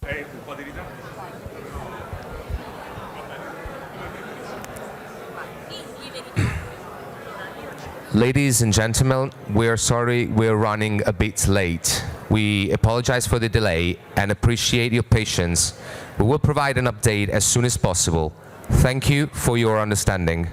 Un po' di ritardo. Ladies and gentlemen, we are sorry we're running a bit late. We apologize for the delay and appreciate your patience. We will provide an update as soon as possible. Thank you for your understanding.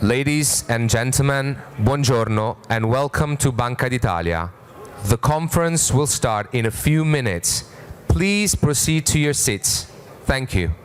Ladies and gentlemen, buongiorno and welcome to Banca d'Italia. The conference will start in a few minutes. Please proceed to your seats. Thank you.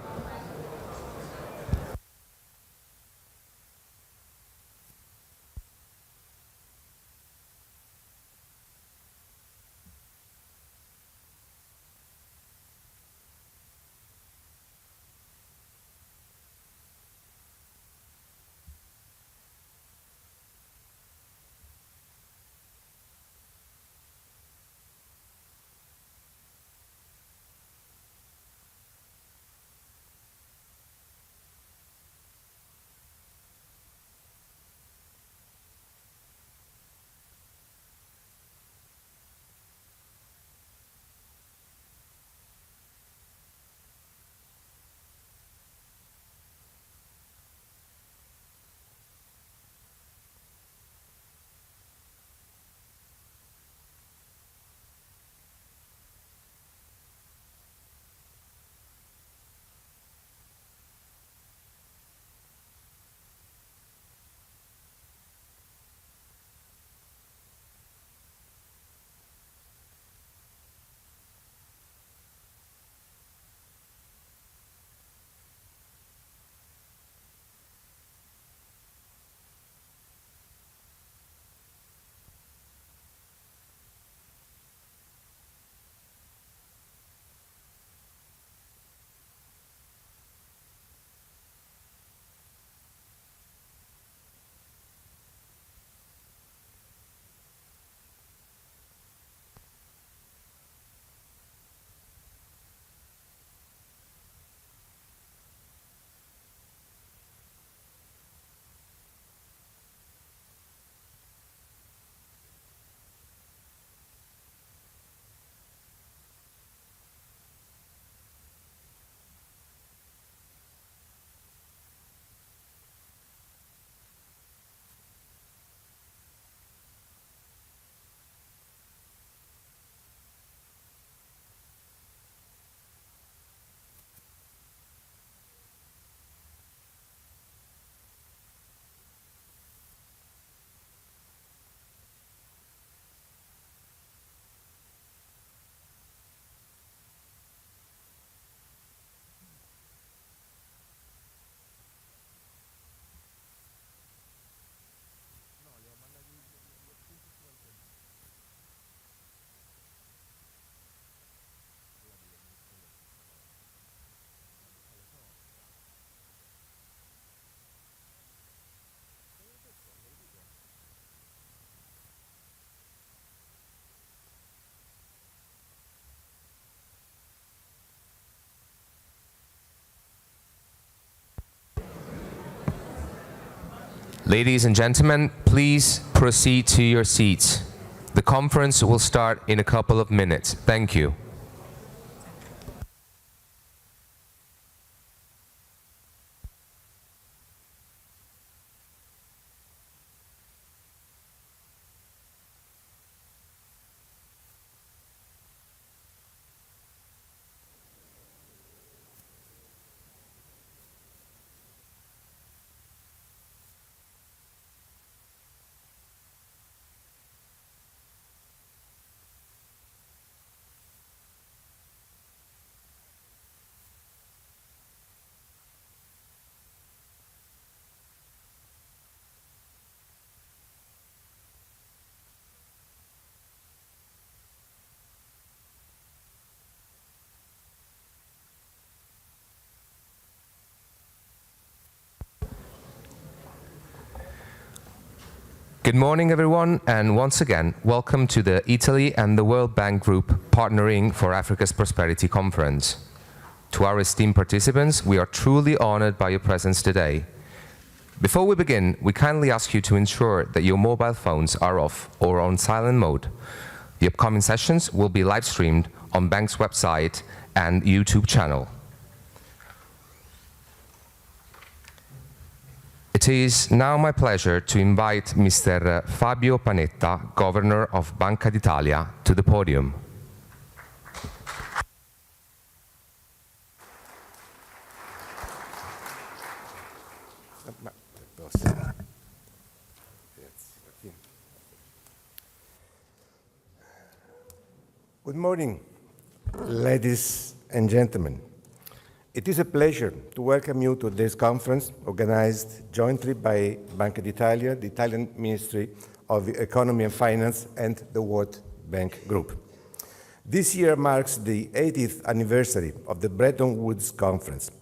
Ladies and gentlemen, please proceed to your seats. The conference will start in a couple of minutes. Thank you. Good morning, everyone, and once again, welcome to the Italy and the World Bank Group Partnering for Africa's Prosperity Conference. To our esteemed participants, we are truly honored by your presence today. Before we begin, we kindly ask you to ensure that your mobile phones are off or on silent mode. The upcoming sessions will be live streamed on Bank's website and YouTube channel. It is now my pleasure to invite Mr. Fabio Panetta, Governor of Banca d'Italia, to the podium. Good morning, ladies and gentlemen. It is a pleasure to welcome you to this conference organized jointly by Banca d'Italia, the Italian Ministry of Economy and Finance, and the World Bank Group. This year marks the 80th anniversary of the Bretton Woods Conference,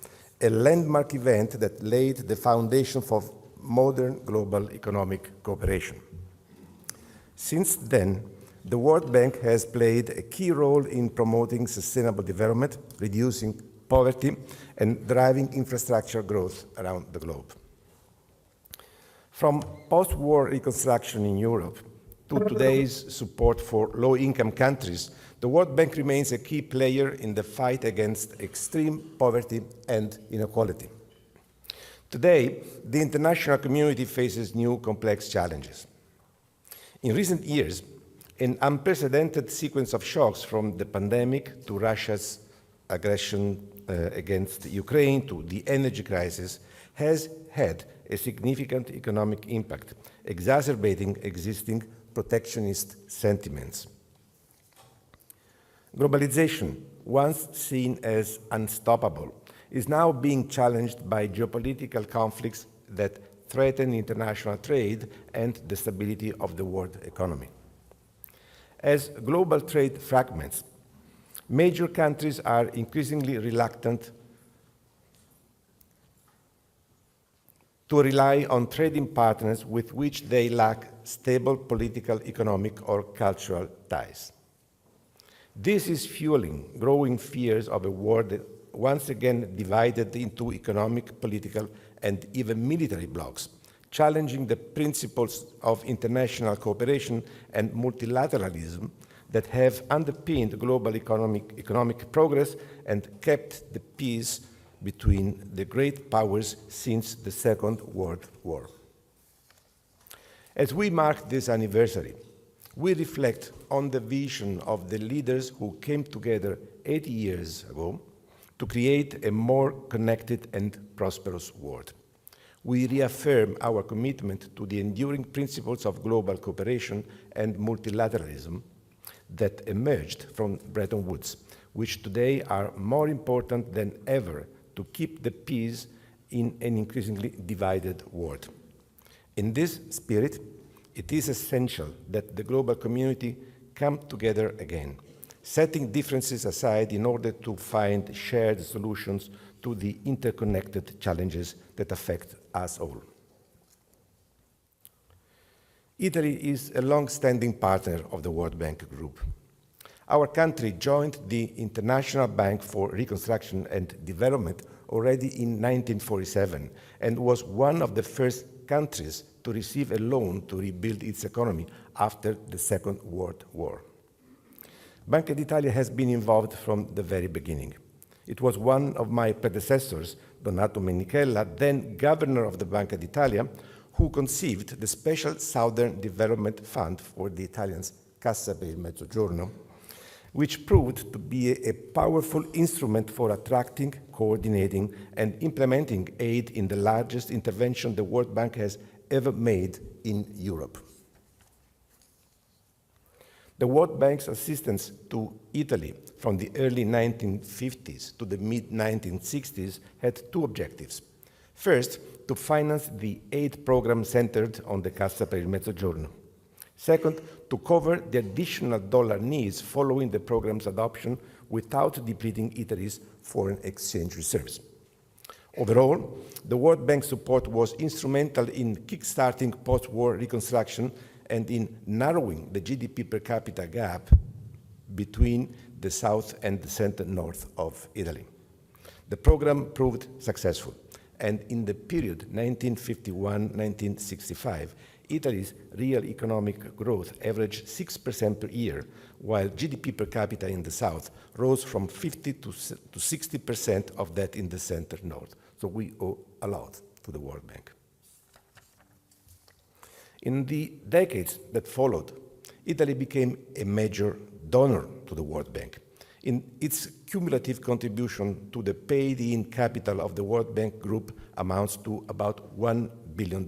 a landmark event that laid the foundation for modern global economic cooperation. Since then, the World Bank has played a key role in promoting sustainable development, reducing poverty, and driving infrastructure growth around the globe. From post-war reconstruction in Europe to today's support for low-income countries, the World Bank remains a key player in the fight against extreme poverty and inequality. Today, the international community faces new complex challenges. In recent years, an unprecedented sequence of shocks, from the pandemic to Russia's aggression against Ukraine to the energy crisis, has had a significant economic impact, exacerbating existing protectionist sentiments. Globalization, once seen as unstoppable, is now being challenged by geopolitical conflicts that threaten international trade and the stability of the world economy. As global trade fragments, major countries are increasingly reluctant to rely on trading partners with which they lack stable political, economic, or cultural ties. This is fueling growing fears of a world that once again divided into economic, political, and even military blocs, challenging the principles of international cooperation and multilateralism that have underpinned global economic progress and kept the peace between the great powers since the Second World War. As we mark this anniversary, we reflect on the vision of the leaders who came together 80 years ago to create a more connected and prosperous world. We reaffirm our commitment to the enduring principles of global cooperation and multilateralism that emerged from Bretton Woods, which today are more important than ever to keep the peace in an increasingly divided world. In this spirit, it is essential that the global community come together again, setting differences aside in order to find shared solutions to the interconnected challenges that affect us all. Italy is a long-standing partner of the World Bank Group. Our country joined the International Bank for Reconstruction and Development already in 1947 and was one of the first countries to receive a loan to rebuild its economy after the Second World War. Banca d'Italia has been involved from the very beginning. It was one of my predecessors, Donato Menichella, then governor of the Banca d'Italia, who conceived the special Southern Development Fund for the Italians, Cassa per il Mezzogiorno, which proved to be a powerful instrument for attracting, coordinating, and implementing aid in the largest intervention the World Bank has ever made in Europe. The World Bank's assistance to Italy from the early 1950s to the mid-1960s had two objectives. First, to finance the aid program centered on the Cassa per il Mezzogiorno. Second, to cover the additional dollar needs following the program's adoption without depleting Italy's foreign exchange reserves. Overall, the World Bank support was instrumental in kickstarting post-war reconstruction and in narrowing the GDP per capita gap between the south and the center-north of Italy. The program proved successful, and in the period 1951-1965, Italy's real economic growth averaged 6% per year, while GDP per capita in the south rose from 50 to 60% of that in the center-north. So we owe a lot to the World Bank. In the decades that followed, Italy became a major donor to the World Bank. In its cumulative contribution to the paid-in capital of the World Bank Group amounts to about $1 billion.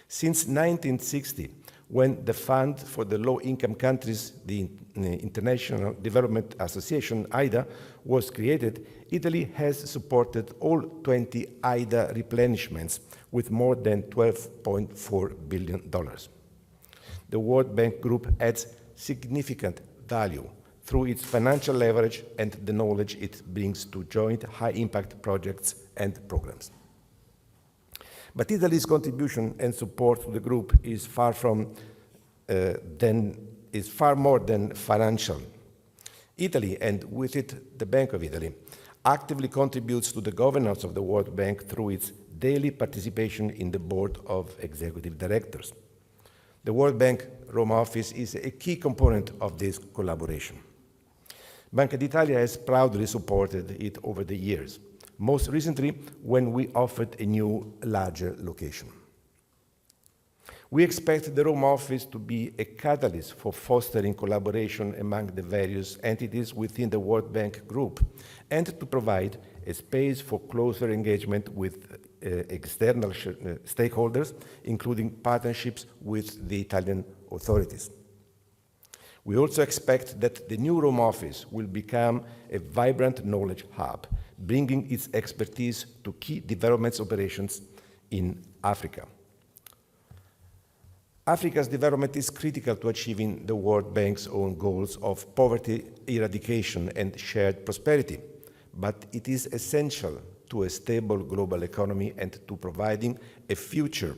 Since 1960, when the Fund for the Low-Income Countries, the International Development Association, IDA, was created, Italy has supported all 20 IDA replenishments with more than $12.4 billion. The World Bank Group adds significant value through its financial leverage and the knowledge it brings to joint high-impact projects and programs. But Italy's contribution and support to the group is far more than financial. Italy, and with it the Bank of Italy, actively contributes to the governance of the World Bank through its daily participation in the board of executive directors. The World Bank Rome office is a key component of this collaboration. Banca d'Italia has proudly supported it over the years, most recently when we offered a new, larger location. We expect the Rome office to be a catalyst for fostering collaboration among the various entities within the World Bank Group and to provide a space for closer engagement with external stakeholders, including partnerships with the Italian authorities. We also expect that the new Rome office will become a vibrant knowledge hub, bringing its expertise to key development operations in Africa. Africa's development is critical to achieving the World Bank's own goals of poverty eradication and shared prosperity, but it is essential to a stable global economy and to providing a future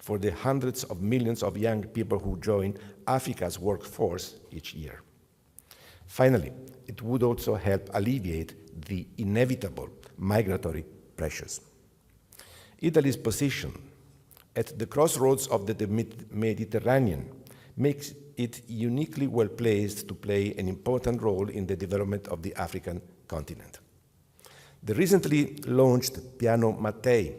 for the hundreds of millions of young people who join Africa's workforce each year. Finally, it would also help alleviate the inevitable migratory pressures. Italy's position at the crossroads of the Mediterranean makes it uniquely well placed to play an important role in the development of the African continent. The recently launched Piano Mattei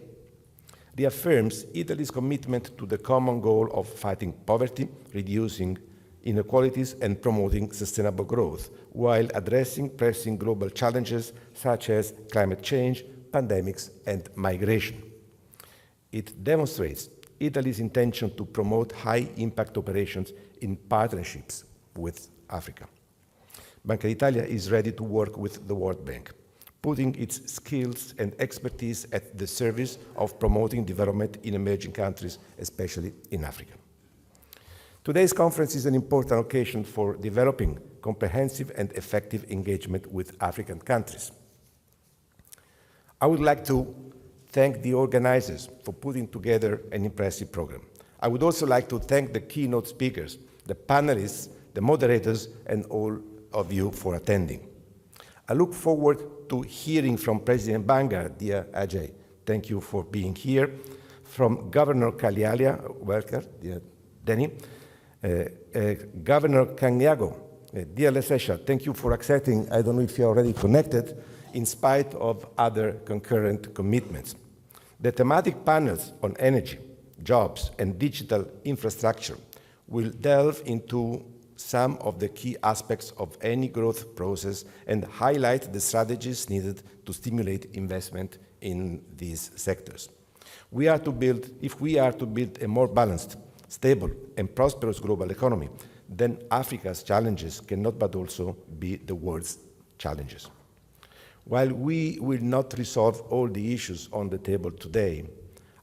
reaffirms Italy's commitment to the common goal of fighting poverty, reducing inequalities, and promoting sustainable growth, while addressing pressing global challenges such as climate change, pandemics, and migration. It demonstrates Italy's intention to promote high-impact operations in partnerships with Africa. Banca d'Italia is ready to work with the World Bank, putting its skills and expertise at the service of promoting development in emerging countries, especially in Africa. Today's conference is an important occasion for developing comprehensive and effective engagement with African countries. I would like to thank the organizers for putting together an impressive program. I would also like to thank the keynote speakers, the panelists, the moderators, and all of you for attending. I look forward to hearing from President Banga, dear Ajay. Thank you for being here. From Governor Kalialia, welcome, dear Denny. Governor Kanyago, dear Lesesha, thank you for accepting. I don't know if you're already connected, in spite of other concurrent commitments. The thematic panels on energy, jobs, and digital infrastructure will delve into some of the key aspects of any growth process and highlight the strategies needed to stimulate investment in these sectors. If we are to build a more balanced, stable, and prosperous global economy, then Africa's challenges cannot but also be the world's challenges. While we will not resolve all the issues on the table today,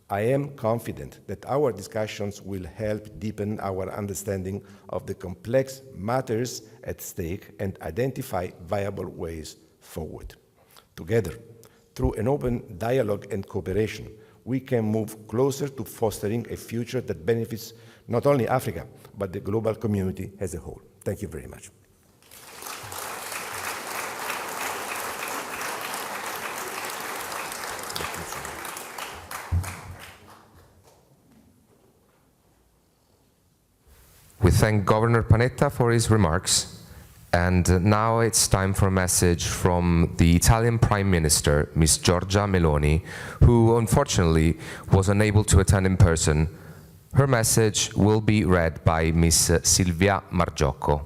I am confident that our discussions will help deepen our understanding of the complex matters at stake and identify viable ways forward. Together, through an open dialogue and cooperation, we can move closer to fostering a future that benefits not only Africa, but the global community as a whole. Thank you very much. We thank Governor Panetta for his remarks, and now it's time for a message from the Italian Prime Minister, Ms. Giorgia Meloni, who unfortunately was unable to attend in person. Her message will be read by Ms. Silvia Margiocco.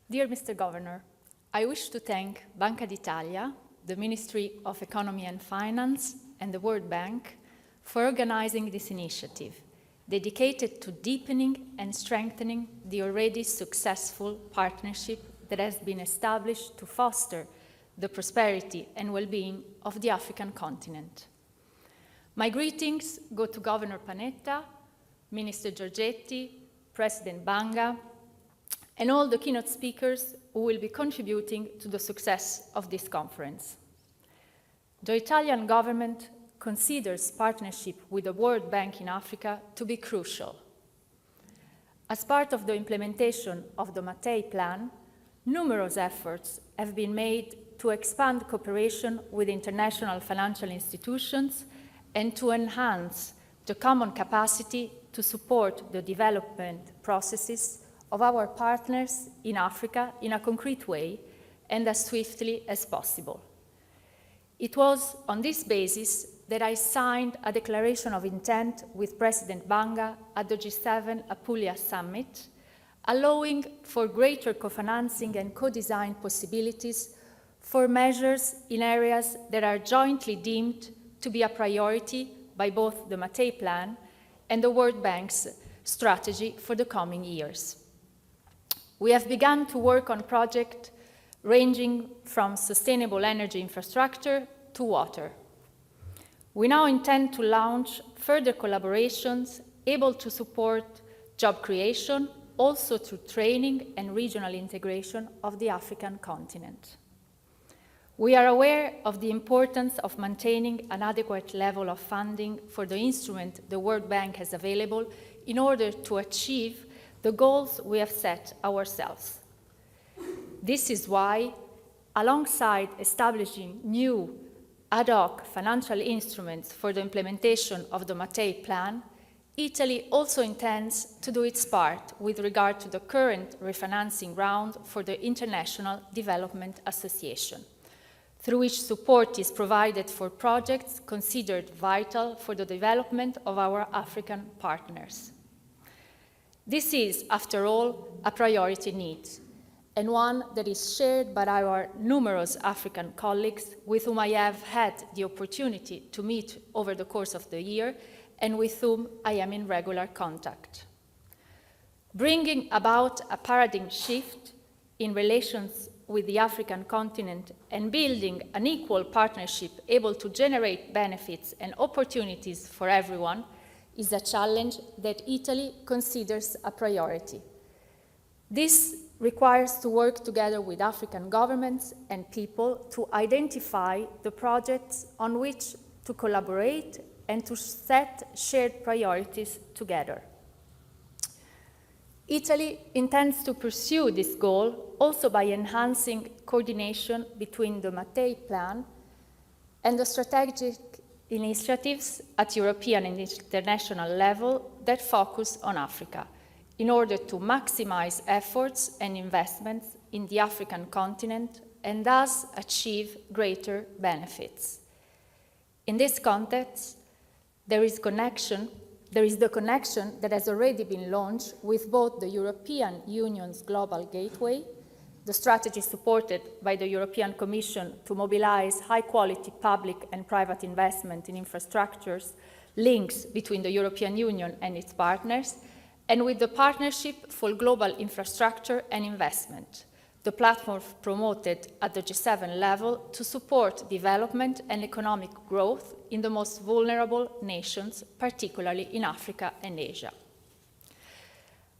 Dear Mr. Governor, I wish to thank Banca d'Italia the Ministry of Economy and Finance, and the World Bank for organizing this initiative, dedicated to deepening and strengthening the already successful partnership that has been established to foster the prosperity and well-being of the African continent. My greetings go to Governor Panetta, Minister Giorgetti, President Banga, and all the keynote speakers who will be contributing to the success of this conference. The Italian government considers partnership with the World Bank in Africa to be crucial. As part of the implementation of the Mattei Plan, numerous efforts have been made to expand cooperation with international financial institutions and to enhance the common capacity to support the development processes of our partners in Africa in a concrete way and as swiftly as possible. It was on this basis that I signed a declaration of intent with President Banga at the G7 Apulia Summit, allowing for greater co-financing and co-design possibilities for measures in areas that are jointly deemed to be a priority by both the Mattei Plan and the World Bank's strategy for the coming years. We have begun to work on projects ranging from sustainable energy infrastructure to water. We now intend to launch further collaborations able to support job creation, also through training and regional integration of the African continent. We are aware of the importance of maintaining an adequate level of funding for the instrument the World Bank has available in order to achieve the goals we have set ourselves. This is why, alongside establishing new ad hoc financial instruments for the implementation of the Mattei Plan, Italy also intends to do its part with regard to the current refinancing round for the International Development Association, through which support is provided for projects considered vital for the development of our African partners. This is, after all, a priority need, and one that is shared by our numerous African colleagues with whom I have had the opportunity to meet over the course of the year and with whom I am in regular contact. Bringing about a paradigm shift in relations with the African continent and building an equal partnership able to generate benefits and opportunities for everyone is a challenge that Italy considers a priority. This requires to work together with African governments and people to identify the projects on which to collaborate and to set shared priorities together. Italy intends to pursue this goal also by enhancing coordination between the Mattei Plan and the strategic initiatives at European and international level that focus on Africa, in order to maximize efforts and investments in the African continent and thus achieve greater benefits. In this context, there is the connection that has already been launched with both the European Union's Global Gateway, the strategy supported by the European Commission to mobilize high-quality public and private investment in infrastructures, links between the European Union and its partners, and with the Partnership for Global Infrastructure and Investment, the platform promoted at the G7 level to support development and economic growth in the most vulnerable nations, particularly in Africa and Asia.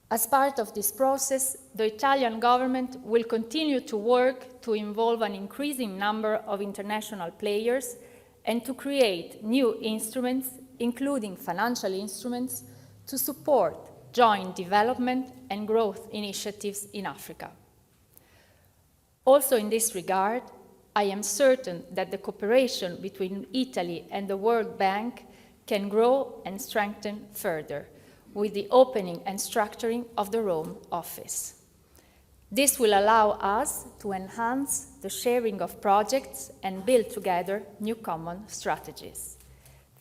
As part of this process, the Italian government will continue to work to involve an increasing number of international players and to create new instruments, including financial instruments, to support joint development and growth initiatives in Africa. Also in this regard, I am certain that the cooperation between Italy and the World Bank can grow and strengthen further with the opening and structuring of the Rome office. This will allow us to enhance the sharing of projects and build together new common strategies.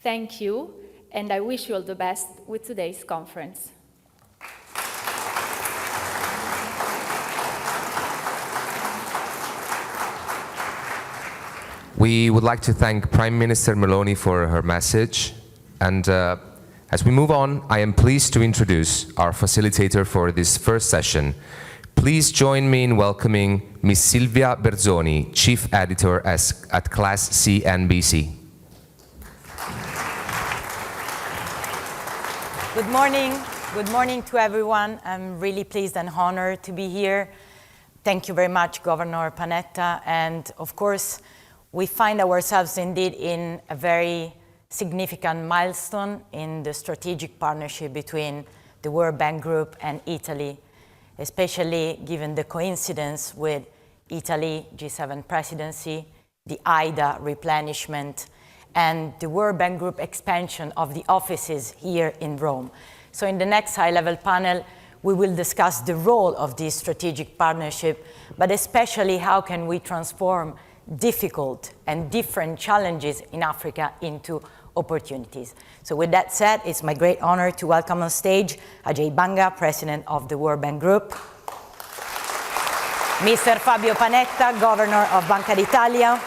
Thank you, and I wish you all the best with today's conference. We would like to thank Prime Minister Meloni for her message. And as we move on, I am pleased to introduce our facilitator for this first session. Please join me in welcoming Ms. Silvia Berzoni, Chief Editor at Class CNBC. Good morning. Good morning to everyone. I'm really pleased and honored to be here. Thank you very much, Governor Panetta. And of course, we find ourselves indeed in a very significant milestone in the strategic partnership between the World Bank Group and Italy, especially given the coincidence with Italy G7 presidency, the IDA replenishment, and the World Bank Group expansion of the offices here in Rome. So in the next high-level panel, we will discuss the role of this strategic partnership, but especially how can we transform difficult and different challenges in Africa into opportunities. So with that said, it's my great honor to welcome on stage Ajay Banga, President of the World Bank Group, Mr. Fabio Panetta, Governor of Banca d'Italia,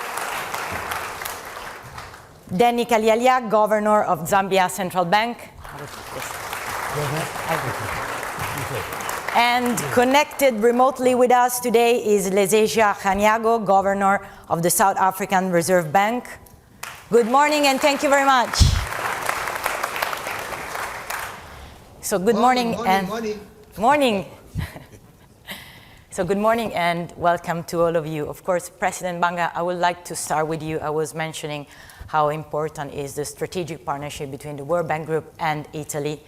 Denny Kalialia, Governor of Zambia Central Bank. And connected remotely with us today is Leseja Khanyago, Governor of the South African Reserve Bank. Good morning and thank you very much. So good morning. Morning. So good morning and welcome to all of you. Of course, President Banga, I would like to start with you. I was mentioning how important is the strategic partnership between the World Bank Group and Italy.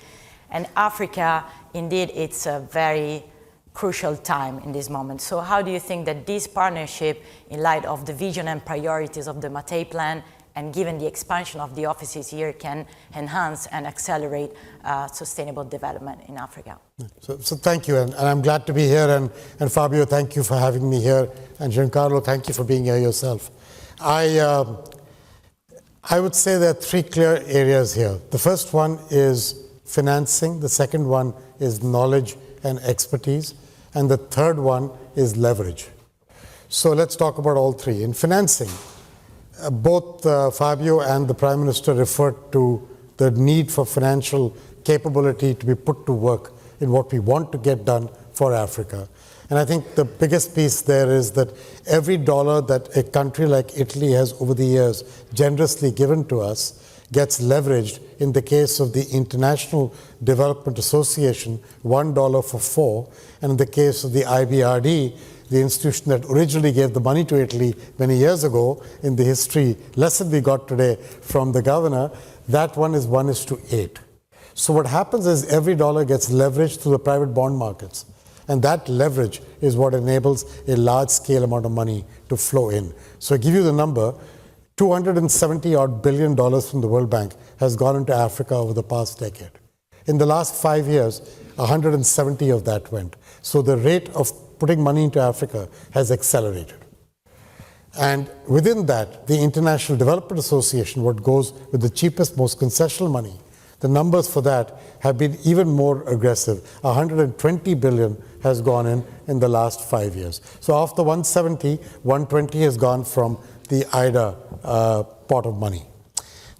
And Africa, indeed, it's a very crucial time in this moment. So how do you think that this partnership, in light of the vision and priorities of the Mattei Plan, and given the expansion of the offices here, can enhance and accelerate sustainable development in Africa? So thank you, and I'm glad to be here. And Fabio, thank you for having me here. And Giancarlo, thank you for being here yourself. I would say there are three clear areas here. The first one is financing. The second one is knowledge and expertise. And the third one is leverage. So let's talk about all three. In financing, both Fabio and the Prime Minister referred to the need for financial capability to be put to work in what we want to get done for Africa. And I think the biggest piece there is that every dollar that a country like Italy has over the years generously given to us gets leveraged. In the case of the International Development Association, $1 for 4. And in the case of the IBRD, the institution that originally gave the money to Italy many years ago, in the history lesson we got today from the governor, that one is 1:8. So what happens is every dollar gets leveraged through the private bond markets. And that leverage is what enables a large-scale amount of money to flow in. So I give you the number, $270 billion from the World Bank has gone into Africa over the past decade. In the last 5 years, 170 of that went. So the rate of putting money into Africa has accelerated. And within that, the International Development Association, what goes with the cheapest, most concessional money, the numbers for that have been even more aggressive. 120 billion has gone in the last 5 years. So after 170, 120 has gone from the IDA pot of money.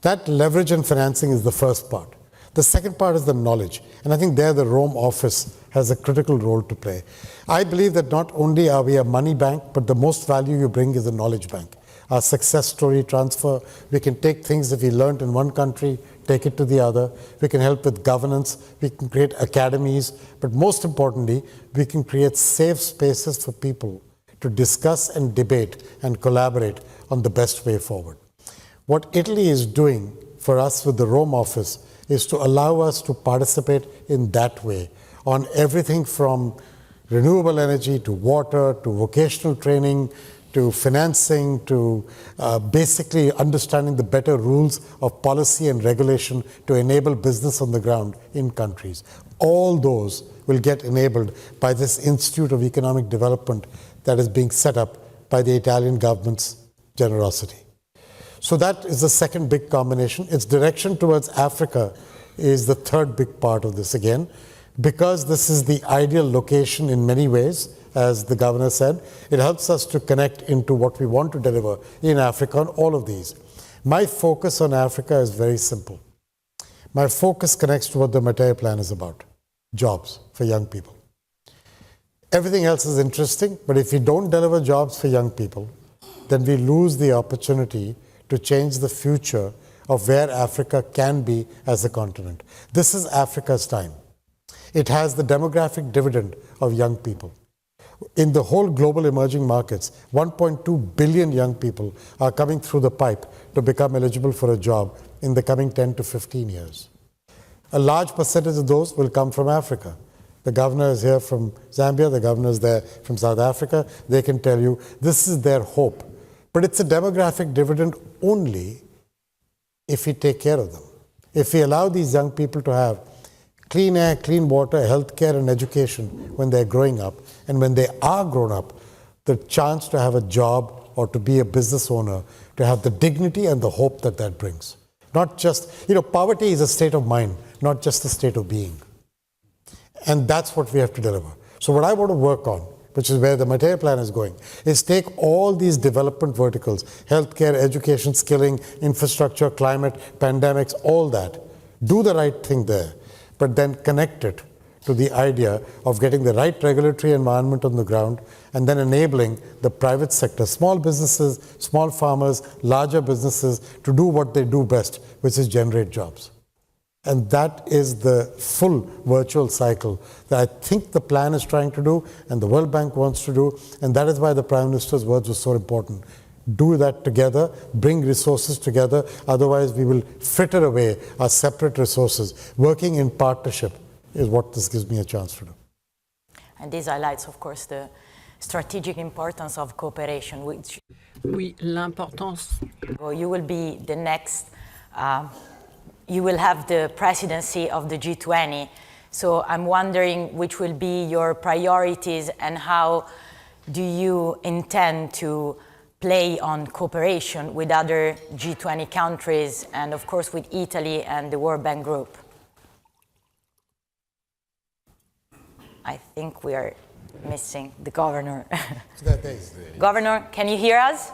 That leverage and financing is the first part. The second part is the knowledge. And I think there the Rome office has a critical role to play. I believe that not only are we a money bank, but the most value you bring is a knowledge bank. Our success story transfer, we can take things that we learned in one country, take it to the other. We can help with governance. We can create academies. But most importantly, we can create safe spaces for people to discuss and debate and collaborate on the best way forward. What Italy is doing for us with the Rome office is to allow us to participate in that way on everything from renewable energy to water to vocational training to financing to basically understanding the better rules of policy and regulation to enable business on the ground in countries. All those will get enabled by this Institute of Economic Development that is being set up by the Italian government's generosity. So that is the second big combination. Its direction towards Africa is the third big part of this again. Because this is the ideal location in many ways, as the governor said. It helps us to connect into what we want to deliver in Africa on all of these. My focus on Africa is very simple. My focus connects to what the Mattei plan is about, jobs for young people. Everything else is interesting, but if we don't deliver jobs for young people, then we lose the opportunity to change the future of where Africa can be as a continent. This is Africa's time. It has the demographic dividend of young people. In the whole global emerging markets, 1.2 billion young people are coming through the pipe to become eligible for a job in the coming 10 to 15 years. A large percentage of those will come from Africa. The governor is here from Zambia, the governor is there from South Africa. They can tell you this is their hope. But it's a demographic dividend only if we take care of them. If we allow these young people to have clean air, clean water, healthcare, and education when they're growing up, and when they are grown up, the chance to have a job or to be a business owner, to have the dignity and the hope that that brings. Not just, poverty is a state of mind, not just a state of being. And that's what we have to deliver. So what I want to work on, which is where the Mattei plan is going, is take all these development verticals, healthcare, education, skilling, infrastructure, climate, pandemics, all that, do the right thing there, but then connect it to the idea of getting the right regulatory environment on the ground and then enabling the private sector, small businesses, small farmers, larger businesses, to do what they do best, which is generate jobs. And that is the full virtual cycle that I think the plan is trying to do and the World Bank wants to do. And that is why the Prime Minister's words were so important. Do that together, bring resources together. Otherwise, we will fritter away our separate resources. Working in partnership is what this gives me a chance to do. And this highlights, of course, the strategic importance of cooperation, which Oui, l'importance. you will be the next. You will have the presidency of the G20. So I'm wondering which will be your priorities and how do you intend to play on cooperation with other G20 countries and of course with Italy and the World Bank Group? I think we are missing the governor. Governor, can you hear us?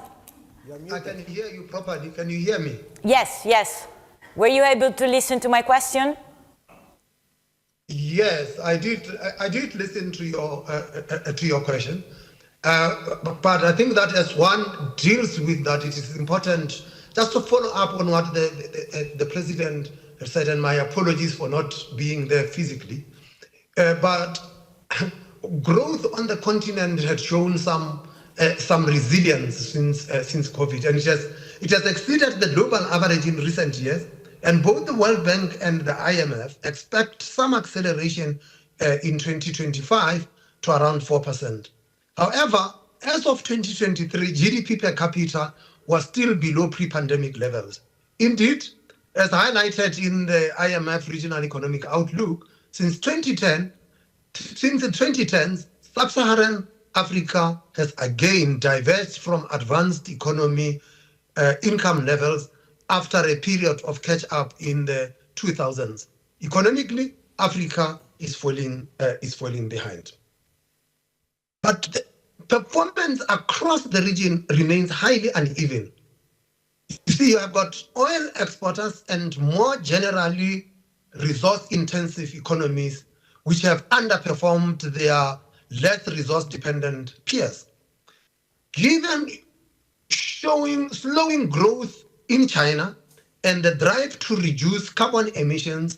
I can hear you properly. Can you hear me? Yes, yes. Were you able to listen to my question? Yes, I did. I did listen to your question, but I think that as one deals with that, it is important just to follow up on what the president said, and my apologies for not being there physically. But growth on the continent had shown some resilience since COVID, and it has exceeded the global average in recent years. And both the World Bank and the IMF expect some acceleration in 2025 to around 4%. However, as of 2023, GDP per capita was still below pre-pandemic levels. Indeed, as highlighted in the IMF Regional Economic Outlook, since the 2010s, sub-Saharan Africa has again diverged from advanced economy income levels after a period of catch-up in the 2000s. Economically, Africa is falling behind. But the performance across the region remains highly uneven. You see, you have got oil exporters and more generally resource-intensive economies which have underperformed their less resource-dependent peers. Given slowing growth in China and the drive to reduce carbon emissions,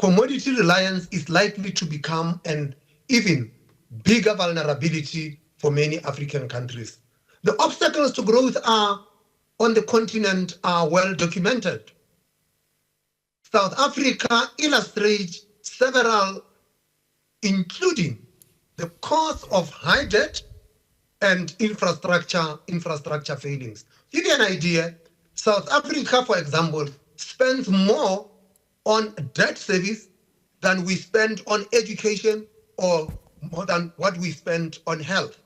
commodity reliance is likely to become an even bigger vulnerability for many African countries. The obstacles to growth on the continent are well documented. South Africa illustrates several, including the cause of high debt and infrastructure failings. To give you an idea, South Africa, for example, spends more on debt service than we spend on education or more than what we spend on health.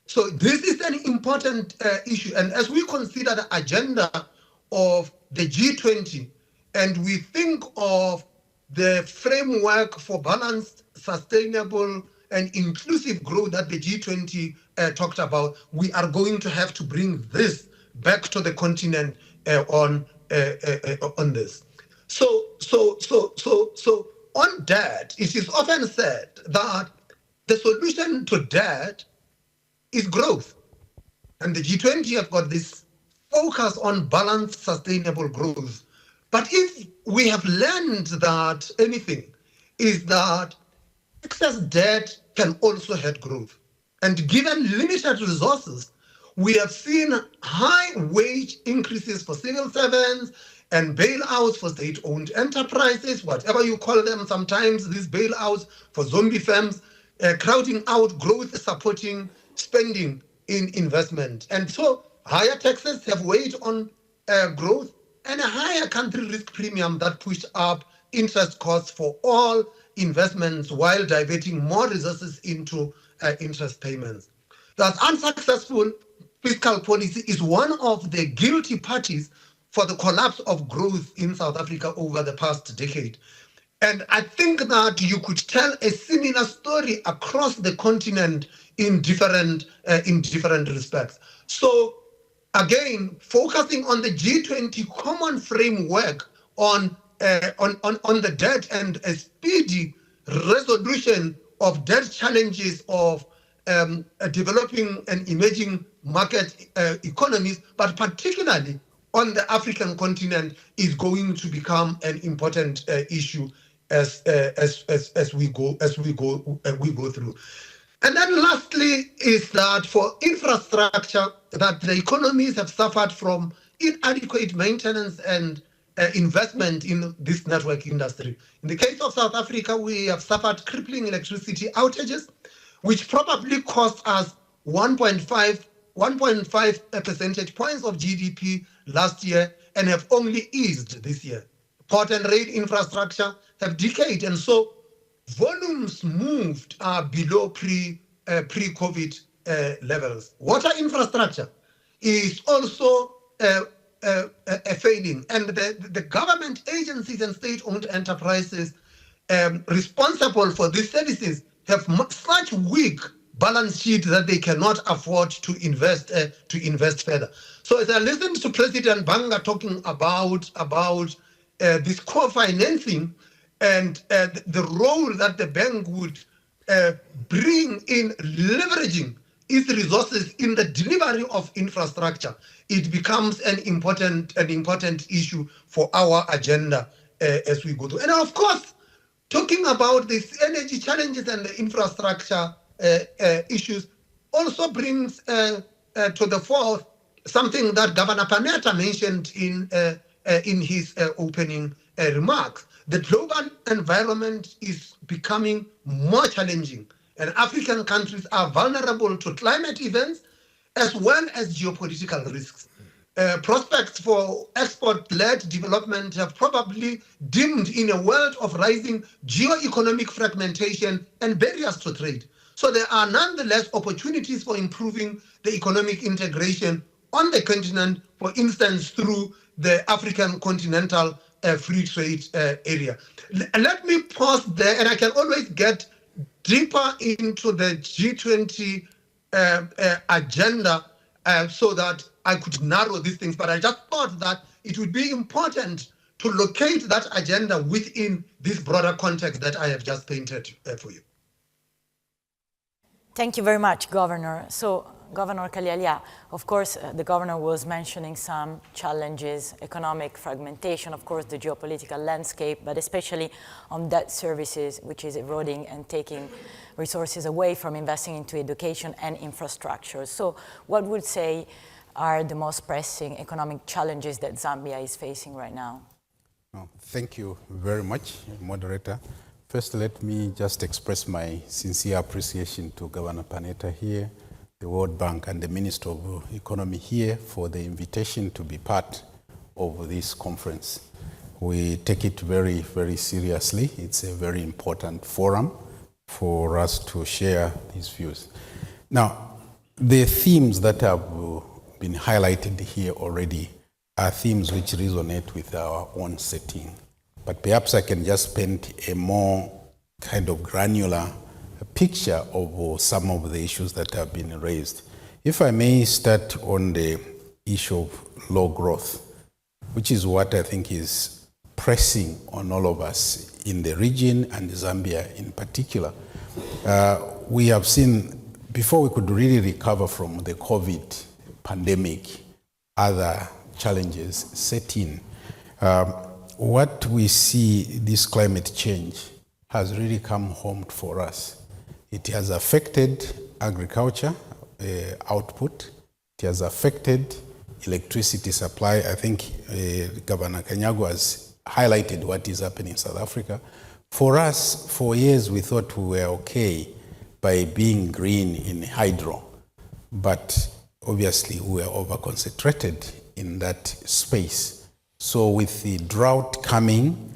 So this is an important issue. And as we consider the agenda of the G20 and we think of the framework for balanced, sustainable and inclusive growth that the G20 talked about, we are going to have to bring this back to the continent on this. So on debt, it is often said that the solution to debt is growth. And the G20 have got this focus on balanced, sustainable growth. But if we have learned that anything, is that excess debt can also hurt growth. And given limited resources, we have seen high wage increases for civil servants and bailouts for state-owned enterprises, whatever you call them. Sometimes these bailouts for zombie firms, crowding out growth, supporting spending in investment. And so higher taxes have weighed on growth, and a higher country risk premium that pushed up interest costs for all investments while diverting more resources into interest payments. That unsuccessful fiscal policy is one of the guilty parties for the collapse of growth in South Africa over the past decade. And I think that you could tell a similar story across the continent in different respects. So again, focusing on the G20 common framework on the debt and a speedy resolution of debt challenges of developing and emerging market economies, but particularly on the African continent, is going to become an important issue as we go through. And then lastly is that for infrastructure, that the economies have suffered from inadequate maintenance and investment in this network industry. In the case of South Africa, we have suffered crippling electricity outages, which probably cost us 1.5 percentage points of GDP last year and have only eased this year. Port and rail infrastructure have decayed, and so volumes moved are below pre-COVID levels. Water infrastructure is also failing, and the government agencies and state-owned enterprises responsible for these services have such weak balance sheet that they cannot afford to invest further. So as I listened to President Banga talking about this co-financing and the role that the bank would bring in leveraging its resources in the delivery of infrastructure, it becomes an important issue for our agenda as we go through. And of course, talking about these energy challenges and the infrastructure issues also brings to the fore something that Governor Panetta mentioned in his opening remarks. The global environment is becoming more challenging, and African countries are vulnerable to climate events as well as geopolitical risks. Prospects for export-led development have probably dimmed in a world of rising geo-economic fragmentation and barriers to trade. So there are nonetheless opportunities for improving the economic integration on the continent, for instance, through the African continental free trade area. Let me pause there, and I can always get deeper into the G20 agenda so that I could narrow these things, but I just thought that it would be important to locate that agenda within this broader context that I have just painted for you. Thank you very much, Governor. So, Governor Kalialia, of course, the governor was mentioning some challenges, economic fragmentation, of course, the geopolitical landscape, but especially on debt services, which is eroding and taking resources away from investing into education and infrastructure. So what would say are the most pressing economic challenges that Zambia is facing right now? Thank you very much, moderator. First, let me just express my sincere appreciation to Governor Panetta here, the World Bank, and the Minister of Economy here for the invitation to be part of this conference. We take it very, very seriously. It's a very important forum for us to share these views. Now, the themes that have been highlighted here already are themes which resonate with our own setting. But perhaps I can just paint a more kind of granular picture of some of the issues that have been raised. If I may start on the issue of low growth, which is what I think is pressing on all of us in the region and Zambia in particular. We have seen, before we could really recover from the COVID pandemic, other challenges set in. What we see, this climate change has really come home for us. It has affected agriculture output. It has affected electricity supply. I think Governor Kanyago has highlighted what is happening in South Africa. For us, for years, we thought we were okay by being green in hydro, but obviously we are over-concentrated in that space. So with the drought coming,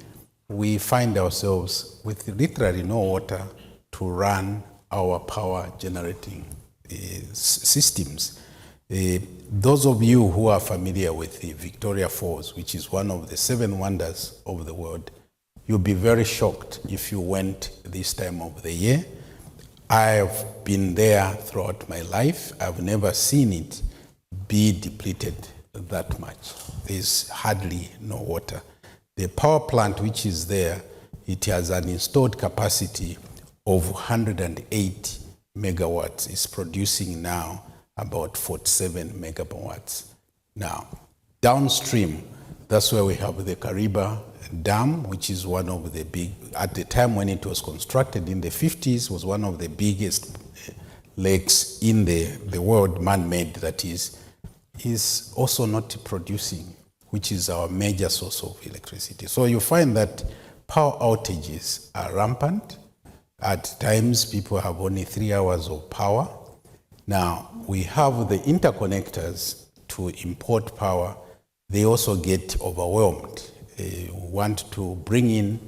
we find ourselves with literally no water to run our power generating systems. Those of you who are familiar with the Victoria Falls, which is one of the 7 wonders of the world, you'll be very shocked if you went this time of the year. I've been there throughout my life. I've never seen it be depleted that much. There's hardly no water. The power plant which is there, it has an installed capacity of 108 megawatts. It's producing now about 47 megawatts. Now, downstream, that's where we have the Kariba Dam, which is one of the big, at the time when it was constructed in the 50s, was one of the biggest lakes in the world, man-made that is also not producing, which is our major source of electricity. So you find that power outages are rampant. At times, people have only 3 hours of power. Now, we have the interconnectors to import power. They also get overwhelmed. They want to bring in,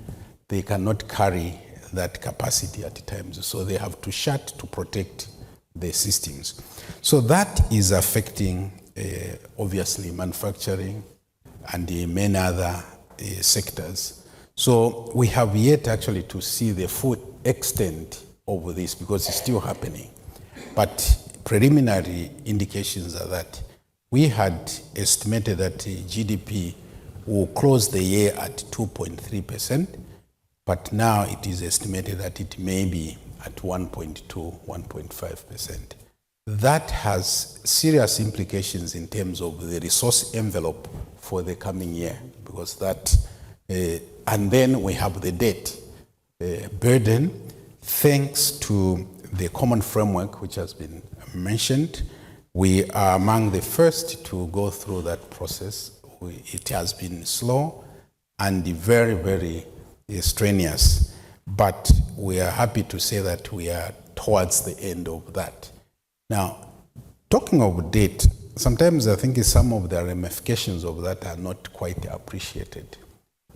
they cannot carry that capacity at times. So they have to shut to protect the systems. So that is affecting, obviously, manufacturing and many other sectors. So we have yet actually to see the full extent of this because it's still happening. But preliminary indications are that we had estimated that GDP will close the year at 2.3%, but now it is estimated that it may be at 1.2, 1.5%. That has serious implications in terms of the resource envelope for the coming year, because that, and then we have the debt burden. Thanks to the common framework, which has been mentioned, we are among the first to go through that process. It has been slow and very, very strenuous, but we are happy to say that we are towards the end of that. Now, talking of debt, sometimes I think some of the ramifications of that are not quite appreciated.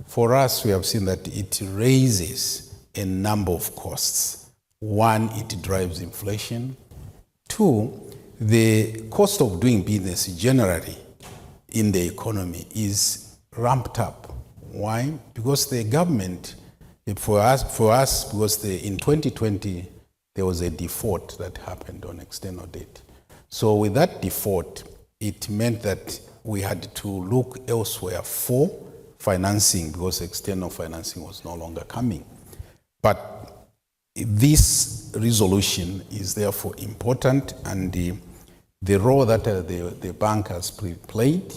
For us, we have seen that it raises a number of costs. One, it drives inflation. Two, the cost of doing business generally in the economy is ramped up. Why? Because the government, for us, because in 2020, there was a default that happened on external debt. So with that default, it meant that we had to look elsewhere for financing because external financing was no longer coming. But this resolution is therefore important, and the role that the bank has played,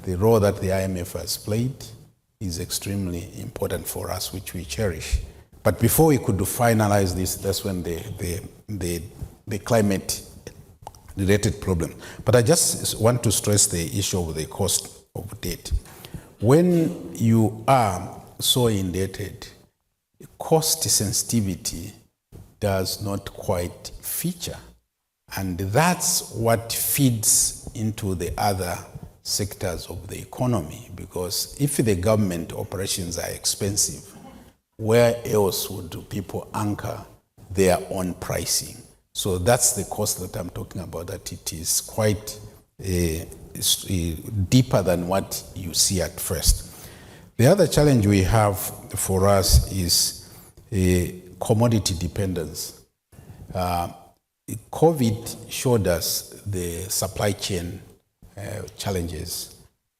the role that the IMF has played is extremely important for us, which we cherish. But before we could finalize this, that's when the climate-related problem. But I just want to stress the issue of the cost of debt. When you are so indebted, cost sensitivity does not quite feature. And that's what feeds into the other sectors of the economy, because if the government operations are expensive, where else would people anchor their own pricing? So that's the cost that I'm talking about, that it is quite deeper than what you see at first. The other challenge we have for us is commodity dependence. COVID showed us the supply chain challenges,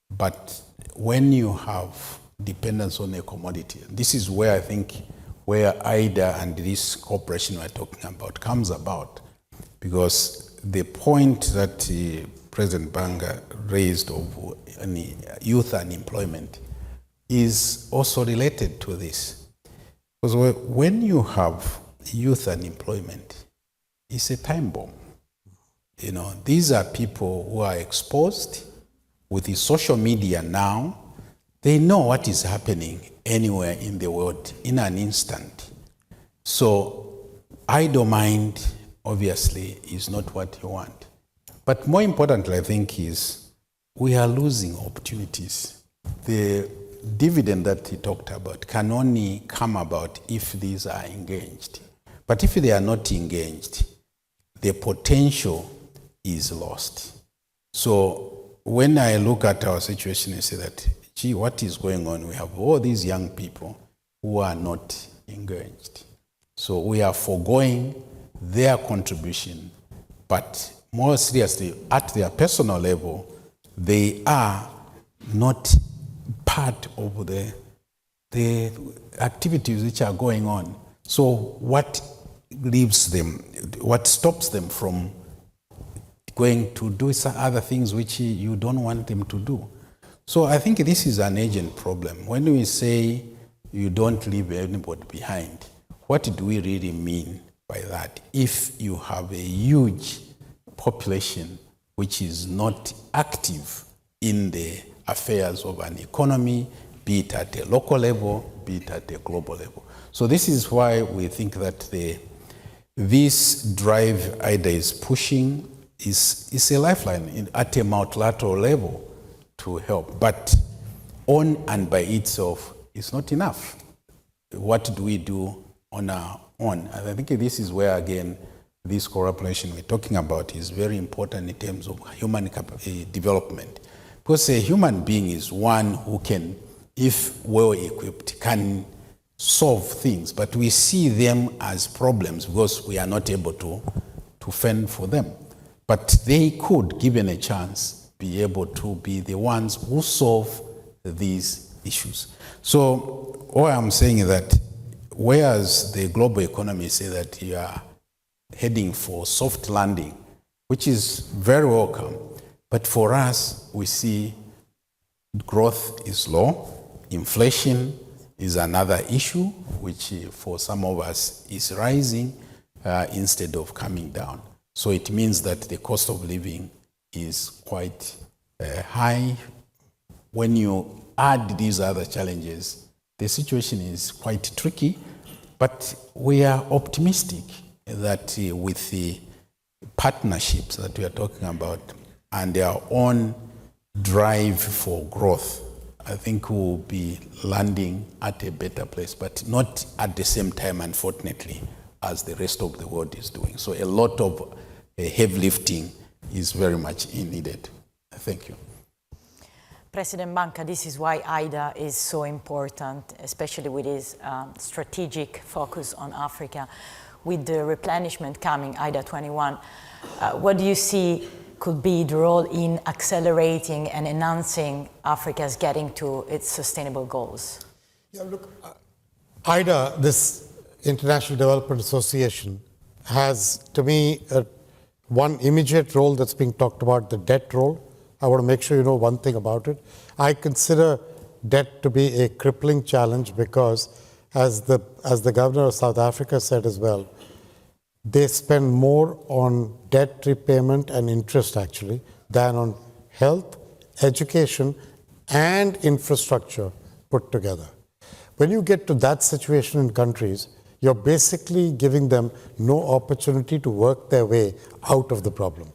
but when you have dependence on a commodity, this is where I think where IDA and this cooperation we're talking about comes about, because the point that President Banga raised of youth unemployment is also related to this. Because when you have youth unemployment, it's a time bomb. You know, these are people who are exposed with the social media now. They know what is happening anywhere in the world in an instant. So idle mind, obviously, is not what you want. But more importantly, I think, is we are losing opportunities. The dividend that he talked about can only come about if these are engaged. But if they are not engaged, the potential is lost. So when I look at our situation, I say that, gee, what is going on? We have all these young people who are not engaged. So we are foregoing their contribution, but more seriously, at their personal level, they are not part of the activities which are going on. So what leaves them, what stops them from going to do some other things which you don't want them to do? So I think this is an urgent problem. When we say you don't leave anybody behind, what do we really mean by that? If you have a huge population which is not active in the affairs of an economy, be it at a local level, be it at a global level. So this is why we think that this drive IDA is pushing is a lifeline at a multilateral level to help. But on and by itself is not enough. What do we do on our own? And I think this is where, again, this cooperation we're talking about is very important in terms of human development. Because a human being is one who can, if well equipped, can solve things, but we see them as problems because we are not able to fend for them. But they could, given a chance, be able to be the ones who solve these issues. So what I'm saying is that whereas the global economy say that you are heading for soft landing, which is very welcome, but for us, we see growth is low, inflation is another issue, which for some of us is rising instead of coming down. So it means that the cost of living is quite high. When you add these other challenges, the situation is quite tricky, but we are optimistic that with the partnerships that we are talking about and our own drive for growth, I think we'll be landing at a better place, but not at the same time, unfortunately, as the rest of the world is doing. So a lot of heavy lifting is very much needed. Thank you. President Banca, this is why IDA is so important, especially with its strategic focus on Africa. With the replenishment coming, IDA 21, what do you see could be the role in accelerating and enhancing Africa's getting to its sustainable goals? Yeah, look, IDA, this International Development Association, has, to me, one immediate role that's being talked about, the debt role. I want to make sure you know one thing about it. I consider debt to be a crippling challenge because, as the governor of South Africa said as well, they spend more on debt repayment and interest, actually, than on health, education, and infrastructure put together. When you get to that situation in countries, you're basically giving them no opportunity to work their way out of the problem.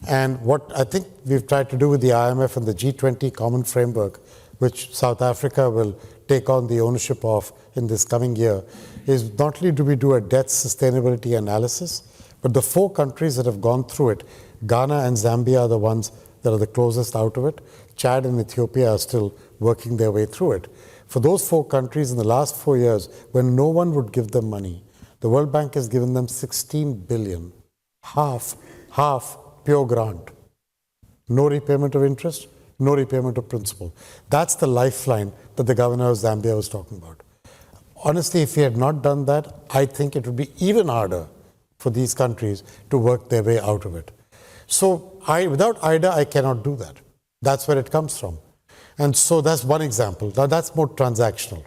And what I think we've tried to do with the IMF and the G20 common framework, which South Africa will take on the ownership of in this coming year, is not only do we do a debt sustainability analysis, but the 4 countries that have gone through it, Ghana and Zambia are the ones that are the closest out of it. Chad and Ethiopia are still working their way through it. For those 4 countries in the last 4 years, when no one would give them money, The World Bank has given them 16 billion, half pure grant. No repayment of interest, no repayment of principal. That's the lifeline that the governor of Zambia was talking about. Honestly, if he had not done that, I think it would be even harder for these countries to work their way out of it. So without IDA, I cannot do that. That's where it comes from. And so that's one example. Now that's more transactional.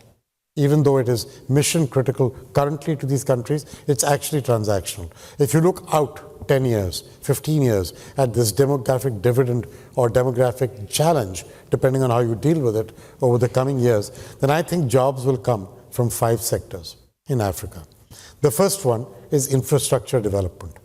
Even though it is mission critical currently to these countries, it's actually transactional. If you look out 10 years, 15 years at this demographic dividend or demographic challenge, depending on how you deal with it over the coming years, then I think jobs will come from 5 sectors in Africa. The first one is infrastructure development.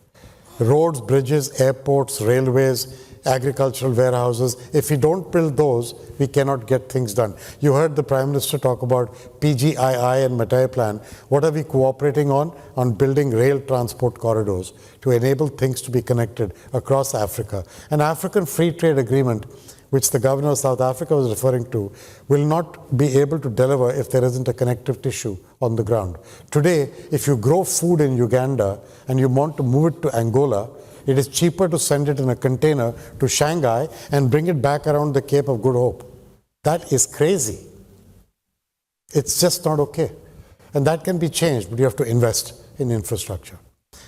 Roads, bridges, airports, railways, agricultural warehouses. If we don't build those, we cannot get things done. You heard the Prime Minister talk about PGII and Matai Plan. What are we cooperating on? On building rail transport corridors to enable things to be connected across Africa. An African Free Trade Agreement, which the governor of South Africa was referring to, will not be able to deliver if there isn't a connective tissue on the ground. Today, if you grow food in Uganda and you want to move it to Angola, it is cheaper to send it in a container to Shanghai and bring it back around the Cape of Good Hope. That is crazy. It's just not okay. And that can be changed, but you have to invest in infrastructure.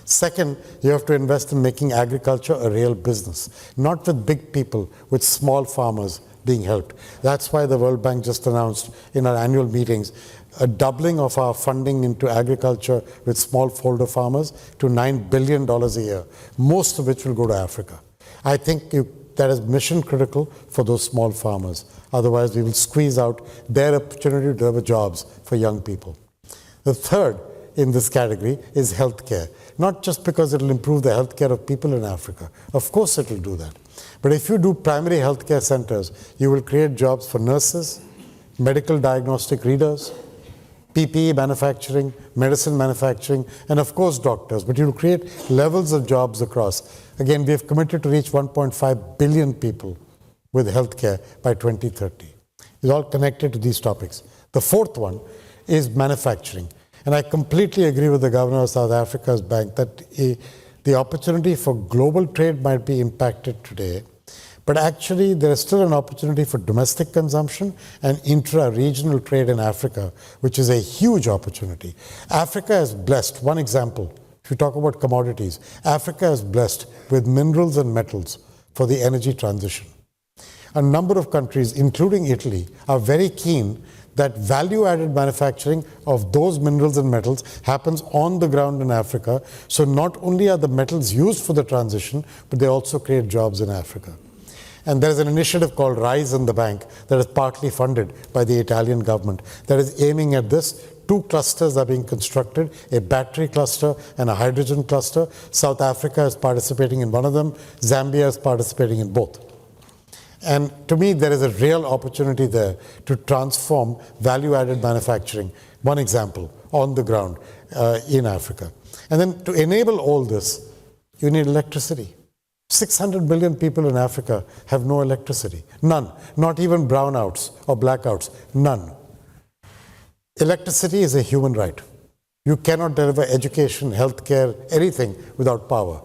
Second, you have to invest in making agriculture a real business, not with big people, with small farmers being helped. That's why the World Bank just announced in our annual meetings a doubling of our funding into agriculture with smallholder farmers to $9 billion a year, most of which will go to Africa. I think that is mission critical for those small farmers. Otherwise, we will squeeze out their opportunity to deliver jobs for young people. The third in this category is healthcare. Not just because it will improve the healthcare of people in Africa. Of course it will do that. But if you do primary healthcare centers, you will create jobs for nurses, medical diagnostic readers, PPE manufacturing, medicine manufacturing, and of course doctors. But you will create levels of jobs across. Again, we have committed to reach 1.5 billion people with healthcare by 2030. It's all connected to these topics. The fourth one is manufacturing. And I completely agree with the governor of South Africa's bank that the opportunity for global trade might be impacted today, but actually there is still an opportunity for domestic consumption and intra-regional trade in Africa, which is a huge opportunity. Africa is blessed. One example, if you talk about commodities, Africa is blessed with minerals and metals for the energy transition. A number of countries, including Italy, are very keen that value-added manufacturing of those minerals and metals happens on the ground in Africa. So not only are the metals used for the transition, but they also create jobs in Africa. And there's an initiative called Rise in the Bank that is partly funded by the Italian government that is aiming at this. 2 clusters are being constructed, a battery cluster and a hydrogen cluster. South Africa is participating in one of them. Zambia is participating in both. And to me, there is a real opportunity there to transform value-added manufacturing, one example, on the ground in Africa. And then to enable all this, you need electricity. 600 million people in Africa have no electricity. None. Not even brownouts or blackouts. None. Electricity is a human right. You cannot deliver education, healthcare, anything without power.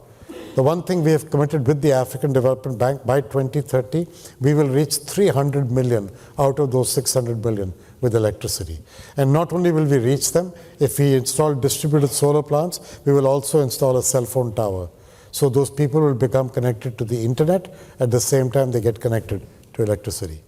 The one thing we have committed with the African Development Bank, by 2030, we will reach 300 million out of those 600 million with electricity. And not only will we reach them, if we install distributed solar plants, we will also install a cell phone tower. So those people will become connected to the internet at the same time they get connected to electricity.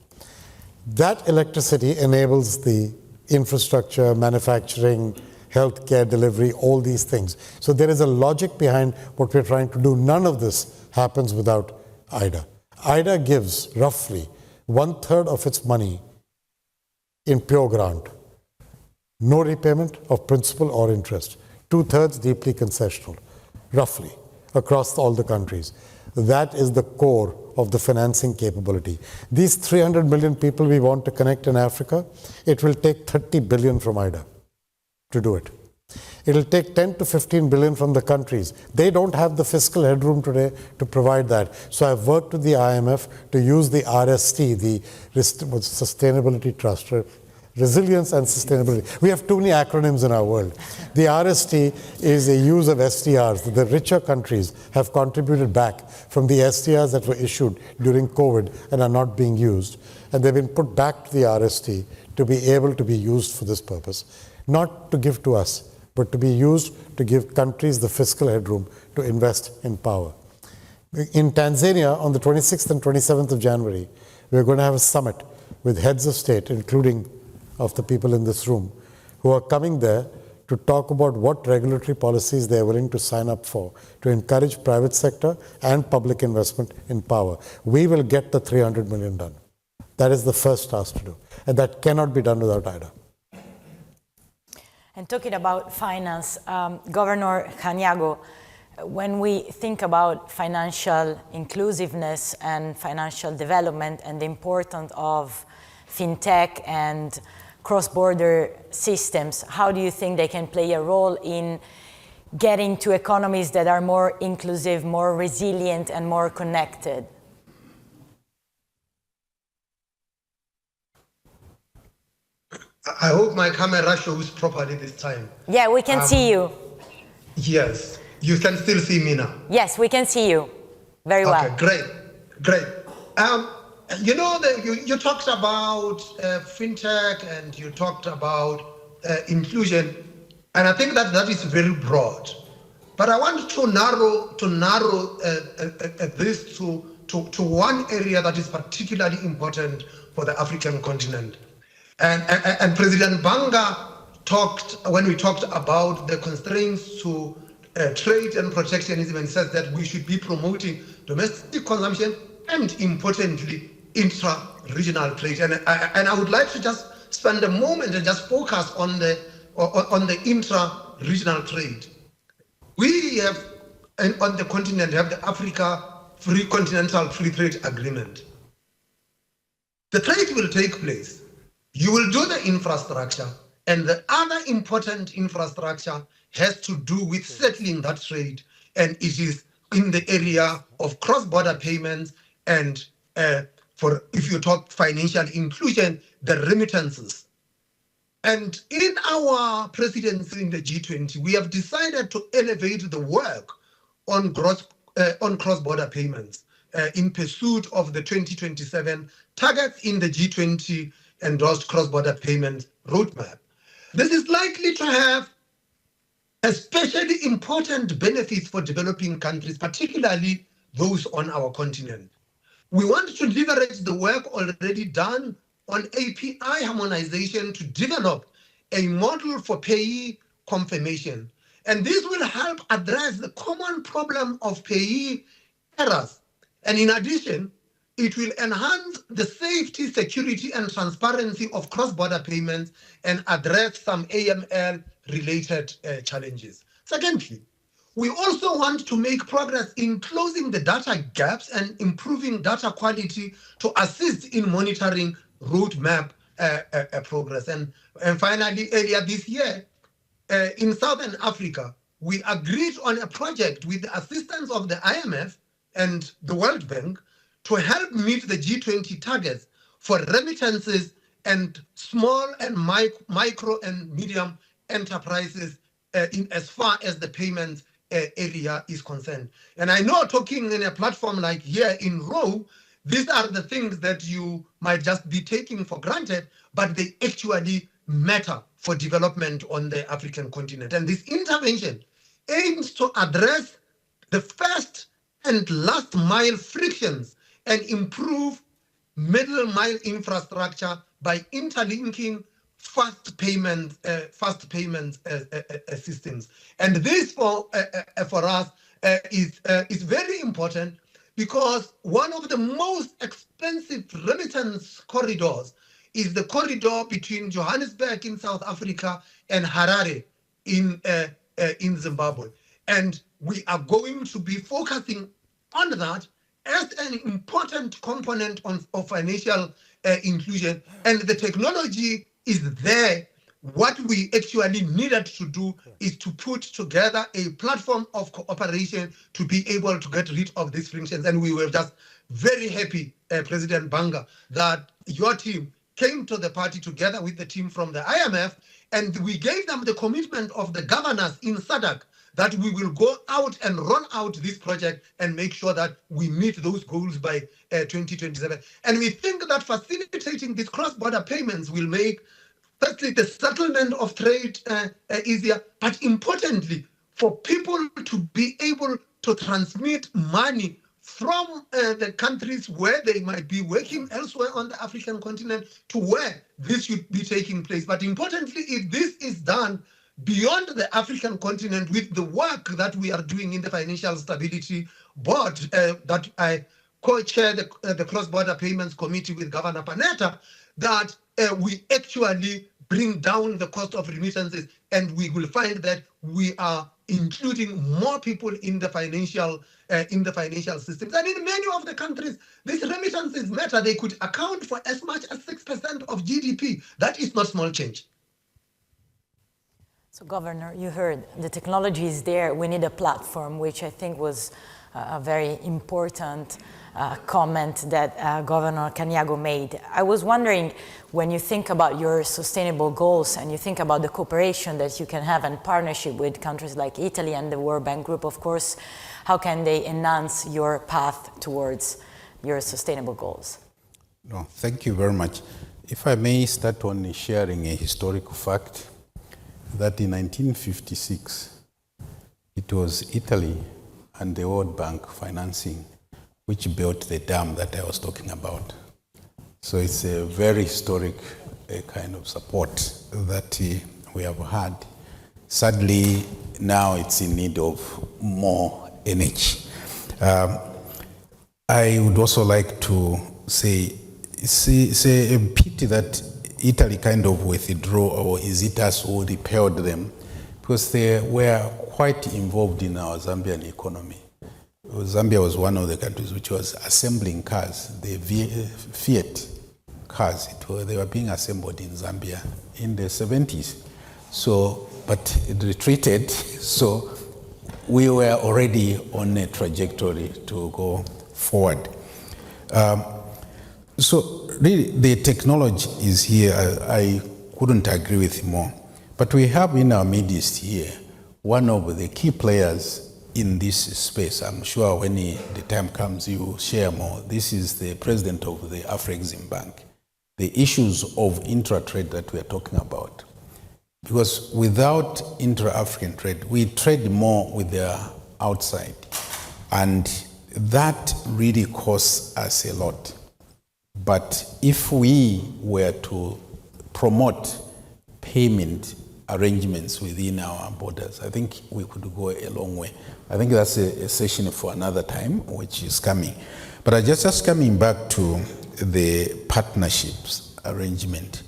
That electricity enables the infrastructure, manufacturing, healthcare delivery, all these things. So there is a logic behind what we're trying to do. None of this happens without IDA. IDA gives roughly 1/3 of its money in pure grant. No repayment of principal or interest. 2/3 deeply concessional, roughly, across all the countries. That is the core of the financing capability. These 300 million people we want to connect in Africa, it will take 30 billion from IDA to do it. It will take 10 to 15 billion from the countries. They don't have the fiscal headroom today to provide that. So I've worked with the IMF to use the RST, the Sustainability Trust, Resilience and sustainability. We have too many acronyms in our world. The RST is a use of SDRs. The richer countries have contributed back from the SDRs that were issued during COVID and are not being used. And they've been put back to the RST to be able to be used for this purpose. Not to give to us, but to be used to give countries the fiscal headroom to invest in power. In Tanzania, on the 26th and 27th of January, we're going to have a summit with heads of state, including of the people in this room, who are coming there to talk about what regulatory policies they're willing to sign up for to encourage private sector and public investment in power. We will get the 300 million done. That is the first task to do. And that cannot be done without IDA. And talking about finance, Governor Khanyago, when we think about financial inclusiveness and financial development and the importance of fintech and cross-border systems, how do you think they can play a role in getting to economies that are more inclusive, more resilient, and more connected? I hope my camera shows properly this time. Yeah, we can see you. Yes, you can still see me now. Yes, we can see you very well. Okay, great. You know, you talked about fintech and you talked about inclusion, and I think that is very broad. But I want to narrow this to one area that is particularly important for the African continent. And President Banga when we talked about the constraints to trade and protectionism, and said that we should be promoting domestic consumption and, importantly, intra-regional trade. And I would like to just spend a moment and just focus on the intra-regional trade. We have, on the continent, have the Africa Continental Free Trade Agreement. The trade will take place. You will do the infrastructure, and the other important infrastructure has to do with settling that trade, and it is in the area of cross-border payments and for, if you talk financial inclusion, the remittances. And in our presidency in the G20, we have decided to elevate the work on cross-border payments in pursuit of the 2027 targets in the G20 endorsed cross-border payment roadmap. This is likely to have especially important benefits for developing countries, particularly those on our continent. We want to leverage the work already done on API harmonization to develop a model for payee confirmation. And this will help address the common problem of payee errors. And in addition, it will enhance the safety, security, and transparency of cross-border payments and address some AML-related challenges. Secondly, we also want to make progress in closing the data gaps and improving data quality to assist in monitoring roadmap progress. And finally, earlier this year, in Southern Africa, we agreed on a project with the assistance of the IMF and the World Bank to help meet the G20 targets for remittances and small and micro and medium enterprises in as far as the payments area is concerned. And I know, talking in a platform like here in Rome, these are the things that you might just be taking for granted, but they actually matter for development on the African continent. And this intervention aims to address the first and last mile frictions and improve middle mile infrastructure by interlinking fast payment systems. And this for us is very important, because one of the most expensive remittance corridors is the corridor between Johannesburg in South Africa and Harare in Zimbabwe. And we are going to be focusing on that as an important component of financial inclusion. And the technology is there. What we actually needed to do is to put together a platform of cooperation to be able to get rid of these frictions. And we were just very happy, President Banga, that your team came to the party together with the team from the IMF, and we gave them the commitment of the governors in SADC that we will go out and run out this project and make sure that we meet those goals by 2027. And we think that facilitating these cross-border payments will make, firstly, the settlement of trade easier, but importantly, for people to be able to transmit money from the countries where they might be working elsewhere on the African continent to where this should be taking place. But importantly, if this is done beyond the African continent with the work that we are doing in the Financial Stability Board that I co-chair the Cross-Border Payments Committee with Governor Panetta, that we actually bring down the cost of remittances, and we will find that we are including more people in the financial systems. And in many of the countries, these remittances matter. They could account for as much as 6% of GDP. That is not small change. So, Governor, you heard the technology is there. We need a platform, which I think was a very important comment that Governor Kaniago made. I was wondering, when you think about your sustainable goals and you think about the cooperation that you can have and partnership with countries like Italy and the World Bank Group, of course, how can they enhance your path towards your sustainable goals? No, thank you very much. If I may start on sharing a historical fact, that in 1956, it was Italy and the World Bank financing which built the dam that I was talking about. So it's a very historic kind of support that we have had. Sadly, now it's in need of more energy. I would also like to say it's a pity that Italy kind of withdrew, or is it us who repelled them, because they were quite involved in our Zambian economy. Zambia was one of the countries which was assembling cars, the Fiat cars. They were being assembled in Zambia in the 70s. So, but it retreated, so we were already on a trajectory to go forward. So really, the technology is here. I couldn't agree with more. But we have in our midst here one of the key players in this space. I'm sure when the time comes, you will share more. This is the president of the Afrexim Bank. The issues of intra-trade that we are talking about. Because without intra-African trade, we trade more with the outside. And that really costs us a lot. But if we were to promote payment arrangements within our borders, I think we could go a long way. I think that's a session for another time, which is coming. But I just coming back to the partnerships arrangement.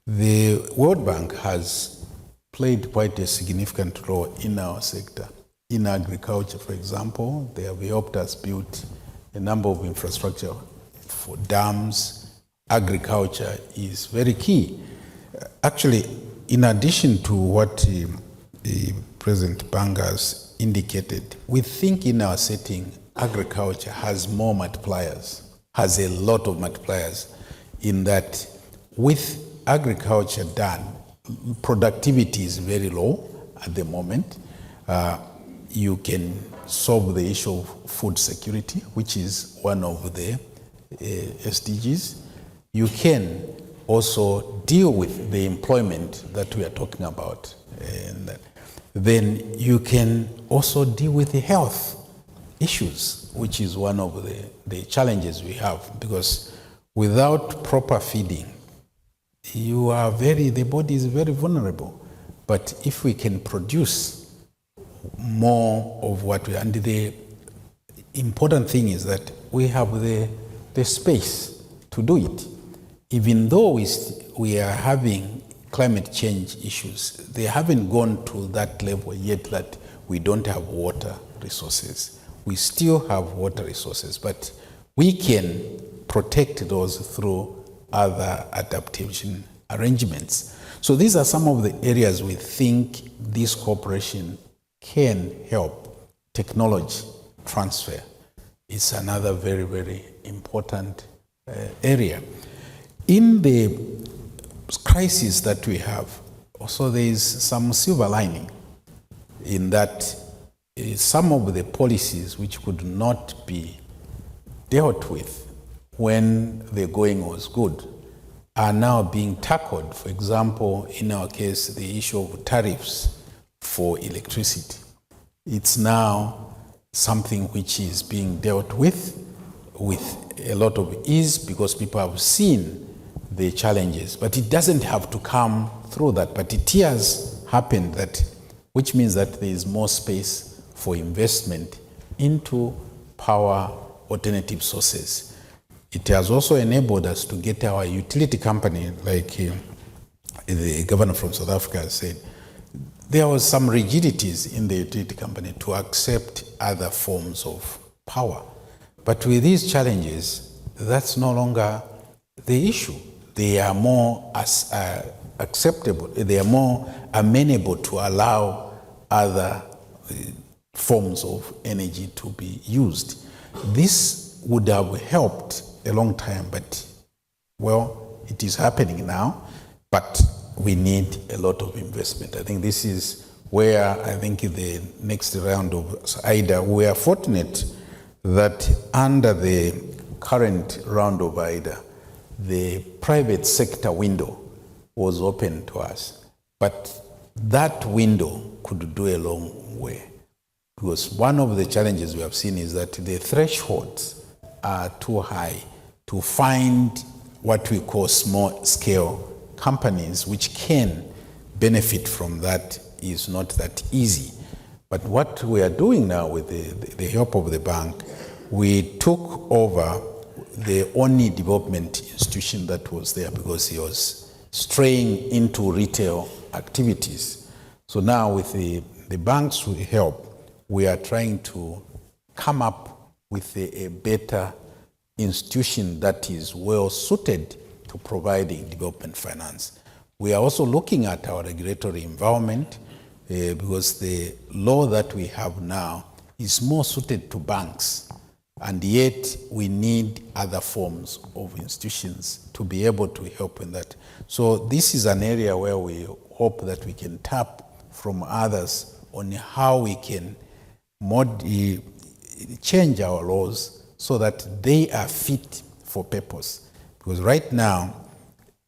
The World Bank has played quite a significant role in our sector. In agriculture, for example, they have helped us build a number of infrastructure for dams. Agriculture is very key. Actually, in addition to what President Banga has indicated, we think in our setting, agriculture has more multipliers, has a lot of multipliers, in that with agriculture done, productivity is very low at the moment. You can solve the issue of food security, which is one of the SDGs. You can also deal with the employment that we are talking about. And then you can also deal with the health issues, which is one of the challenges we have, because without proper feeding, the body is very vulnerable. But if we can produce more of what and the important thing is that we have the space to do it. Even though we are having climate change issues, they haven't gone to that level yet that we don't have water resources. We still have water resources, but we can protect those through other adaptation arrangements. So these are some of the areas we think this cooperation can help. Technology transfer is another very, very important area. In the crisis that we have, also there is some silver lining in that some of the policies which could not be dealt with when the going was good are now being tackled. For example, in our case, the issue of tariffs for electricity. It's now something which is being dealt with a lot of ease because people have seen the challenges, but it doesn't have to come through that. But it has happened that, which means that there is more space for investment into power alternative sources. It has also enabled us to get our utility company, like the governor from South Africa said, there was some rigidities in the utility company to accept other forms of power. But with these challenges, that's no longer the issue. They are more acceptable, they are more amenable to allow other forms of energy to be used. This would have helped a long time, but, well, it is happening now, but we need a lot of investment. I think this is where I think in the next round of IDA, we are fortunate that under the current round of IDA, the private sector window was open to us. But that window could do a long way. Because one of the challenges we have seen is that the thresholds are too high to find what we call small scale companies which can benefit from that is not that easy. But what we are doing now with the help of the bank, we took over the only development institution that was there because he was straying into retail activities. So now with the bank's help, we are trying to come up with a better institution that is well suited to providing development finance. We are also looking at our regulatory environment because the law that we have now is more suited to banks, and yet we need other forms of institutions to be able to help in that. So this is an area where we hope that we can tap from others on how we can change our laws so that they are fit for purpose. Because right now,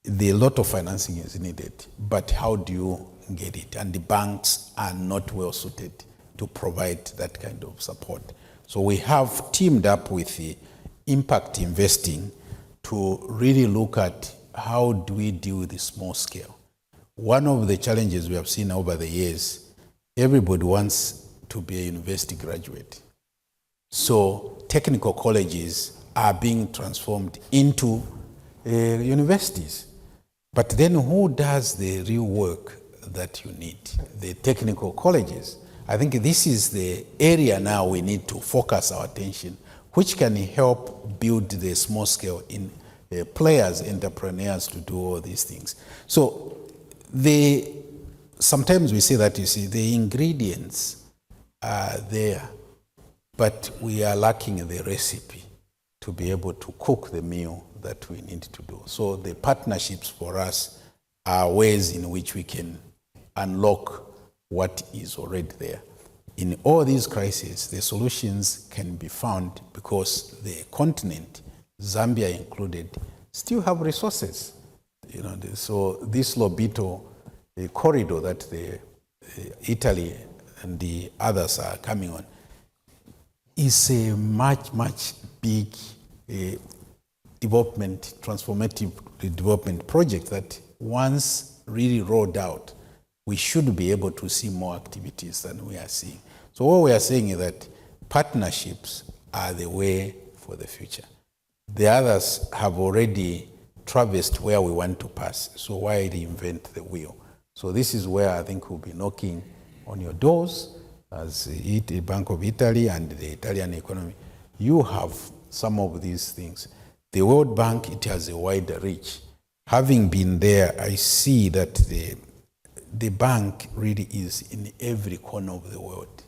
a lot of financing is needed, but how do you get it? And the banks are not well suited to provide that kind of support. So we have teamed up with the impact investing to really look at how do we deal with the small scale. One of the challenges we have seen over the years, everybody wants to be a university graduate. So technical colleges are being transformed into universities. But then who does the real work that you need? The technical colleges. I think this is the area now we need to focus our attention, which can help build the small scale in players, entrepreneurs to do all these things. So sometimes we say that, you see, the ingredients are there, but we are lacking the recipe to be able to cook the meal that we need to do. So the partnerships for us are ways in which we can unlock what is already there. In all these crises, the solutions can be found because the continent, Zambia included, still have resources. So this Lobito corridor that Italy and the others are coming on is a much, much big transformative development project that once really rolled out, we should be able to see more activities than we are seeing. So what we are saying is that partnerships are the way for the future. The others have already traversed where we want to pass, so why reinvent the wheel? So this is where I think we'll be knocking on your doors as the Bank of Italy and the Italian economy. You have some of these things. The World Bank, it has a wider reach. Having been there, I see that the bank really is in every corner of the world.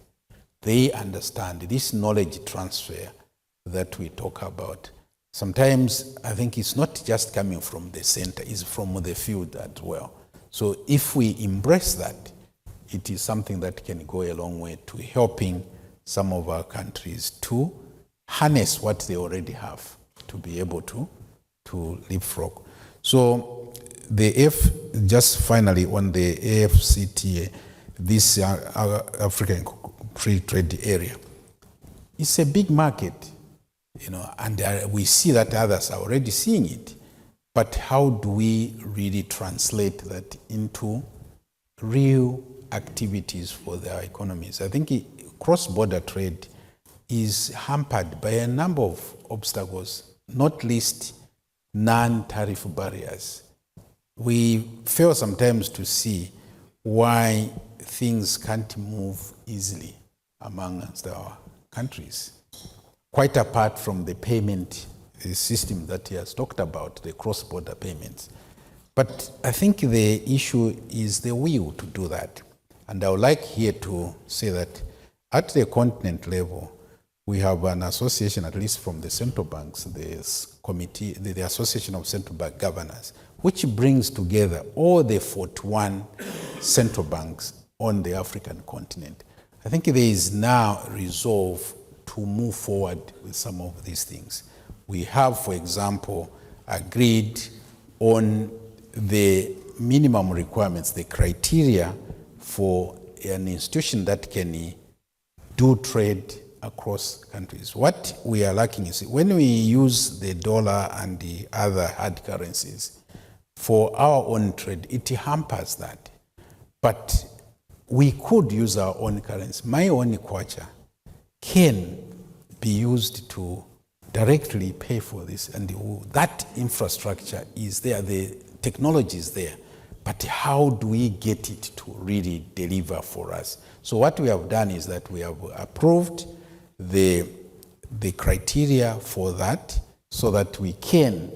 They understand this knowledge transfer that we talk about. sometimes I think it's not just coming from the center, it's from the field as well. So if we embrace that, it is something that can go a long way to helping some of our countries to harness what they already have to be able to leapfrog. So just finally on the AfCFTA, this African Free Trade Area, it's a big market, and we see that others are already seeing it. But how do we really translate that into real activities for their economies? I think cross-border trade is hampered by a number of obstacles, not least non-tariff barriers. We fail sometimes to see why things can't move easily amongst our countries, quite apart from the payment system that he has talked about, the cross-border payments. But I think the issue is the will to do that. And I would like here to say that at the continent level, we have an association, at least from the central banks, this committee, the Association of Central Bank Governors, which brings together all the 41 central banks on the African continent. I think there is now resolve to move forward with some of these things. We have, for example, agreed on the minimum requirements, the criteria for an institution that can do trade across countries. What we are lacking is when we use the dollar and the other hard currencies for our own trade, it hampers that. But we could use our own currency. My own kwacha can be used to directly pay for this, and that infrastructure is there, the technology is there, but how do we get it to really deliver for us? So what we have done is that we have approved the criteria for that so that we can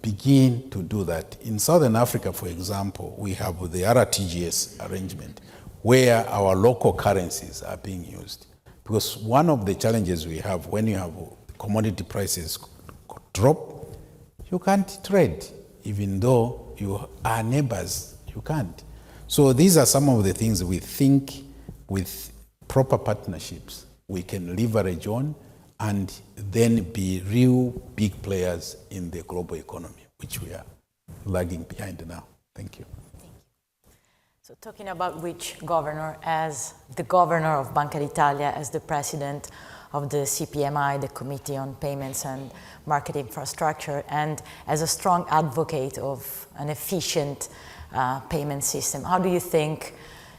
begin to do that. In Southern Africa, for example, we have the RTGS arrangement where our local currencies are being used. Because one of the challenges we have when you have commodity prices drop, you can't trade. Even though you are neighbors, you can't. So these are some of the things we think with proper partnerships we can leverage on and then be real big players in the global economy, which we are lagging behind now. Thank you. So talking about which governor, as the governor of Banca d'Italia, as the president of the CPMI, the Committee on Payments and Market Infrastructure, and as a strong advocate of an efficient payment system, how do you think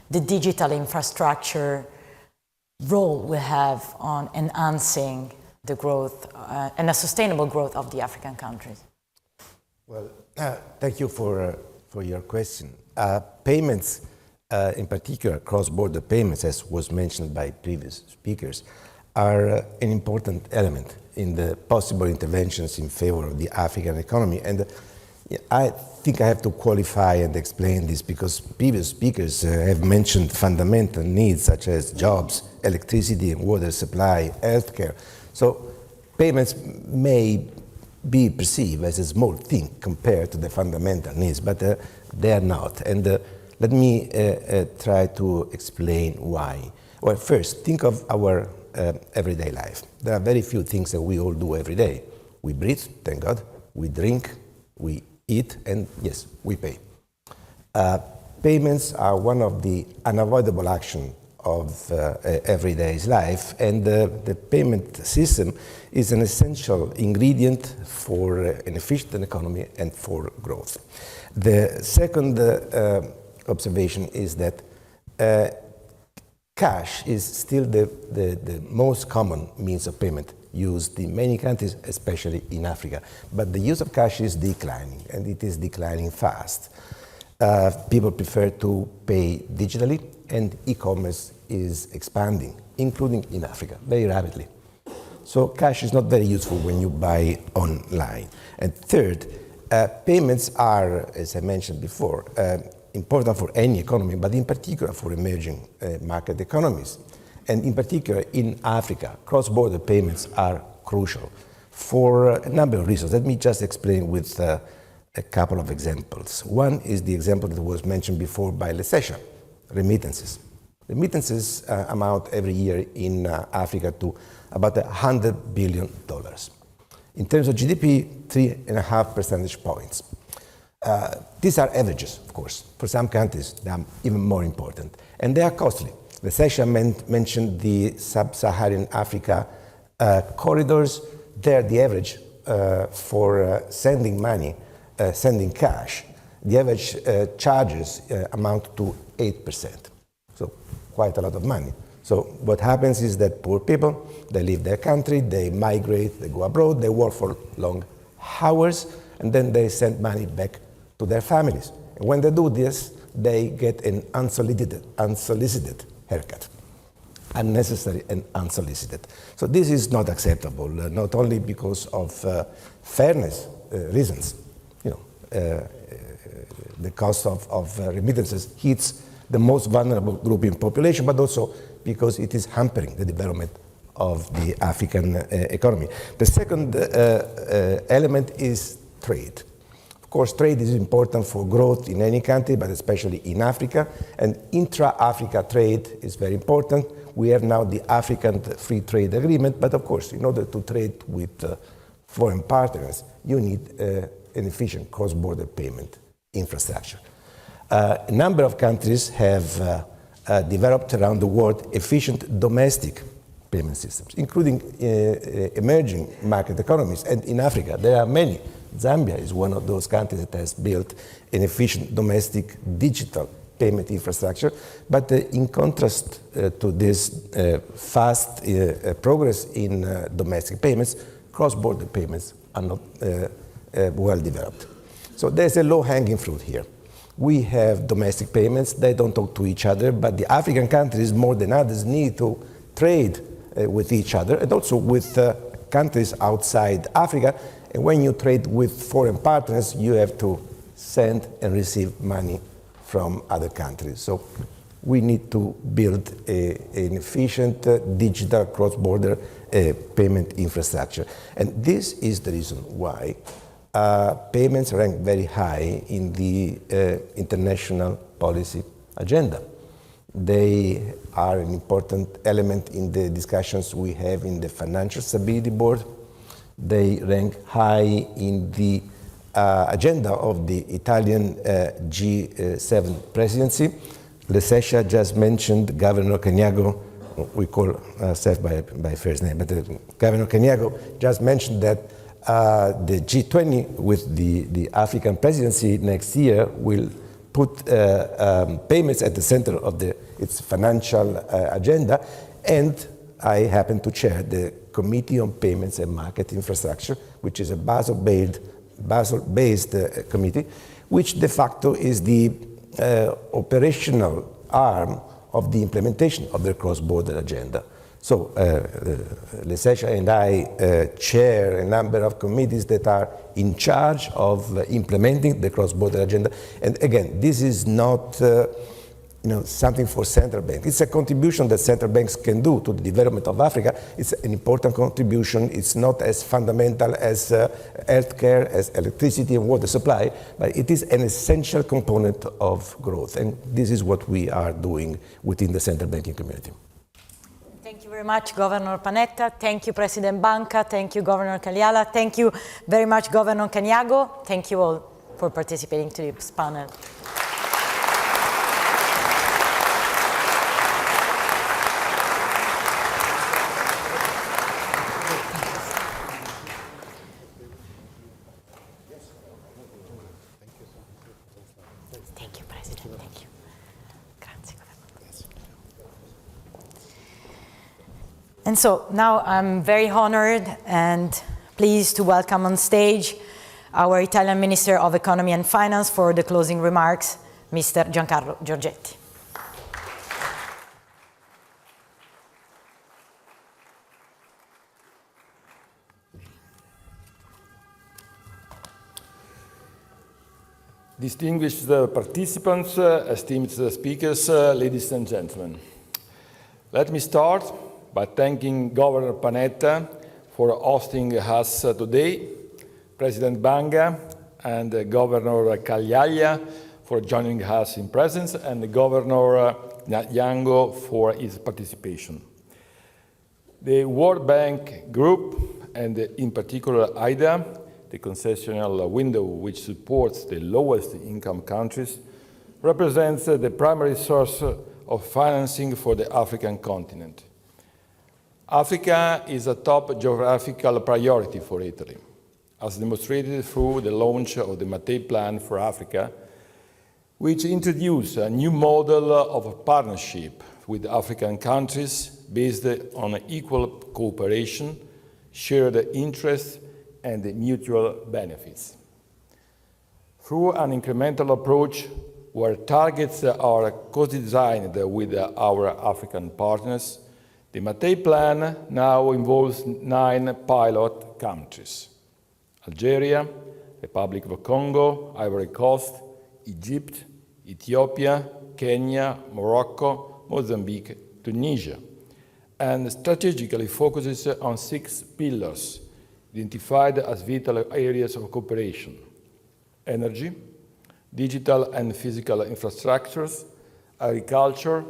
the digital infrastructure role will have on enhancing the growth and a sustainable growth of the African countries? Well, thank you for your question. Payments, in particular cross-border payments, as was mentioned by previous speakers, are an important element in the possible interventions in favor of the African economy. And I think I have to qualify and explain this because previous speakers have mentioned fundamental needs such as jobs, electricity and water supply, healthcare. So payments may be perceived as a small thing compared to the fundamental needs, but they are not. And let me try to explain why. Well, first, think of our everyday life. There are very few things that we all do every day. We breathe, thank God. We drink, we eat, and yes, we pay. Payments are one of the unavoidable actions of everyday life, and the payment system is an essential ingredient for an efficient economy and for growth. The second observation is that cash is still the most common means of payment used in many countries, especially in Africa. But the use of cash is declining, and it is declining fast. People prefer to pay digitally, and e-commerce is expanding, including in Africa, very rapidly. So cash is not very useful when you buy online. And third, payments are, as I mentioned before, important for any economy, but in particular for emerging market economies. And in particular in Africa, cross-border payments are crucial for a number of reasons. Let me just explain with a couple of examples. One is the example that was mentioned before by Lesesha, remittances. Remittances amount every year in Africa to about $100 billion. In terms of GDP, 3.5 percentage points. These are averages, of course. For some countries, they are even more important. And they are costly. Lesesha mentioned the sub-Saharan Africa corridors. There, the average for sending money, sending cash, the average charges amount to 8%. So quite a lot of money. So what happens is that poor people, they leave their country, they migrate, they go abroad, they work for long hours, and then they send money back to their families. And when they do this, they get an unsolicited haircut. Unnecessary and unsolicited. So this is not acceptable, not only because of fairness reasons. The cost of remittances hits the most vulnerable group in population, but also because it is hampering the development of the African economy. The second element is trade. Of course, trade is important for growth in any country, but especially in Africa, and intra-Africa trade is very important. We have now the African Free Trade Agreement, but of course, in order to trade with foreign partners, you need an efficient cross-border payment infrastructure. A number of countries have developed around the world efficient domestic payment systems, including emerging market economies. And in Africa, there are many. Zambia is one of those countries that has built an efficient domestic digital payment infrastructure. But in contrast to this fast progress in domestic payments, cross-border payments are not well developed. So there's a low-hanging fruit here. We have domestic payments, they don't talk to each other, but the African countries, more than others, need to trade with each other and also with countries outside Africa. And when you trade with foreign partners, you have to send and receive money from other countries. So we need to build an efficient digital cross-border payment infrastructure. And this is the reason why payments rank very high in the international policy agenda. They are an important element in the discussions we have in the Financial Stability Board. They rank high in the agenda of the Italian G7 presidency. Lesesha just mentioned Governor Caniago, we call ourselves by first name, but Governor Caniago just mentioned that the G20 with the African presidency next year will put payments at the center of its financial agenda, and I happen to chair the Committee on Payments and Market Infrastructure, which is a Basel-based committee, which de facto is the operational arm of the implementation of the cross-border agenda. So Lesesha and I chair a number of committees that are in charge of implementing the cross-border agenda. And again, this is not something for central banks. It's a contribution that central banks can do to the development of Africa. It's an important contribution. It's not as fundamental as healthcare, as electricity and water supply, but it is an essential component of growth. And this is what we are doing within the central banking community. Thank you very much, Governor Panetta. Thank you, President Banca. Thank you, Governor Kaliala. Thank you very much, Governor Caniago. Thank you all for participating to this panel. Thank you, President. Thank you. Grazie, Governor. And so now I'm very honored and pleased to welcome on stage our Italian Minister of Economy and Finance for the closing remarks, Mr. Giancarlo Giorgetti. Distinguished participants, esteemed speakers, ladies and gentlemen. Let me start by thanking Governor Panetta for hosting us today, President Banga and Governor Cagliaglia for joining us in presence, and Governor Nyango for his participation. The World Bank Group, and in particular IDA, the concessional window which supports the lowest income countries, represents the primary source of financing for the African continent. Africa is a top geographical priority for Italy, as demonstrated through the launch of the Mattei Plan for Africa, which introduced a new model of partnership with African countries based on equal cooperation, shared interests, and mutual benefits. Through an incremental approach where targets are co-designed with our African partners, the Mattei Plan now involves 9 pilot countries: Algeria, Republic of Congo, Ivory Coast, Egypt, Ethiopia, Kenya, Morocco, Mozambique, Tunisia, and strategically focuses on 6 pillars identified as vital areas of cooperation: energy, digital and physical infrastructures, agriculture,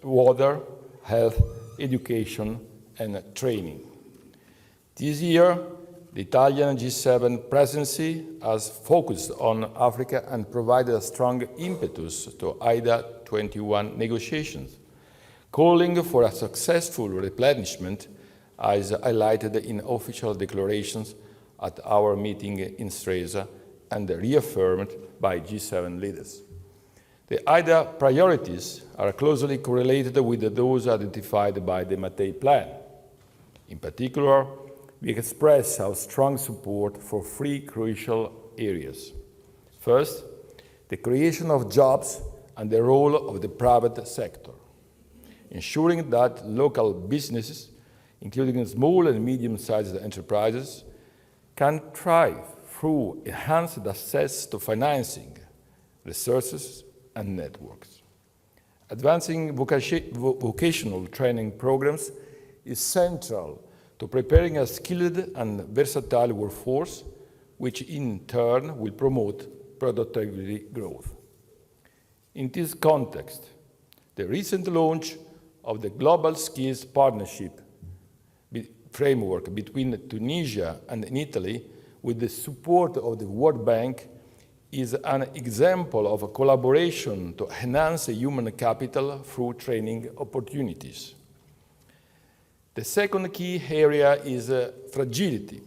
water, health, education, and training. This year, the Italian G7 presidency has focused on Africa and provided a strong impetus to IDA 21 negotiations, calling for a successful replenishment, as highlighted in official declarations at our meeting in Stresa and reaffirmed by G7 leaders. The IDA priorities are closely correlated with those identified by the Mattei Plan. In particular, we express our strong support for 3 crucial areas. First, the creation of jobs and the role of the private sector, ensuring that local businesses, including small and medium-sized enterprises, can thrive through enhanced access to financing, resources, and networks. Advancing vocational training programs is central to preparing a skilled and versatile workforce, which in turn will promote productivity growth. In this context, the recent launch of the Global Skills Partnership framework between Tunisia and Italy, with the support of the World Bank, is an example of a collaboration to enhance human capital through training opportunities. The second key area is fragility.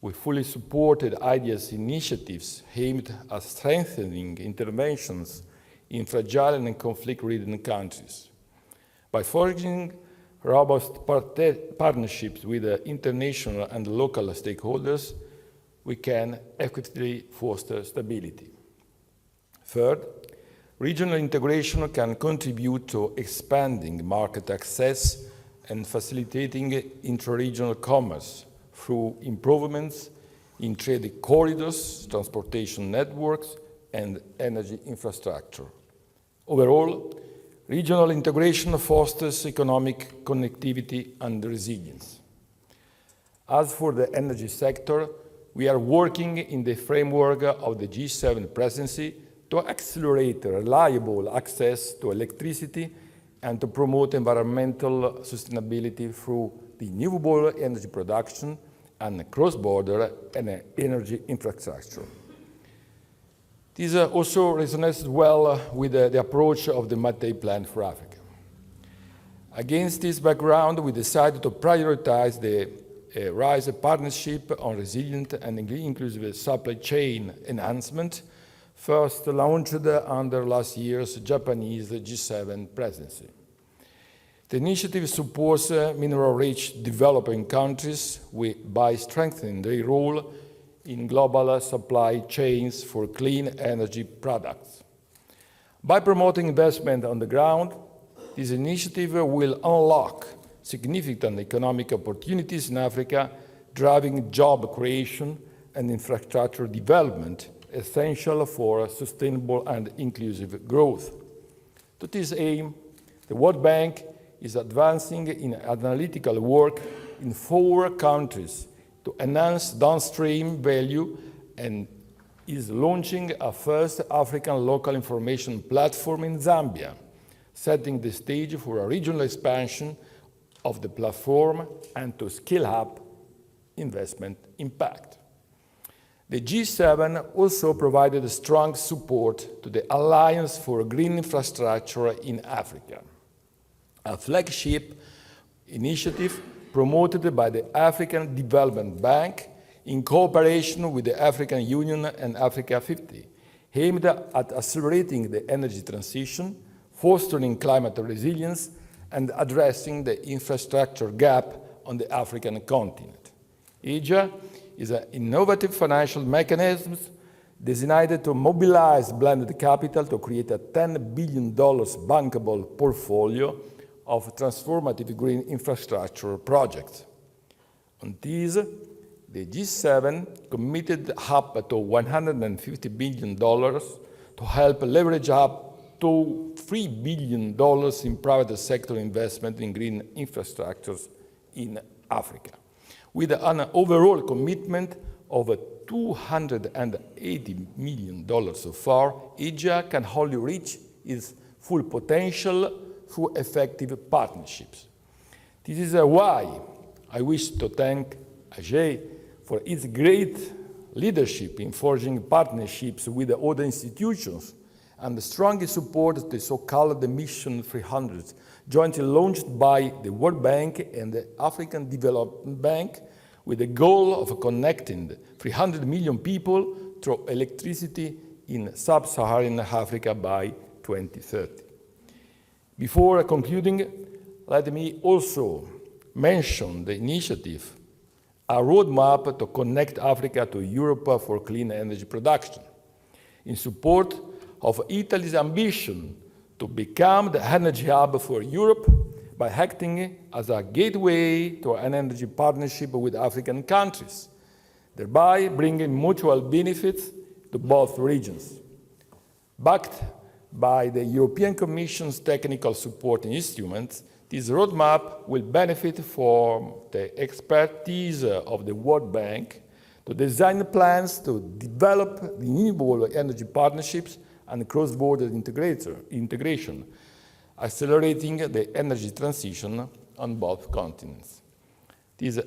We fully supported IDEA's initiatives aimed at strengthening interventions in fragile and conflict-ridden countries. By forging robust partnerships with international and local stakeholders, we can effectively foster stability. Third, regional integration can contribute to expanding market access and facilitating intra-regional commerce through improvements in trade corridors, transportation networks, and energy infrastructure. Overall, regional integration fosters economic connectivity and resilience. As for the energy sector, we are working in the framework of the G7 presidency to accelerate reliable access to electricity and to promote environmental sustainability through renewable energy production and cross-border energy infrastructure. This also resonates well with the approach of the Mattei Plan for Africa. Against this background, we decided to prioritize the RISE partnership on resilient and inclusive supply chain enhancement, first launched under last year's Japanese G7 presidency. The initiative supports mineral-rich developing countries by strengthening their role in global supply chains for clean energy products. By promoting investment on the ground, this initiative will unlock significant economic opportunities in Africa, driving job creation and infrastructure development, essential for sustainable and inclusive growth. To this aim, the World Bank is advancing in analytical work in 4 countries to enhance downstream value and is launching a first African local information platform in Zambia, setting the stage for a regional expansion of the platform and to scale up investment impact. The G7 also provided strong support to the Alliance for Green Infrastructure in Africa, a flagship initiative promoted by the African Development Bank in cooperation with the African Union and Africa 50, aimed at accelerating the energy transition, fostering climate resilience, and addressing the infrastructure gap on the African continent. EGA is an innovative financial mechanism designed to mobilize blended capital to create a $10 billion bankable portfolio of transformative green infrastructure projects. On these, the G7 committed up to $150 billion to help leverage up to $3 billion in private sector investment in green infrastructures in Africa. With an overall commitment of $280 million so far, EGA can only reach its full potential through effective partnerships. This is why I wish to thank Ajay for its great leadership in forging partnerships with the other institutions and strongly support the so-called Mission 300, jointly launched by the World Bank and the African Development Bank, with the goal of connecting 300 million people through electricity in sub-Saharan Africa by 2030. Before concluding, let me also mention the initiative, a roadmap to connect Africa to Europe for clean energy production, in support of Italy's ambition to become the energy hub for Europe by acting as a gateway to an energy partnership with African countries, thereby bringing mutual benefits to both regions. Backed by the European Commission's technical support instruments, this roadmap will benefit from the expertise of the World Bank to design plans to develop renewable energy partnerships and cross-border integration, accelerating the energy transition on both continents. This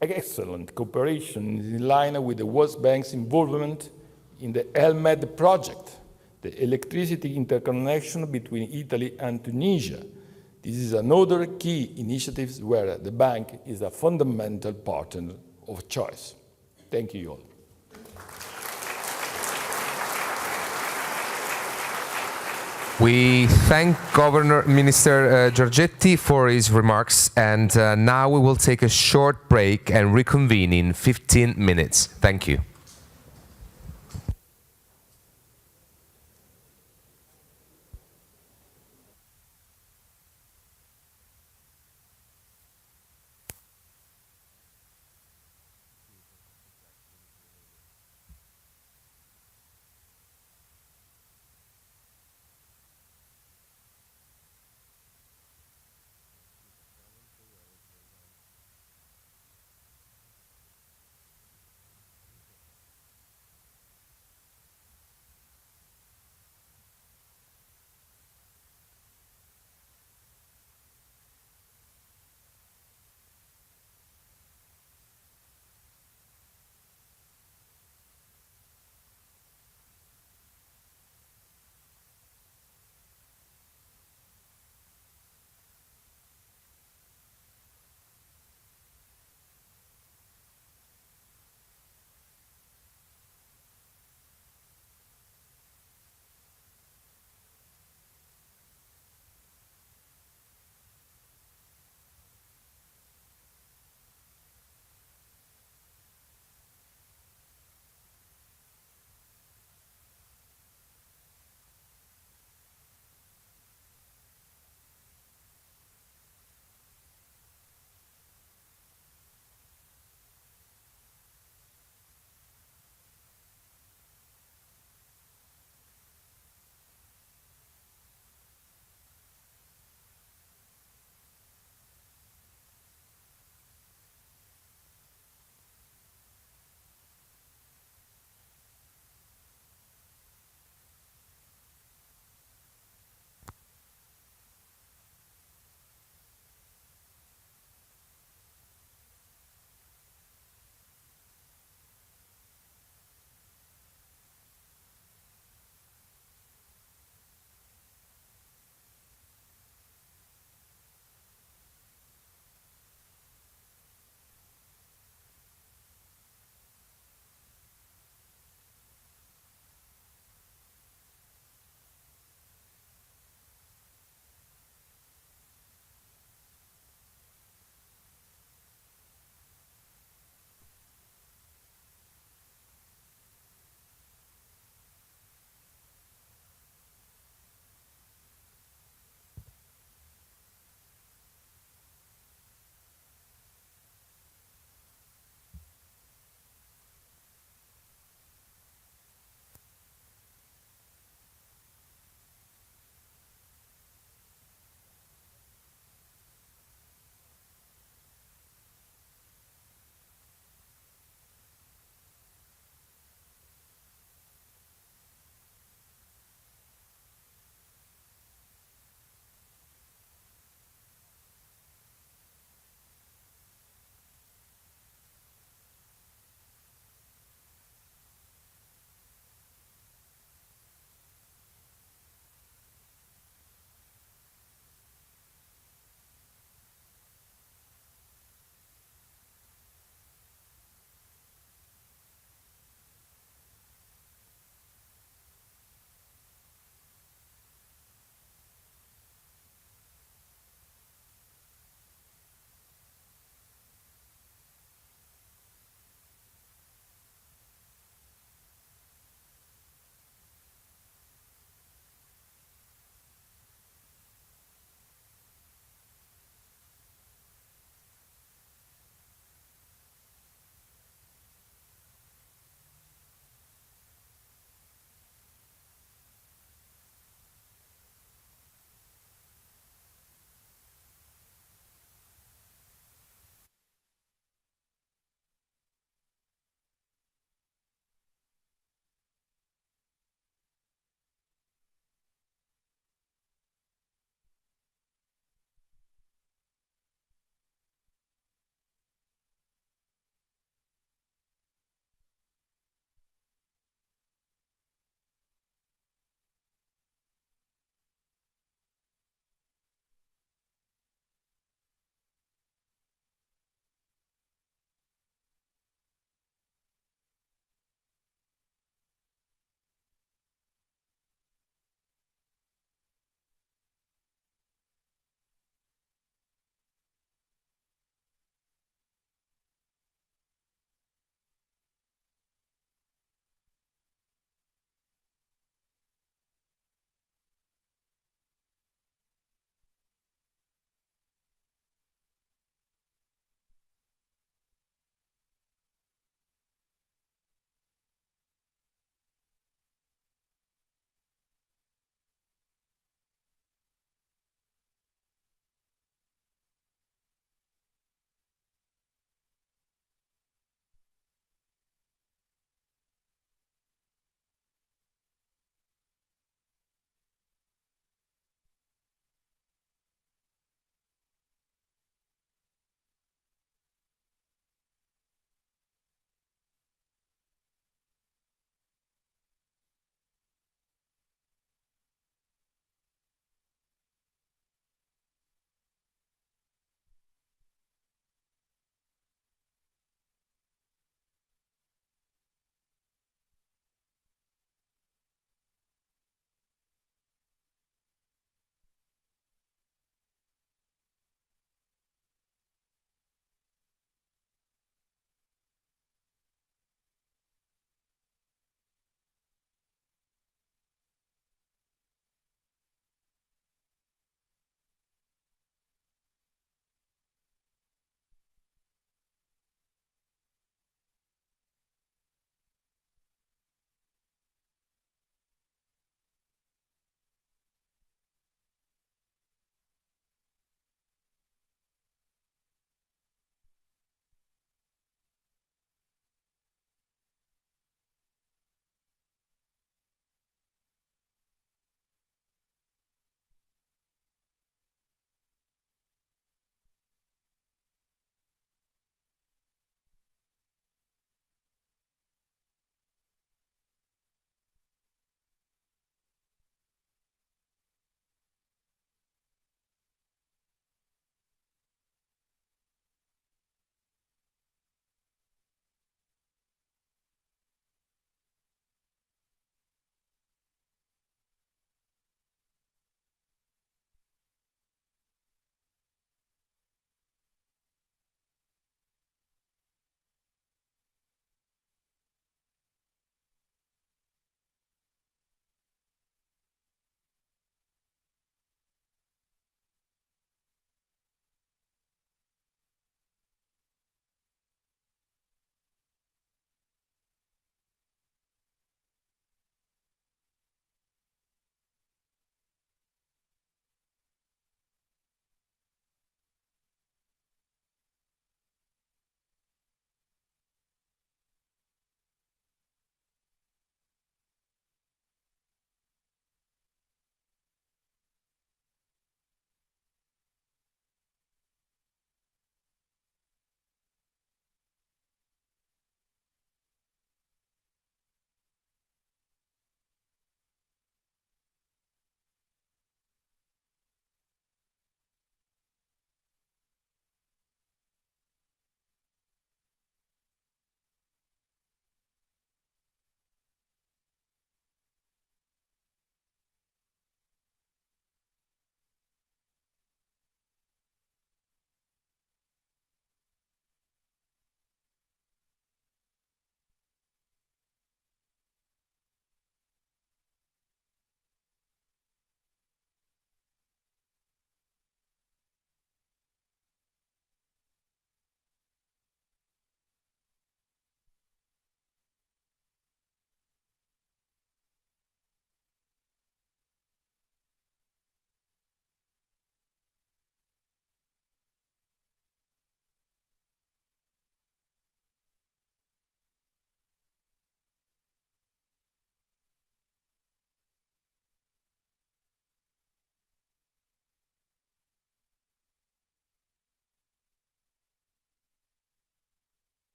excellent cooperation is in line with the World Bank's involvement in the ELMED project, the electricity interconnection between Italy and Tunisia. This is another key initiative where the bank is a fundamental partner of choice. Thank you all. We thank Minister Giorgetti for his remarks, and now we will take a short break and reconvene in 15 minutes. Thank you.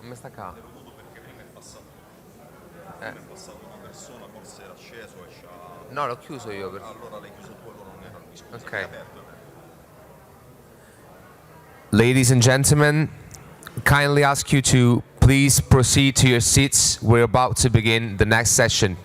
Come sta qua? No, l'ho chiuso io. Allora l'hai chiuso tu, allora non era lui. Ok. Ladies and gentlemen, kindly ask you to please proceed to your seats. We're about to begin the next session.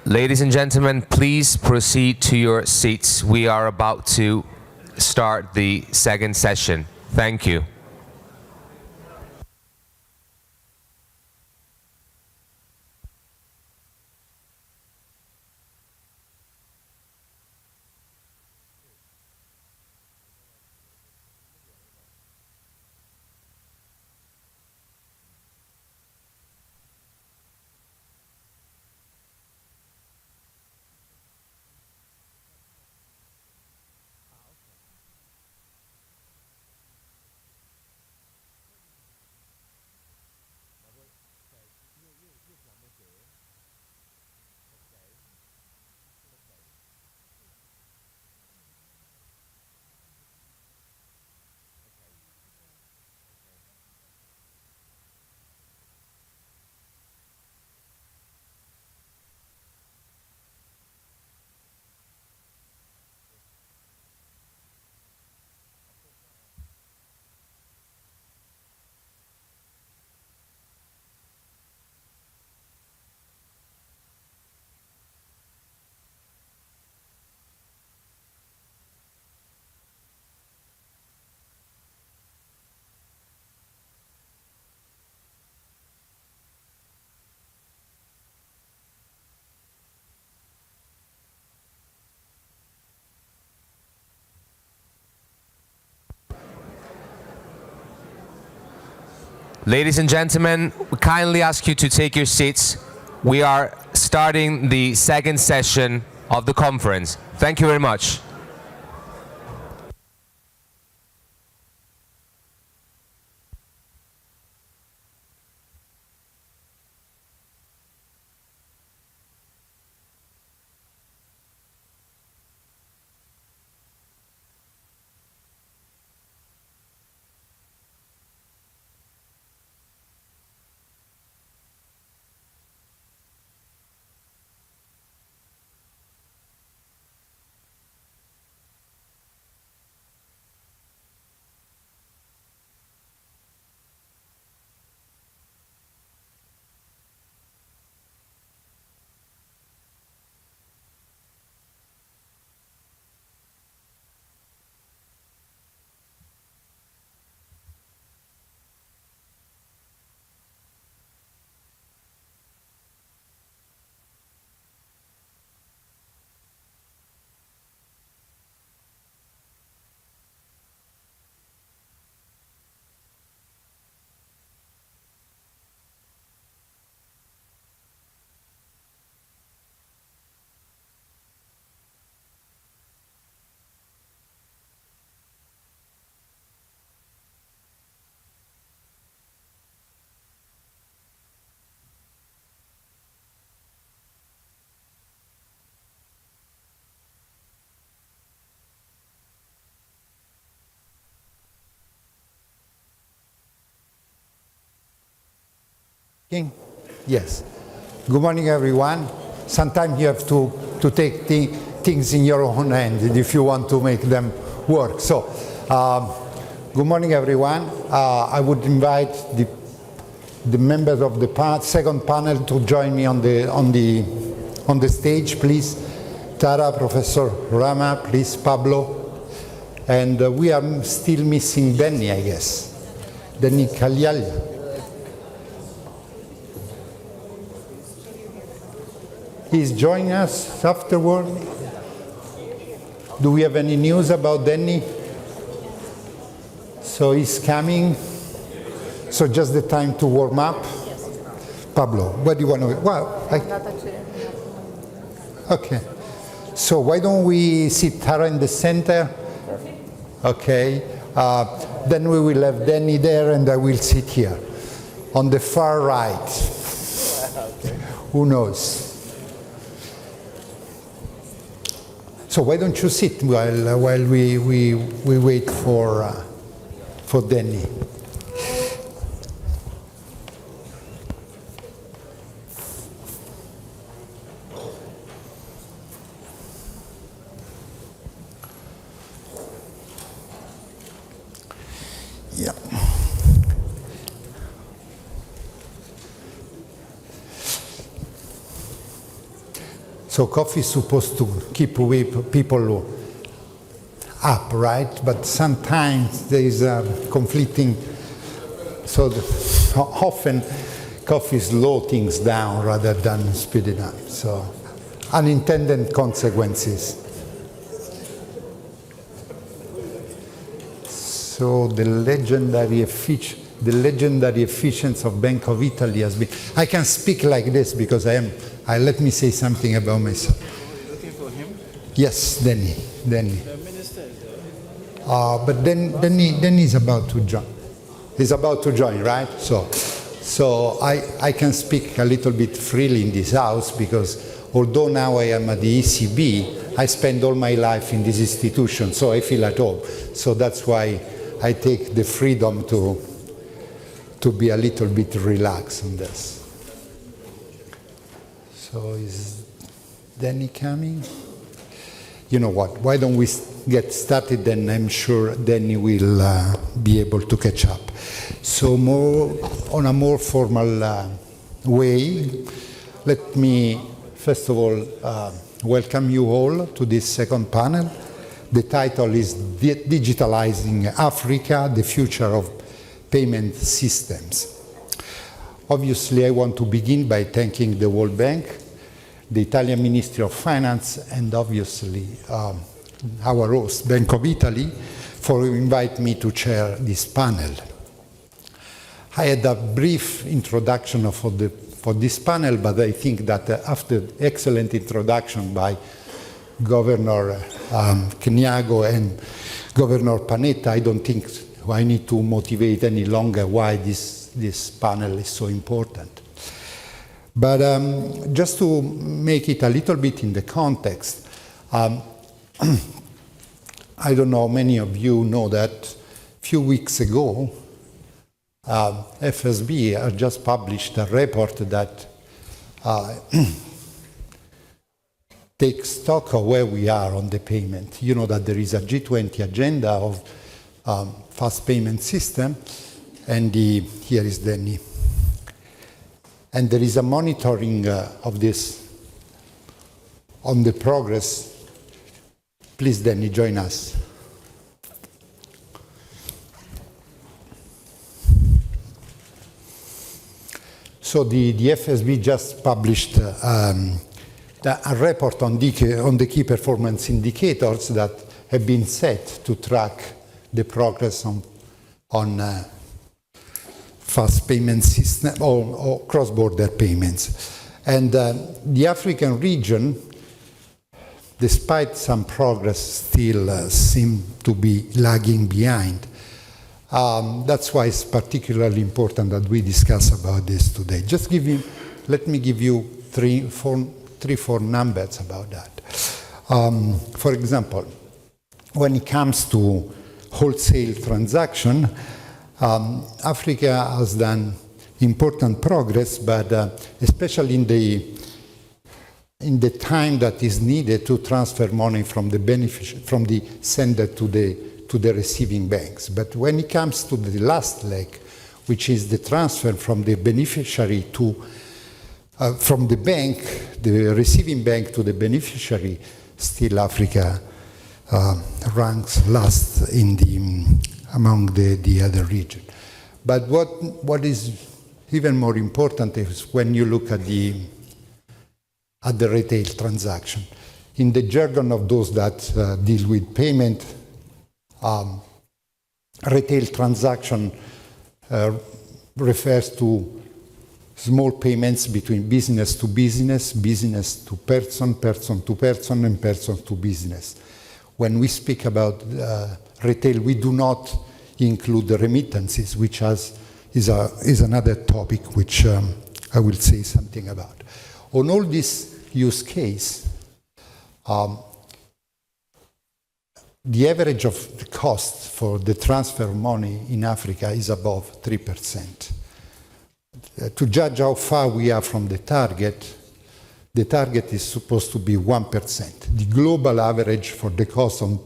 Ladies and gentlemen, please proceed to your seats. We are about to start the second session. Thank you. Ladies and gentlemen, we kindly ask you to take your seats. We are starting the second session of the conference. Thank you very much. King? Yes. Good morning, everyone. Sometimes you have to take things in your own hand if you want to make them work. So, good morning, everyone. I would invite the members of the second panel to join me on the stage, please. Tara, Professor Rama, please, Pablo. And we are still missing Denny, I guess. Denny Cagliaglia. He's joining us afterward. Do we have any news about Denny? So he's coming. So just the time to warm up. Pablo, what do you want to? Well, okay. So why don't we sit Tara in the center? Okay. Then we will have Denny there, and I will sit here on the far right. Who knows? So why don't you sit while we wait for Denny? Yeah. So coffee is supposed to keep people up, right? But sometimes there is a conflicting, so often coffee slows things down rather than speeding up. So unintended consequences. So the legendary efficiency of Bank of Italy has been. I can speak like this because let me say something about myself. Are you looking for him? Yes, Denny. The minister is there. But Denny is about to join. He's about to join, right? So I can speak a little bit freely in this house because although now I am at the ECB, I spend all my life in this institution, so I feel at home. So that's why I take the freedom to be a little bit relaxed on this. So is Denny coming? You know what, why don't we get started, then I'm sure Denny will be able to catch up. So on a more formal way, let me first of all welcome you all to this second panel. The title is Digitalizing Africa, the Future of Payment Systems. Obviously, I want to begin by thanking the World Bank, the Italian Ministry of Finance, and obviously our host, Bank of Italy, for inviting me to chair this panel. I had a brief introduction for this panel, but I think that after excellent introduction by Governor Cniago and Governor Panetta, I don't think I need to motivate any longer why this panel is so important. But just to make it a little bit in the context, I don't know, many of you know that a few weeks ago, FSB had just published a report that takes stock of where we are on the payment. You know that there is a G20 agenda of fast payment system, and here is Denny. And there is a monitoring of this on the progress. Please, Denny, join us. So the FSB just published a report on the key performance indicators that have been set to track the progress on fast payment system or cross-border payments. And the African region, despite some progress, still seem to be lagging behind. That's why it's particularly important that we discuss about this today. Let me give you three, four numbers about that. For example, when it comes to wholesale transaction, Africa has done important progress, but especially in the time that is needed to transfer money from the sender to the receiving banks. But when it comes to the last leg, which is the transfer from the beneficiary from the bank, the receiving bank to the beneficiary, still Africa ranks last among the other region. But what is even more important is when you look at the retail transaction. In the jargon of those that deal with payment, retail transaction refers to small payments between business to business, business to person, person to person, and person to business. When we speak about retail, we do not include the remittances, which is another topic which I will say something about. On all this use case, the average of the cost for the transfer of money in Africa is above 3%. To judge how far we are from the target is supposed to be 1%. The global average for the cost on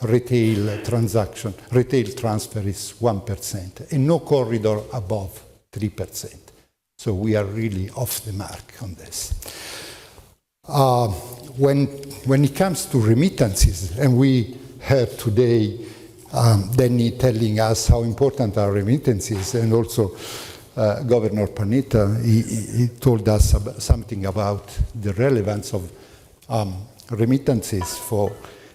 retail transaction, retail transfer is 1%, and no corridor above 3%. So we are really off the mark on this. When it comes to remittances, and we heard today Danny telling us how important are remittances, and also Governor Panetta, he told us something about the relevance of remittances for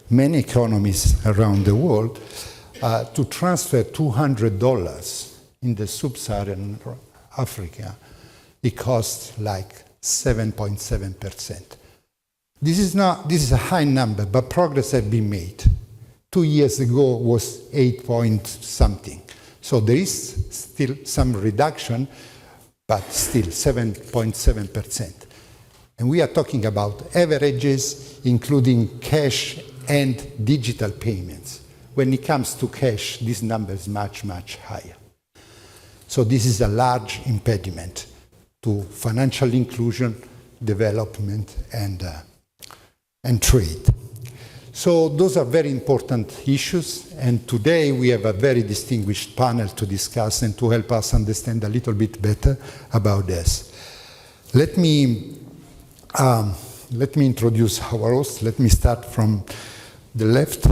many economies around the world. To transfer $200 in the sub-Saharan Africa, it costs like 7.7%. This is a high number, but progress has been made. 2 years ago was 8 point something. So there is still some reduction, but still 7.7%. And we are talking about averages, including cash and digital payments. When it comes to cash, this number is much, much higher. So this is a large impediment to financial inclusion, development, and trade. So those are very important issues, and today we have a very distinguished panel to discuss and to help us understand a little bit better about this. Let me introduce our host. Let me start from the left.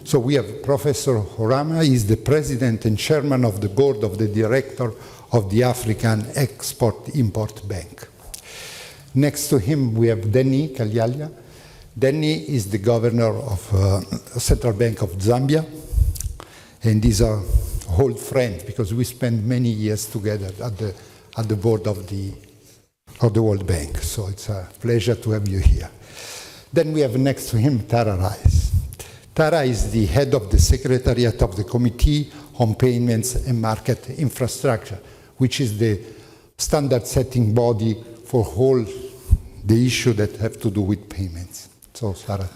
So we have Professor Horama. He is the president and chairman of the board of the director of the African Export-Import Bank. Next to him, we have Denny Kalyalia. Denny is the governor of Central Bank of Zambia, and he's an old friend because we spent many years together at the board of the World Bank. So it's a pleasure to have you here. Then we have next to him Tara Rice. Tara is the head of the Secretariat of the Committee on Payments and Market Infrastructure, which is the standard-setting body for all the issues that have to do with payments. So Tara,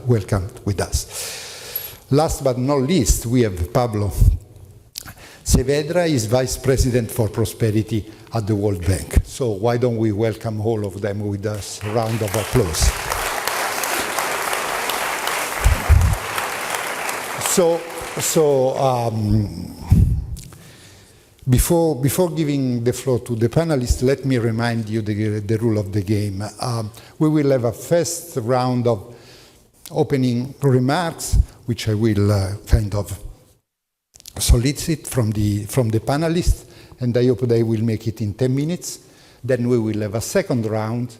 welcome with us. Last but not least, we have Pablo Saavedra, is Vice President for Prosperity at the World Bank. So why don't we welcome all of them with a round of applause. Before giving the floor to the panelists, let me remind you the rule of the game. We will have a first round of opening remarks, which I will kind of solicit from the panelists, and I hope they will make it in 10 minutes. Then we will have a second round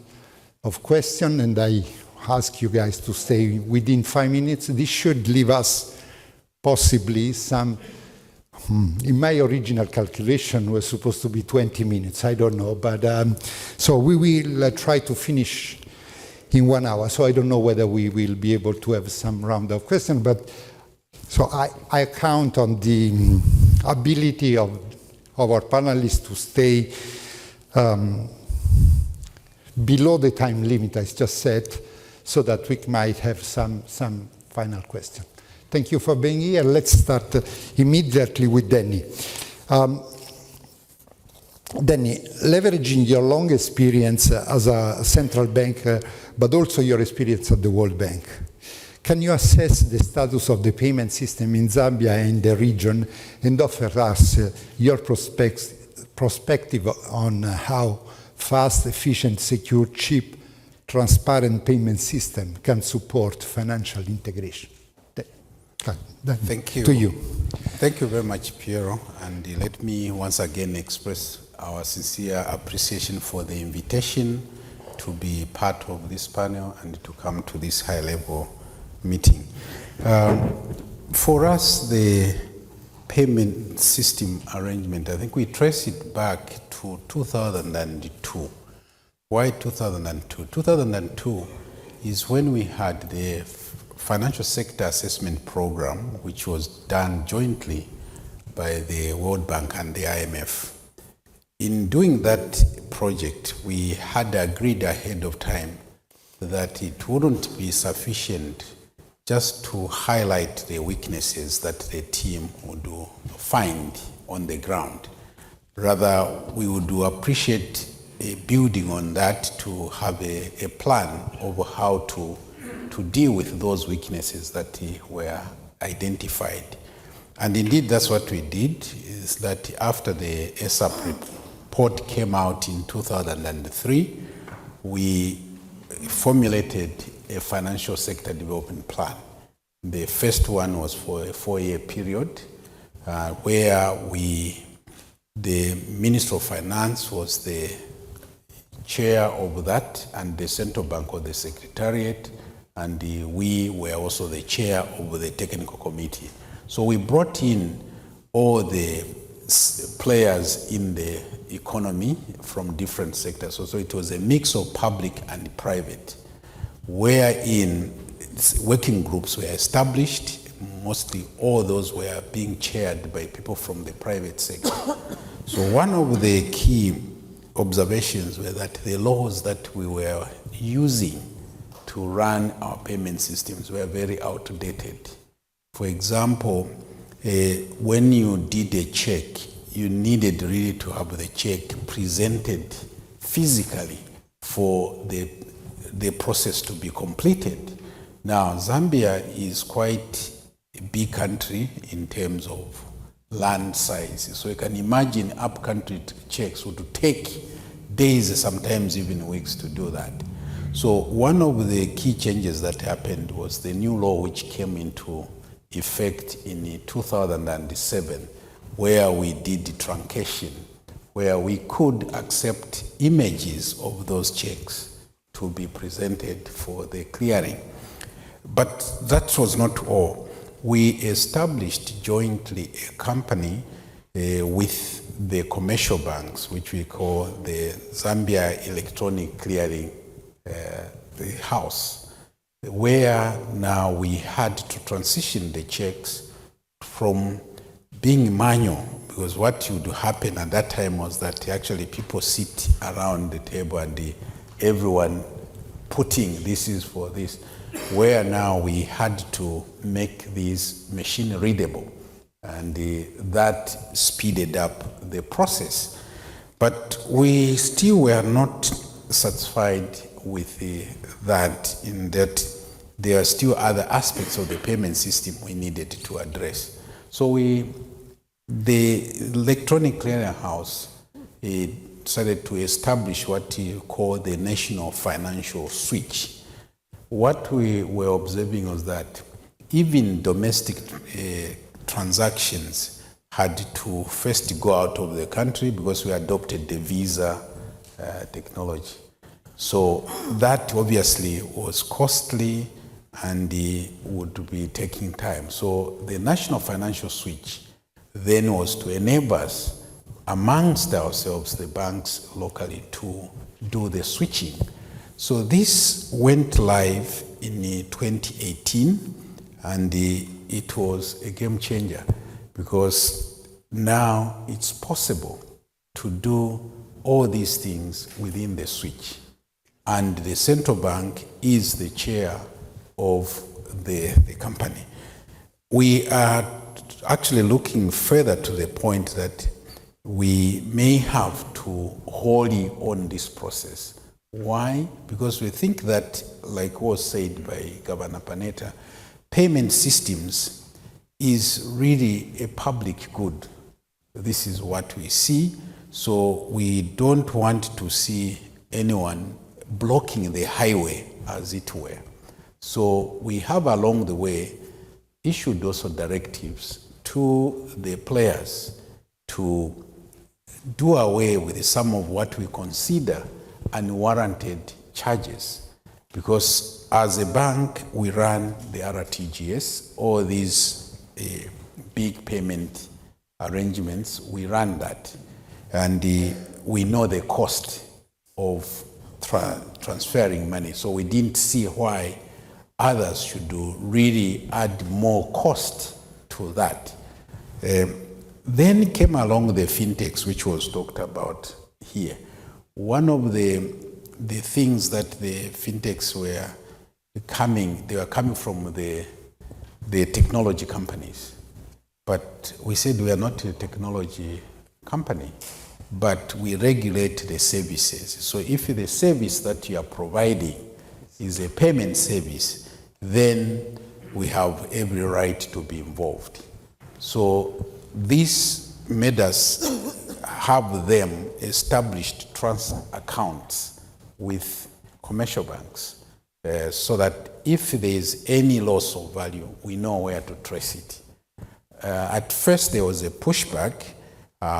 of questions, and I ask you guys to stay within 5 minutes. This should leave us possibly some. In my original calculation was supposed to be 20 minutes. I don't know, but so we will try to finish in 1 hour. So I don't know whether we will be able to have some round of questions, but so I count on the ability of our panelists to stay below the time limit I just said, so that we might have some final question. Thank you for being here. Let's start immediately with Danny. Danny, leveraging your long experience as a central banker, but also your experience at the World Bank, can you assess the status of the payment system in Zambia and the region and offer us your perspective on how fast, efficient, secure, cheap, transparent payment system can support financial integration? Thank you. To you. Thank you very much, Piero. And let me once again express our sincere appreciation for the invitation to be part of this panel and to come to this high-level meeting. For us, the payment system arrangement, I think we trace it back to 2002. Why 2002? 2002 is when we had the Financial Sector Assessment Program, which was done jointly by the World Bank and the IMF. In doing that project, we had agreed ahead of time that it wouldn't be sufficient just to highlight the weaknesses that the team would find on the ground. Rather, we would appreciate building on that to have a plan of how to deal with those weaknesses that were identified. And indeed, that's what we did, is that after the ESAP report came out in 2003, we formulated a financial sector development plan. The first one was for a 4-year period, where the Minister of Finance was the chair of that, and the Central Bank was the secretariat, and we were also the chair of the technical committee. So we brought in all the players in the economy from different sectors. So it was a mix of public and private, wherein working groups were established. Mostly all those were being chaired by people from the private sector. So one of the key observations were that the laws that we were using to run our payment systems were very outdated. For example, when you did a check, you needed really to have the check presented physically for the process to be completed. Now, Zambia is quite a big country in terms of land size. So you can imagine up-country checks would take days, sometimes even weeks to do that. So one of the key changes that happened was the new law which came into effect in 2007, where we did truncation, where we could accept images of those checks to be presented for the clearing. But that was not all. We established jointly a company with the commercial banks, which we call the Zambia Electronic Clearing House, where now we had to transition the checks from being manual, because what would happen at that time was that actually people sit around the table and everyone putting this is for this, where now we had to make these machine readable, and that speeded up the process. But we still were not satisfied with that, in that there are still other aspects of the payment system we needed to address. So the Electronic Clearing House decided to establish what you call the National Financial Switch. What we were observing was that even domestic transactions had to first go out of the country because we adopted the Visa technology. So that obviously was costly and would be taking time. So the National Financial Switch then was to enable us, amongst ourselves, the banks locally, to do the switching. So this went live in 2018, and it was a game changer, because now it's possible to do all these things within the switch. And the central bank is the chair of the company. we are actually looking further to the point that we may have to wholly own this process. Why? Because we think that, like was said by Governor Panetta, payment systems is really a public good. This is what we see. So we don't want to see anyone blocking the highway, as it were. So we have along the way issued also directives to the players to do away with some of what we consider unwarranted charges. Because as a bank, we run the RTGS, all these big payment arrangements, we run that. And we know the cost of transferring money. So we didn't see why others should really add more cost to that. Then came along the fintechs, which was talked about here. One of the things that the fintechs were coming, they were coming from the technology companies. But we said we are not a technology company, but we regulate the services. So if the service that you are providing is a payment service, then we have every right to be involved. So this made us have them established trust accounts with commercial banks so that if there is any loss of value, we know where to trace it. At first, there was a pushback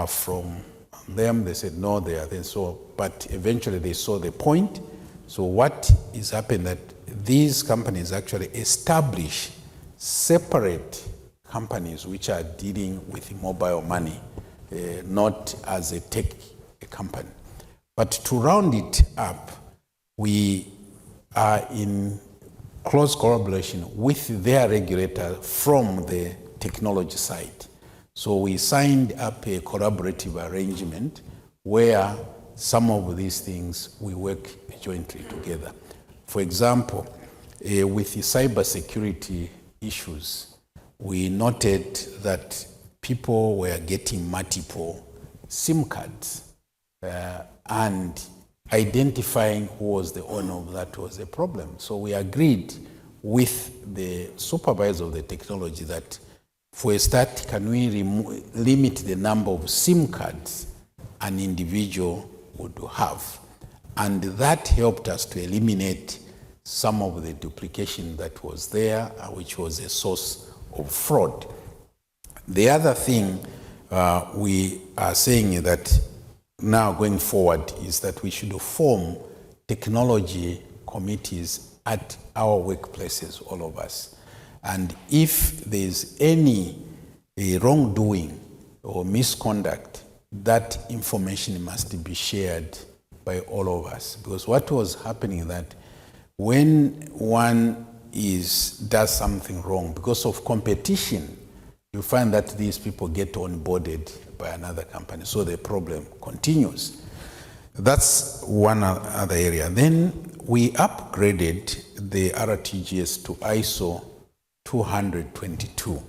from them. They said, no, they are there. So, but eventually they saw the point. So what is happening that these companies actually establish separate companies which are dealing with mobile money, not as a tech company. But to round it up, we are in close collaboration with their regulator from the technology side. So we signed up a collaborative arrangement where some of these things we work jointly together. For example, with the cybersecurity issues, we noted that people were getting multiple SIM cards and identifying who was the owner of that was a problem. So we agreed with the supervisor of the technology that for a start, can we limit the number of SIM cards an individual would have? And that helped us to eliminate some of the duplication that was there, which was a source of fraud. The other thing we are saying that now going forward is that we should form technology committees at our workplaces, all of us. And if there's any wrongdoing or misconduct, that information must be shared by all of us. Because what was happening that when one does something wrong, because of competition, you find that these people get onboarded by another company. So the problem continues. That's one other area. Then we upgraded the RTGS to ISO 222.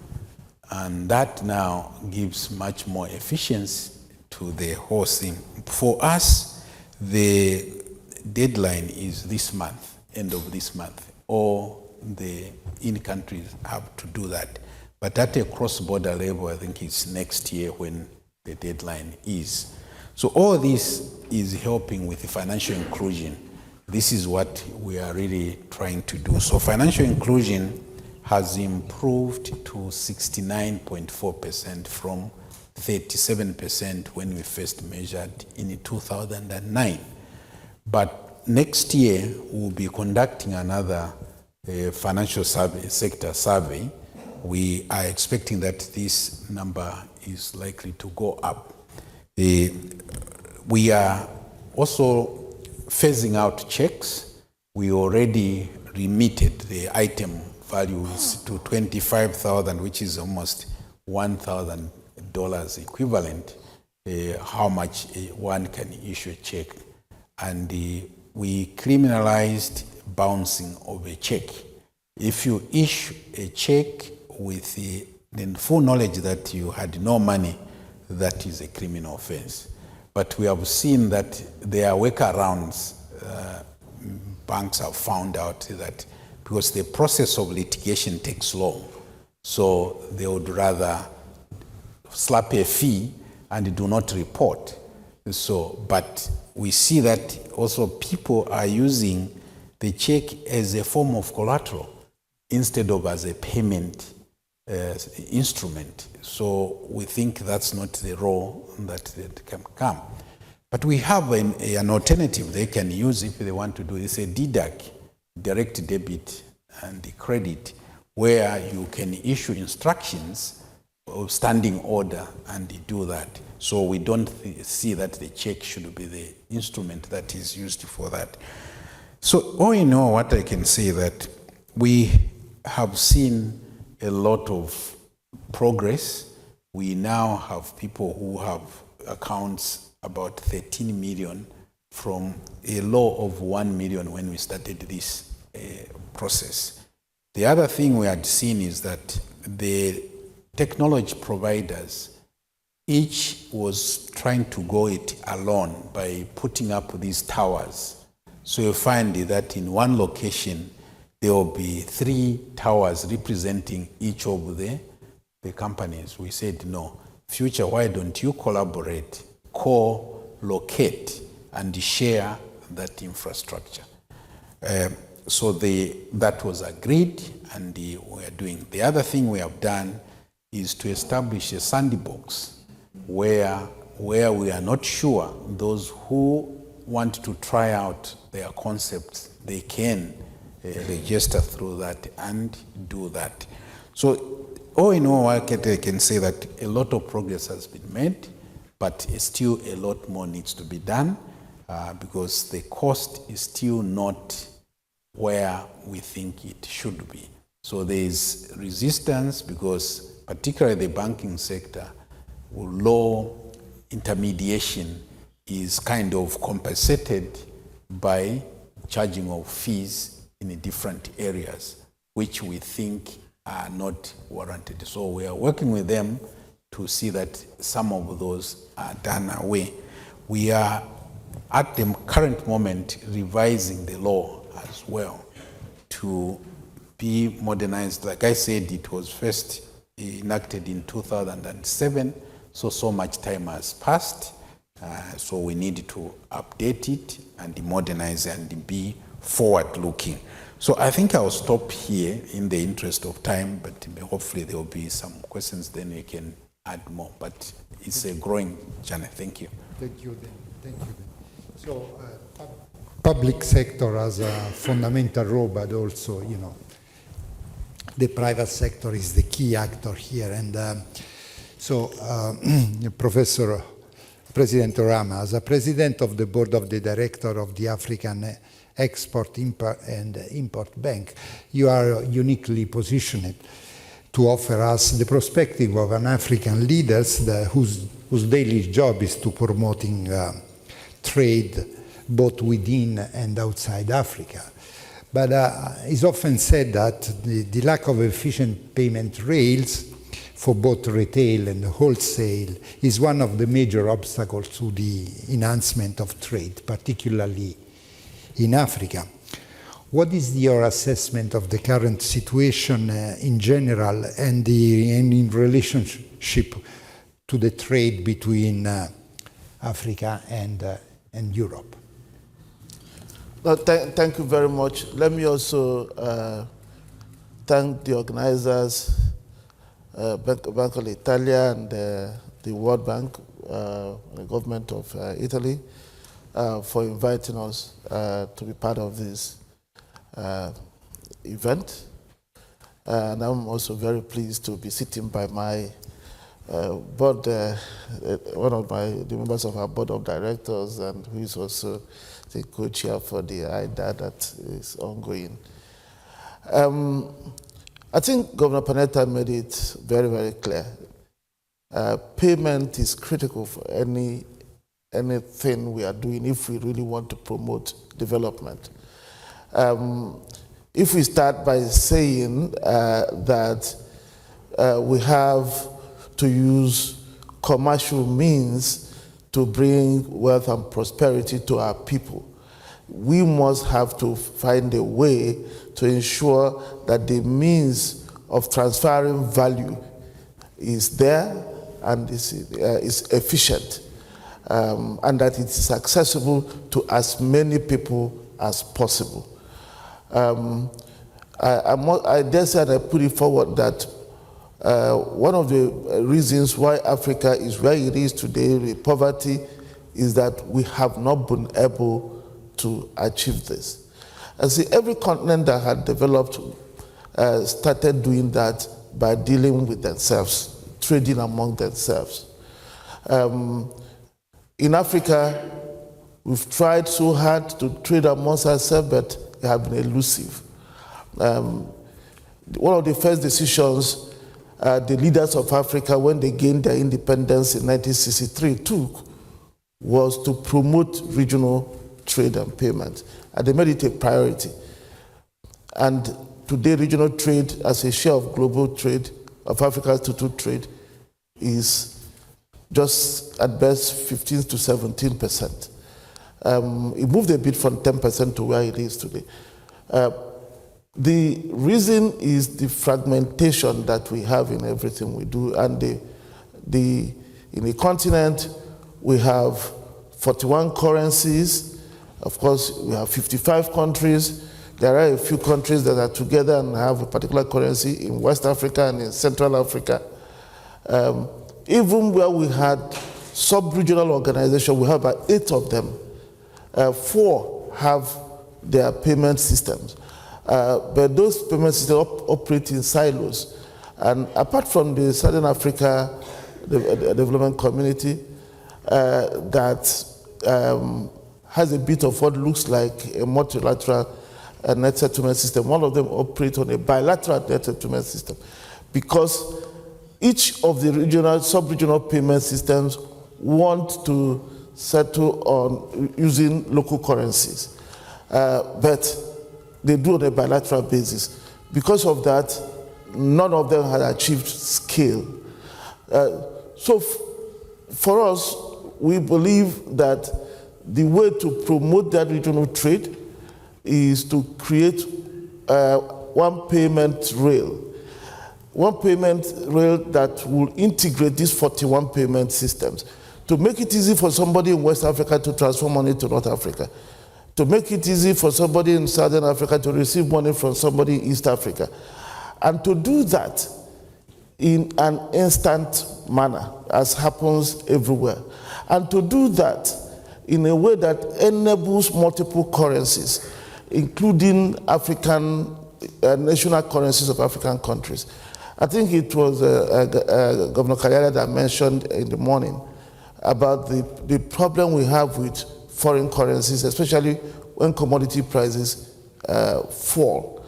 And that now gives much more efficiency to the whole thing. For us, the deadline is this month, end of this month. All the in-countries have to do that. But at a cross-border level, I think it's next year when the deadline is. So all this is helping with the financial inclusion. This is what we are really trying to do. So financial inclusion has improved to 69.4% from 37% when we first measured in 2009. But next year, we'll be conducting another financial sector survey. We are expecting that this number is likely to go up. We are also phasing out checks. We already remitted the item values to 25,000, which is almost $1,000 equivalent, how much one can issue a check. And we criminalized bouncing of a check. If you issue a check with the full knowledge that you had no money, that is a criminal offense. But we have seen that there are workarounds. Banks have found out that because the process of litigation takes long, so they would rather slap a fee and do not report. So, but we see that also people are using the check as a form of collateral instead of as a payment instrument. So we think that's not the role that can come. But we have an alternative they can use if they want to do. It's a DDAC, direct debit and credit, where you can issue instructions of standing order and do that. So we don't see that the check should be the instrument that is used for that. So all in all, what I can say that we have seen a lot of progress. We now have people who have accounts about 13 million from a low of 1 million when we started this process. The other thing we had seen is that the technology providers, each was trying to go it alone by putting up these towers. So you find that in one location, there will be 3 towers representing each of the companies. We said, no, future, why don't you collaborate, co-locate, and share that infrastructure? So that was agreed, and we are doing. The other thing we have done is to establish a sandbox where we are not sure those who want to try out their concepts, they can register through that and do that. So all in all, I can say that a lot of progress has been made, but still a lot more needs to be done because the cost is still not where we think it should be. So there is resistance because particularly the banking sector, low intermediation is kind of compensated by charging of fees in different areas, which we think are not warranted. So we are working with them to see that some of those are done away. We are at the current moment revising the law as well to be modernized. Like I said, it was first enacted in 2007, so much time has passed. So we need to update it and modernize and be forward-looking. So I think I'll stop here in the interest of time, but hopefully there will be some questions, then we can add more. But it's a growing journey. Thank you. Thank you, then. Thank you, then. So public sector has a fundamental role, but also, the private sector is the key actor here. And Professor President Orama, as a president of the board of the director of the African Export and Import Bank, you are uniquely positioned to offer us the perspective of an African leader whose daily job is to promoting trade both within and outside Africa. But it's often said that the lack of efficient payment rails for both retail and wholesale is one of the major obstacles to the enhancement of trade, particularly in Africa. What is your assessment of the current situation in general and in relationship to the trade between Africa and Europe? No, thank you very much. Let me also thank the organizers, Banca d'Italia and the World Bank, the government of Italy, for inviting us to be part of this event. And I'm also very pleased to be sitting by my board, one of the members of our board of directors, and who is also the co-chair for the IDA that is ongoing. I think Governor Panetta made it very, very clear. Payment is critical for anything we are doing if we really want to promote development. If we start by saying that we have to use commercial means to bring wealth and prosperity to our people. We must have to find a way to ensure that the means of transferring value is there and is efficient, and that it is accessible to as many people as possible. I dare say, and I put it forward, that one of the reasons why Africa is where it is today with poverty is that we have not been able to achieve this. And see, every continent that had developed started doing that by dealing with themselves, trading among themselves. In Africa, we've tried so hard to trade amongst ourselves, but it has been elusive. One of the first decisions the leaders of Africa, when they gained their independence in 1963, took was to promote regional trade and payment. And they made it a priority. And today, regional trade as a share of global trade, of Africa's total trade, is just at best 15 to 17%. It moved a bit from 10% to where it is today. The reason is the fragmentation that we have in everything we do. And in the continent, we have 41 currencies. Of course, we have 55 countries. There are a few countries that are together and have a particular currency in West Africa and in Central Africa. Even where we had sub-regional organizations, we have about 8 of them. 4 have their payment systems. But those payment systems operate in silos. And apart from the Southern Africa Development Community, that has a bit of what looks like a multilateral net settlement system, all of them operate on a bilateral net settlement system, because each of the regional, sub-regional payment systems want to settle on using local currencies. But they do on a bilateral basis. Because of that, none of them had achieved scale. So for us, we believe that the way to promote that regional trade is to create one payment rail. One payment rail that will integrate these 41 payment systems to make it easy for somebody in West Africa to transfer money to North Africa, to make it easy for somebody in Southern Africa to receive money from somebody in East Africa, and to do that in an instant manner, as happens everywhere, and to do that in a way that enables multiple currencies, including African national currencies of African countries. I think it was Governor Kayala that mentioned in the morning about the problem we have with foreign currencies, especially when commodity prices fall.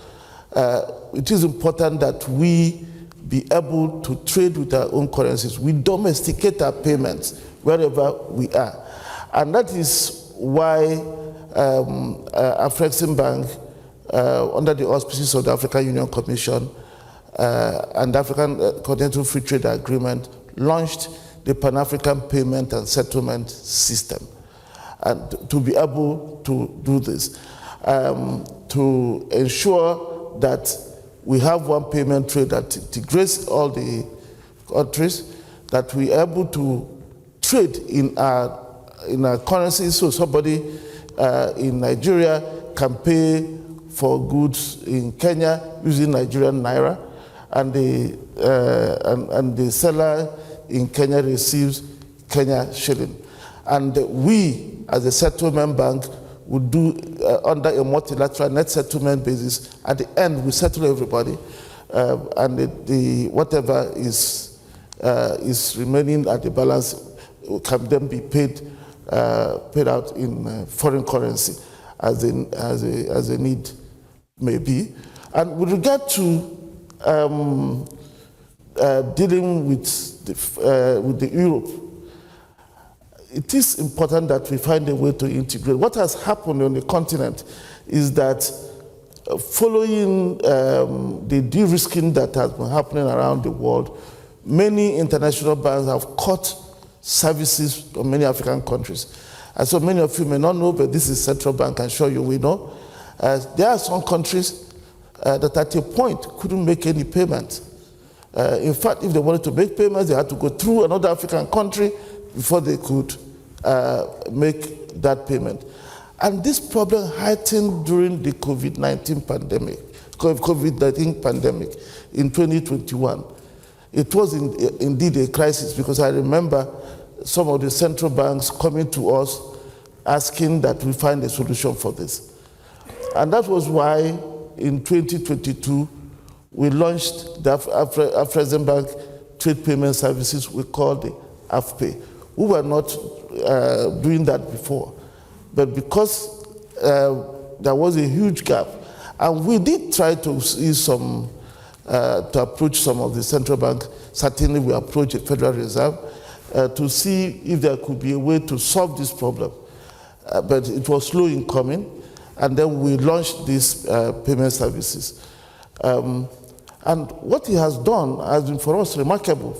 It is important that we be able to trade with our own currencies. We domesticate our payments wherever we are. And that is why Bank, under the auspices of the African Union Commission and the African Continental Free Trade Agreement, launched the Pan-African Payment and Settlement System. And to be able to do this, to ensure that we have one payment trade that integrates all the countries, that we are able to trade in our currency, so somebody in Nigeria can pay for goods in Kenya using Nigerian naira, and the seller in Kenya receives Kenya shilling. And we, as a settlement bank, would do under a multilateral net settlement basis. At the end, we settle everybody, and the whatever is remaining at the balance can then be paid out in foreign currency as a need may be. And with regard to dealing with the Europe, it is important that we find a way to integrate. What has happened on the continent is that following the de-risking that has been happening around the world, many international banks have cut services in many African countries. And so many of you may not know, but this is central bank, I'm sure you will know. There are some countries that at a point couldn't make any payment. In fact, if they wanted to make payments, they had to go through another African country before they could make that payment. And this problem heightened during the COVID-19 pandemic in 2021. It was indeed a crisis, because I remember some of the central banks coming to us asking that we find a solution for this. And that was why in 2022, we launched the Afrexim Bank Trade Payment Services we called the AFPay. We were not doing that before, but because there was a huge gap, and we did try to see some, to approach some of the central banks. Certainly we approached the Federal Reserve to see if there could be a way to solve this problem. But it was slow in coming, and then we launched these payment services. And what it has done has been for us remarkable.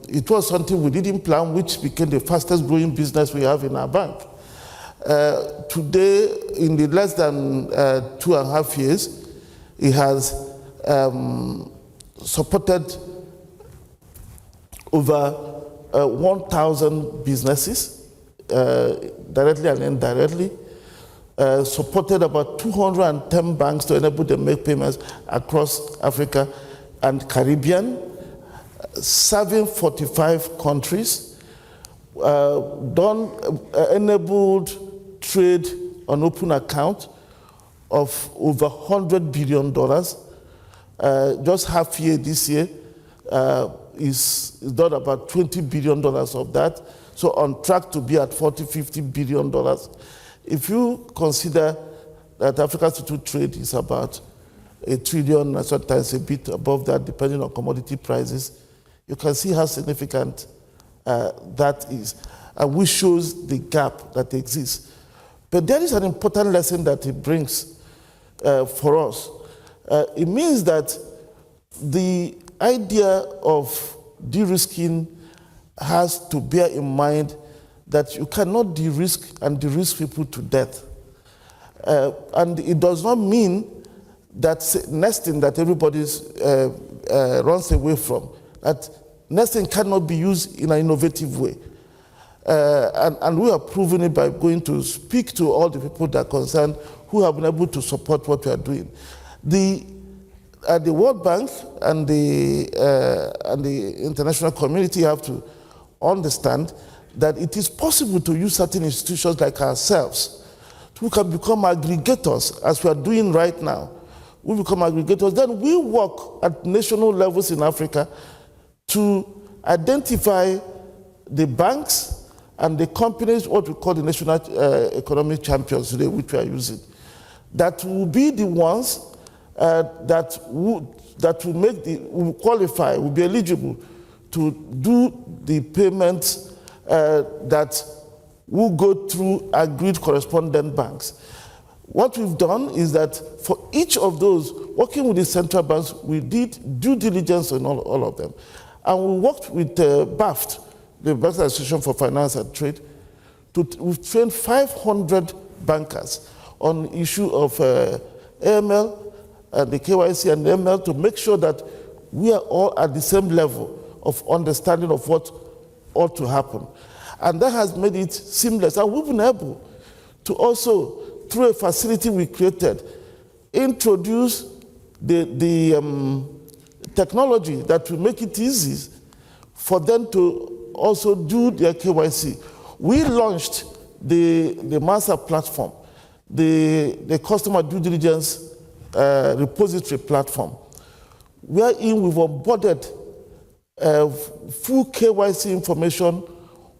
It was something we didn't plan, which became the fastest growing business we have in our bank. Today, in the less than 2.5 years, it has supported over 1,000 businesses, directly and indirectly, supported about 210 banks to enable them to make payments across Africa and Caribbean, serving 45 countries, enabled trade on open account of over $100 billion. Just half year this year is done about $20 billion of that. So on track to be at $40–50 billion. If you consider that Africa's total trade is about $1 trillion, and sometimes a bit above that, depending on commodity prices, you can see how significant that is, which shows the gap that exists. But there is an important lesson that it brings for us. It means that the idea of de-risking has to bear in mind that you cannot de-risk and de-risk people to death. And it does not mean that nesting that everybody runs away from, that nesting cannot be used in an innovative way. And we are proving it by going to speak to all the people that are concerned who have been able to support what we are doing. The World Bank and the international community have to understand that it is possible to use certain institutions like ourselves who can become aggregators, as we are doing right now. We become aggregators. Then we work at national levels in Africa to identify the banks and the companies, what we call the national economic champions today, which we are using, that will be the ones that will qualify, will be eligible to do the payments that will go through agreed correspondent banks. What we've done is that for each of those, working with the central banks, we did due diligence on all of them. And we worked with BAFT, the Bank Association for Finance and Trade, we've trained 500 bankers on the issue of AML, the KYC and AML, to make sure that we are all at the same level of understanding of what ought to happen. And that has made it seamless. And we've been able to also, through a facility we created, introduce the technology that will make it easy for them to also do their KYC. We launched the MASA platform, the customer due diligence repository platform, wherein we've onboarded full KYC information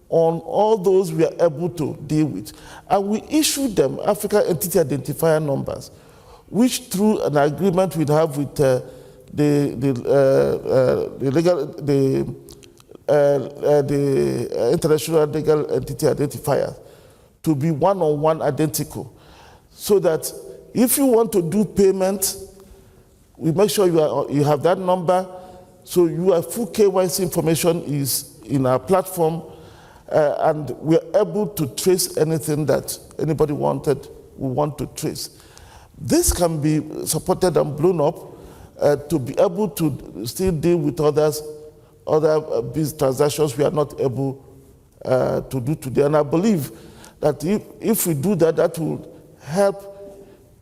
on all those we are able to deal with. And we issued them Africa Entity Identifier numbers, which through an agreement we have with the International Legal Entity Identifier to be one-on-one identical, so that if you want to do payment, we make sure you have that number, so your full KYC information is in our platform, and we're able to trace anything that anybody want to trace. This can be supported and blown up to be able to still deal with other business transactions we are not able to do today. And I believe that if we do that, that will help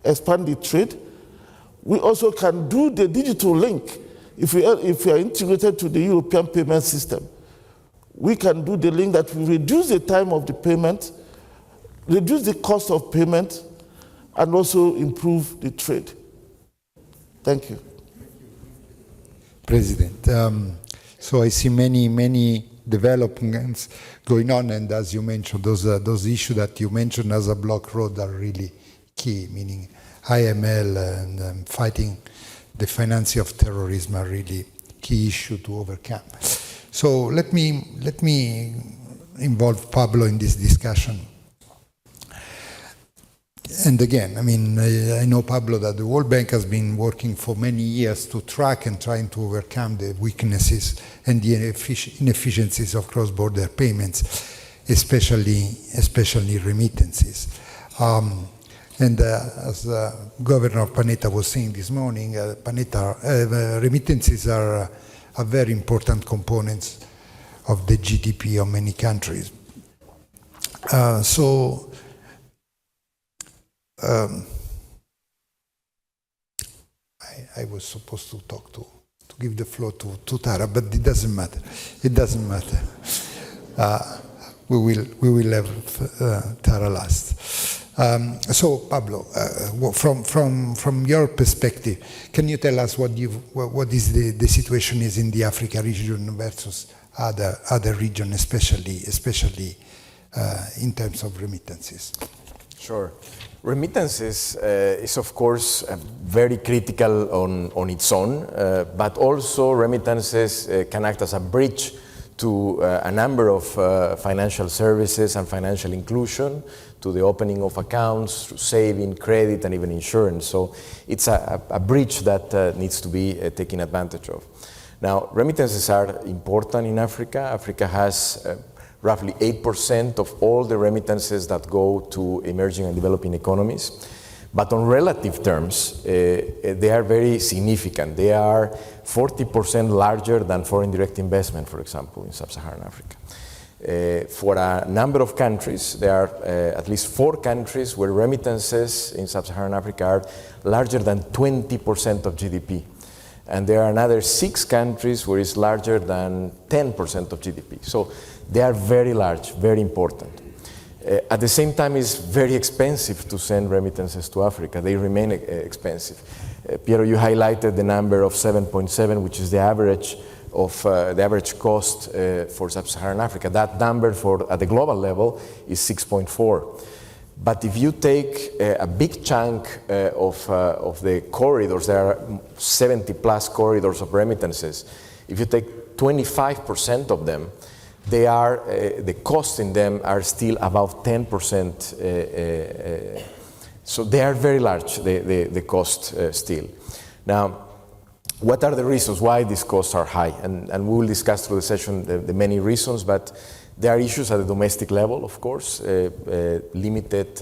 expand the trade. We also can do the digital link. If we are integrated to the European payment system, we can do the link that will reduce the time of the payment, reduce the cost of payment, and also improve the trade. Thank you. President, so I see many developments going on, and as you mentioned, those issues that you mentioned as a block road are really key, meaning IML and fighting the financing of terrorism are really key issue to overcome. So let me involve Pablo in this discussion. And again, I mean, I know, Pablo, that the World Bank has been working for many years to track and trying to overcome the weaknesses and the inefficiencies of cross-border payments, especially remittances. And as Governor Panetta was saying this morning, remittances are a very important components of the GDP of many countries. I was supposed to talk to give the floor to Tara, but it doesn't matter. It doesn't matter. We will have Tara last. So Pablo, from your perspective, can you tell us what is the situation is in the Africa region versus other regions, especially in terms of remittances? Sure. Remittances is, of course, very critical on its own, but also remittances can act as a bridge to a number of financial services and financial inclusion, to the opening of accounts, to saving, credit, and even insurance. So it's a bridge that needs to be taken advantage of. Now, remittances are important in Africa. Africa has roughly 8% of all the remittances that go to emerging and developing economies. But on relative terms, they are very significant. They are 40% larger than foreign direct investment, for example, in sub-Saharan Africa. For a number of countries, there are at least 4 countries where remittances in sub-Saharan Africa are larger than 20% of GDP. And there are another 6 countries where it's larger than 10% of GDP. So they are very large, very important. At the same time, it's very expensive to send remittances to Africa. They remain expensive. Piero, you highlighted the number of 7.7, which is the average of the average cost for sub-Saharan Africa. That number at the global level is 6.4. But if you take a big chunk of the corridors, there are 70 plus corridors of remittances. If you take 25% of them, the costs in them are still about 10%. So they are very large, the cost still. Now, what are the reasons why these costs are high? And we will discuss through the session the many reasons, but there are issues at the domestic level, of course, limited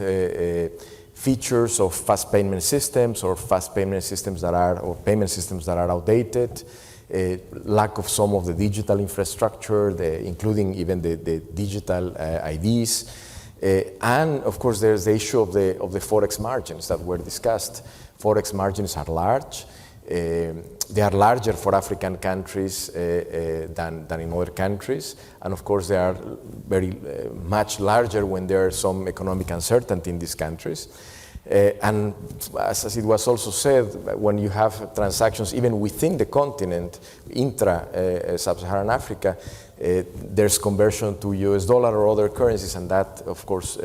features of fast payment systems or payment systems that are outdated, lack of some of the digital infrastructure, including even the digital IDs, and of course there's the issue of the forex margins that were discussed. Forex margins are large. They are larger for African countries than in other countries, and of course they are very much larger when there is some economic uncertainty in these countries. And as it was also said, when you have transactions even within the continent, intra-Sub-Saharan Africa, there's conversion to US dollar or other currencies, and that, of course,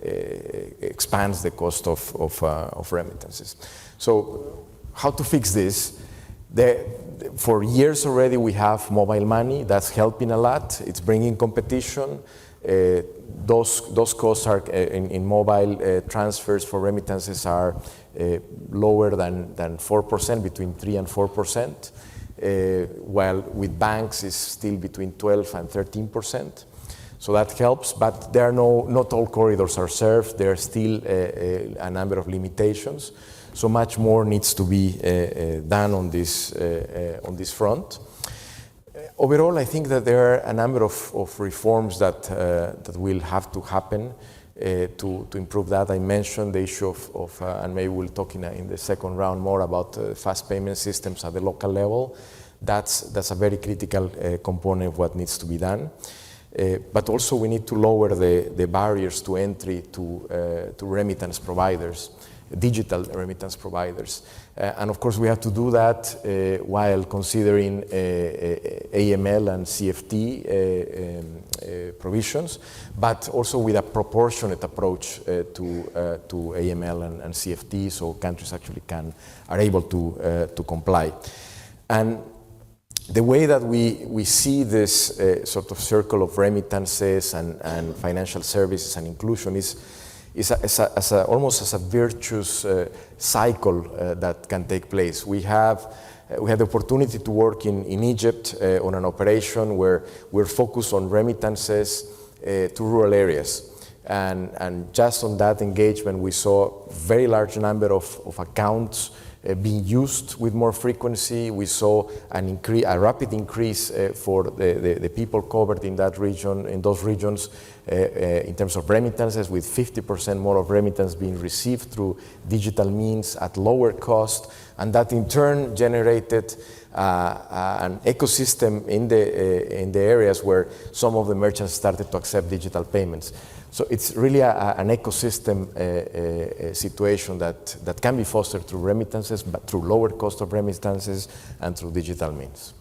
expands the cost of remittances. So how to fix this? For years already we have mobile money. That's helping a lot. It's bringing competition. Those costs are in mobile transfers for remittances are lower than 4%, between 3 and 4%, while with banks it's still between 12 and 13%. So that helps, but there are not all corridors are served. There are still a number of limitations. So much more needs to be done on this front. Overall, I think that there are a number of reforms that will have to happen to improve that. I mentioned the issue of and maybe we'll talk in the second round more about fast payment systems at the local level. That's a very critical component of what needs to be done. But also we need to lower the barriers to entry to remittance providers, digital remittance providers. And of course we have to do that while considering AML and CFT provisions, but also with a proportionate approach to AML and CFT, so countries actually are able to comply. And the way that we see this sort of circle of remittances and financial services and inclusion is almost as a virtuous cycle that can take place. We had the opportunity to work in Egypt on an operation where we're focused on remittances to rural areas. And just on that engagement, we saw a very large number of accounts being used with more frequency. We saw a rapid increase for the people covered in that region, in those regions, in terms of remittances, with 50% more of remittance being received through digital means at lower cost, and that in turn generated an ecosystem in the areas where some of the merchants started to accept digital payments. So it's really an ecosystem situation that can be fostered through remittances, but through lower cost of remittances and through digital means.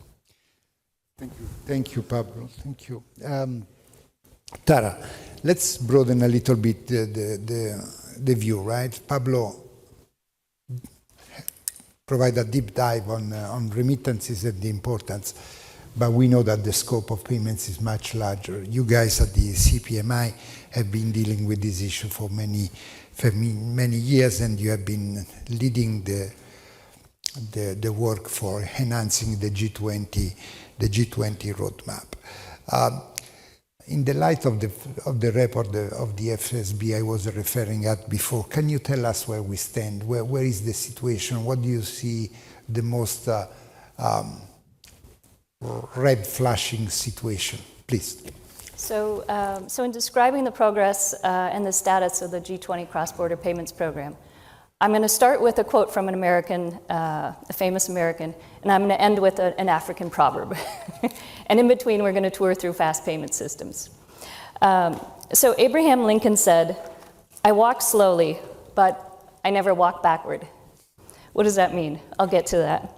Thank you. Thank you, Pablo. Thank you. Tara, let's broaden a little bit the view, right? Pablo provide a deep dive on remittances and the importance, but we know that the scope of payments is much larger. You guys at the CPMI have been dealing with this issue for many years, and you have been leading the work for enhancing the G20 roadmap. In the light of the report of the FSB I was referring at before, can you tell us where we stand? Where is the situation? What do you see the most red flashing situation? Please. So in describing the progress and the status of the G20 cross-border payments program, I'm going to start with a quote from an American, a famous American, and I'm going to end with an African proverb. And in between, we're going to tour through fast payment systems. So Abraham Lincoln said, "I walk slowly, but I never walk backward." What does that mean? I'll get to that.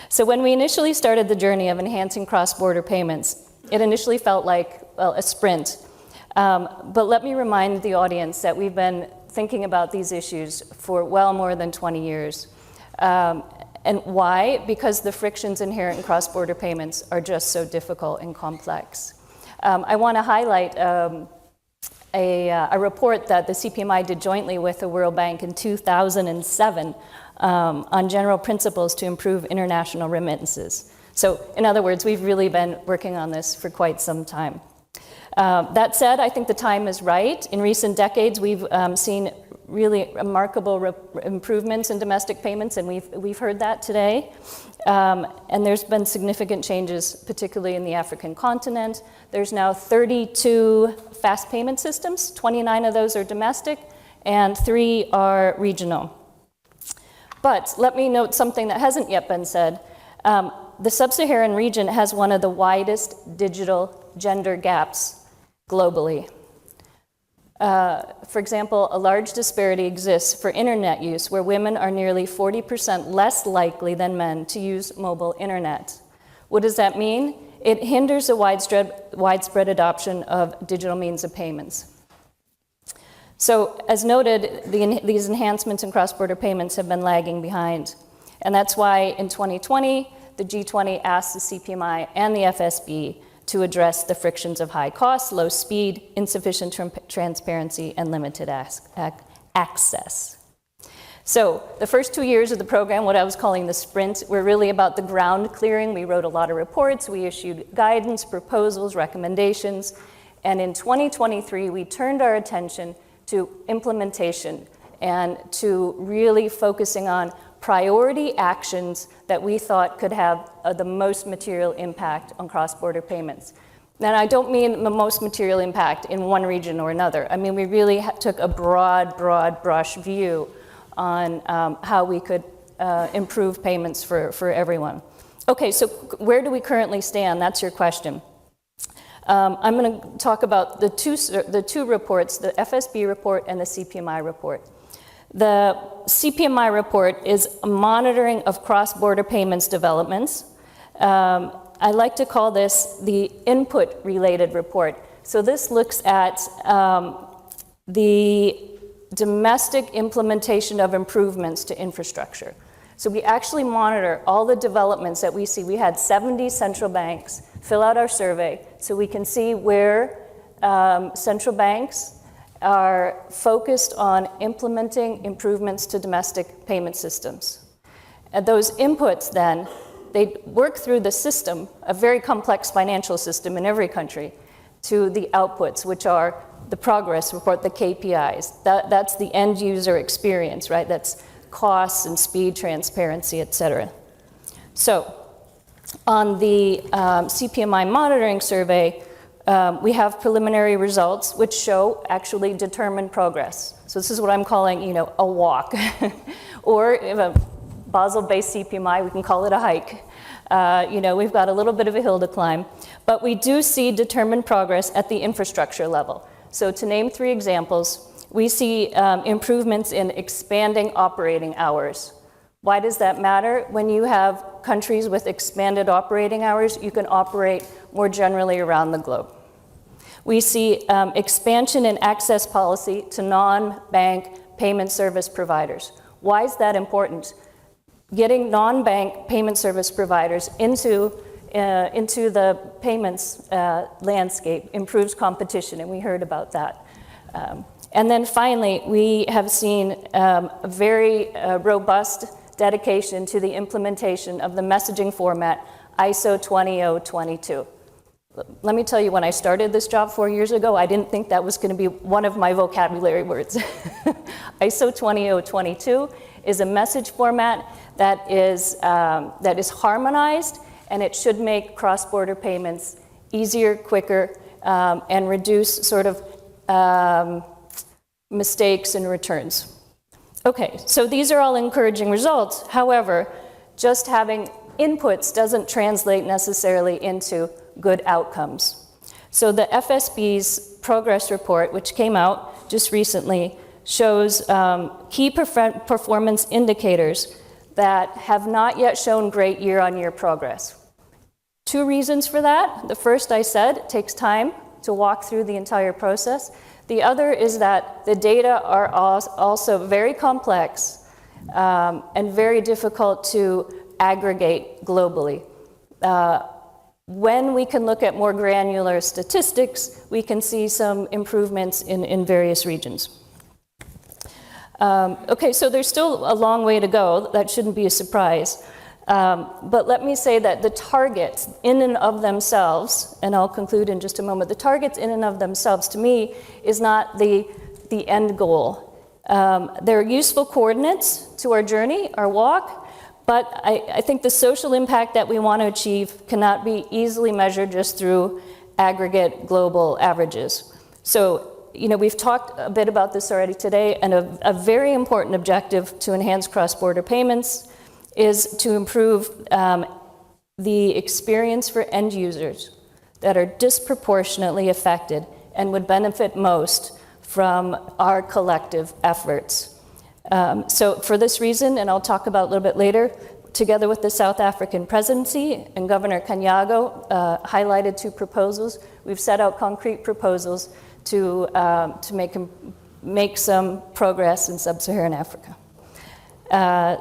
So when we initially started the journey of enhancing cross-border payments, it initially felt like, well, a sprint. But let me remind the audience that we've been thinking about these issues for well more than 20 years. And why? Because the frictions inherent in cross-border payments are just so difficult and complex. I want to highlight a report that the CPMI did jointly with the World Bank in 2007 on general principles to improve international remittances. So in other words, we've really been working on this for quite some time. That said, I think the time is right. In recent decades, we've seen really remarkable improvements in domestic payments, and we've heard that today. And there's been significant changes, particularly in the African continent. There's now 32 fast payment systems. 29 of those are domestic, and 3 are regional. But let me note something that hasn't yet been said. The sub-Saharan region has one of the widest digital gender gaps globally. For example, a large disparity exists for internet use, where women are nearly 40% less likely than men to use mobile internet. What does that mean? It hinders the widespread adoption of digital means of payments. So, as noted, these enhancements in cross-border payments have been lagging behind. And that's why in 2020, the G20 asked the CPMI and the FSB to address the frictions of high cost, low speed, insufficient transparency, and limited access. So the first 2 years of the program, what I was calling the sprint, were really about the ground clearing. We wrote a lot of reports, we issued guidance, proposals, recommendations, and in 2023, we turned our attention to implementation and to really focusing on priority actions that we thought could have the most material impact on cross-border payments. And I don't mean the most material impact in one region or another. I mean, we really took a broad brush view on how we could improve payments for everyone. Okay, so where do we currently stand? That's your question. I'm going to talk about the two reports, the FSB report and the CPMI report. The CPMI report is a monitoring of cross-border payments developments. I like to call this the input-related report. So this looks at the domestic implementation of improvements to infrastructure. So we actually monitor all the developments that we see. We had 70 central banks fill out our survey so we can see where central banks are focused on implementing improvements to domestic payment systems. And those inputs then, they work through the system, a very complex financial system in every country, to the outputs, which are the progress report, the KPIs. That's the end user experience, right? That's costs and speed, transparency, et cetera. So on the CPMI monitoring survey, we have preliminary results which show actually determined progress. So this is what I'm calling, a walk. Or if a Basel-based CPMI, we can call it a hike. We've got a little bit of a hill to climb. But we do see determined progress at the infrastructure level. So to name 3 examples, we see improvements in expanding operating hours. Why does that matter? When you have countries with expanded operating hours, you can operate more generally around the globe. We see expansion in access policy to non-bank payment service providers. Why is that important? Getting non-bank payment service providers into the payments landscape improves competition, and we heard about that. And then finally, we have seen a very robust dedication to the implementation of the messaging format ISO 20022. Let me tell you, when I started this job 4 years ago, I didn't think that was going to be one of my vocabulary words. ISO 20022 is a message format that is harmonized, and it should make cross-border payments easier, quicker, and reduce sort of mistakes and returns. Okay, so these are all encouraging results. However, just having inputs doesn't translate necessarily into good outcomes. So the FSB's progress report, which came out just recently, shows key performance indicators that have not yet shown great year-on-year progress. 2 reasons for that. The first, I said, it takes time to walk through the entire process. The other is that the data are also very complex and very difficult to aggregate globally. When we can look at more granular statistics, we can see some improvements in various regions. Okay, so there's still a long way to go. That shouldn't be a surprise. But let me say that the targets in and of themselves, and I'll conclude in just a moment, the targets in and of themselves to me is not the end goal. They're useful coordinates to our journey, our walk, but I think the social impact that we want to achieve cannot be easily measured just through aggregate global averages. So, we've talked a bit about this already today, and a very important objective to enhance cross-border payments is to improve the experience for end users that are disproportionately affected and would benefit most from our collective efforts. So for this reason, and I'll talk about a little bit later, together with the South African presidency and Governor Kanyago highlighted 2 proposals. We've set out concrete proposals to make some progress in sub-Saharan Africa.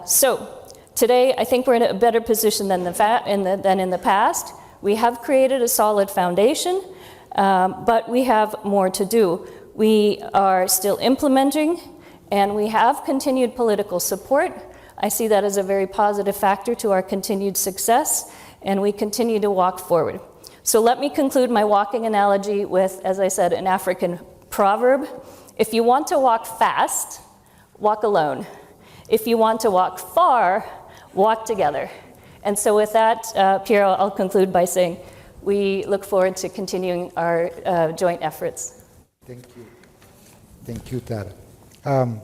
So today, I think we're in a better position than in the past. We have created a solid foundation, but we have more to do. We are still implementing, and we have continued political support. I see that as a very positive factor to our continued success, and we continue to walk forward. So let me conclude my walking analogy with, as I said, an African proverb. If you want to walk fast, walk alone. If you want to walk far, walk together. And so with that, Piero, I'll conclude by saying we look forward to continuing our joint efforts. Thank you. Thank you, Tara. I'm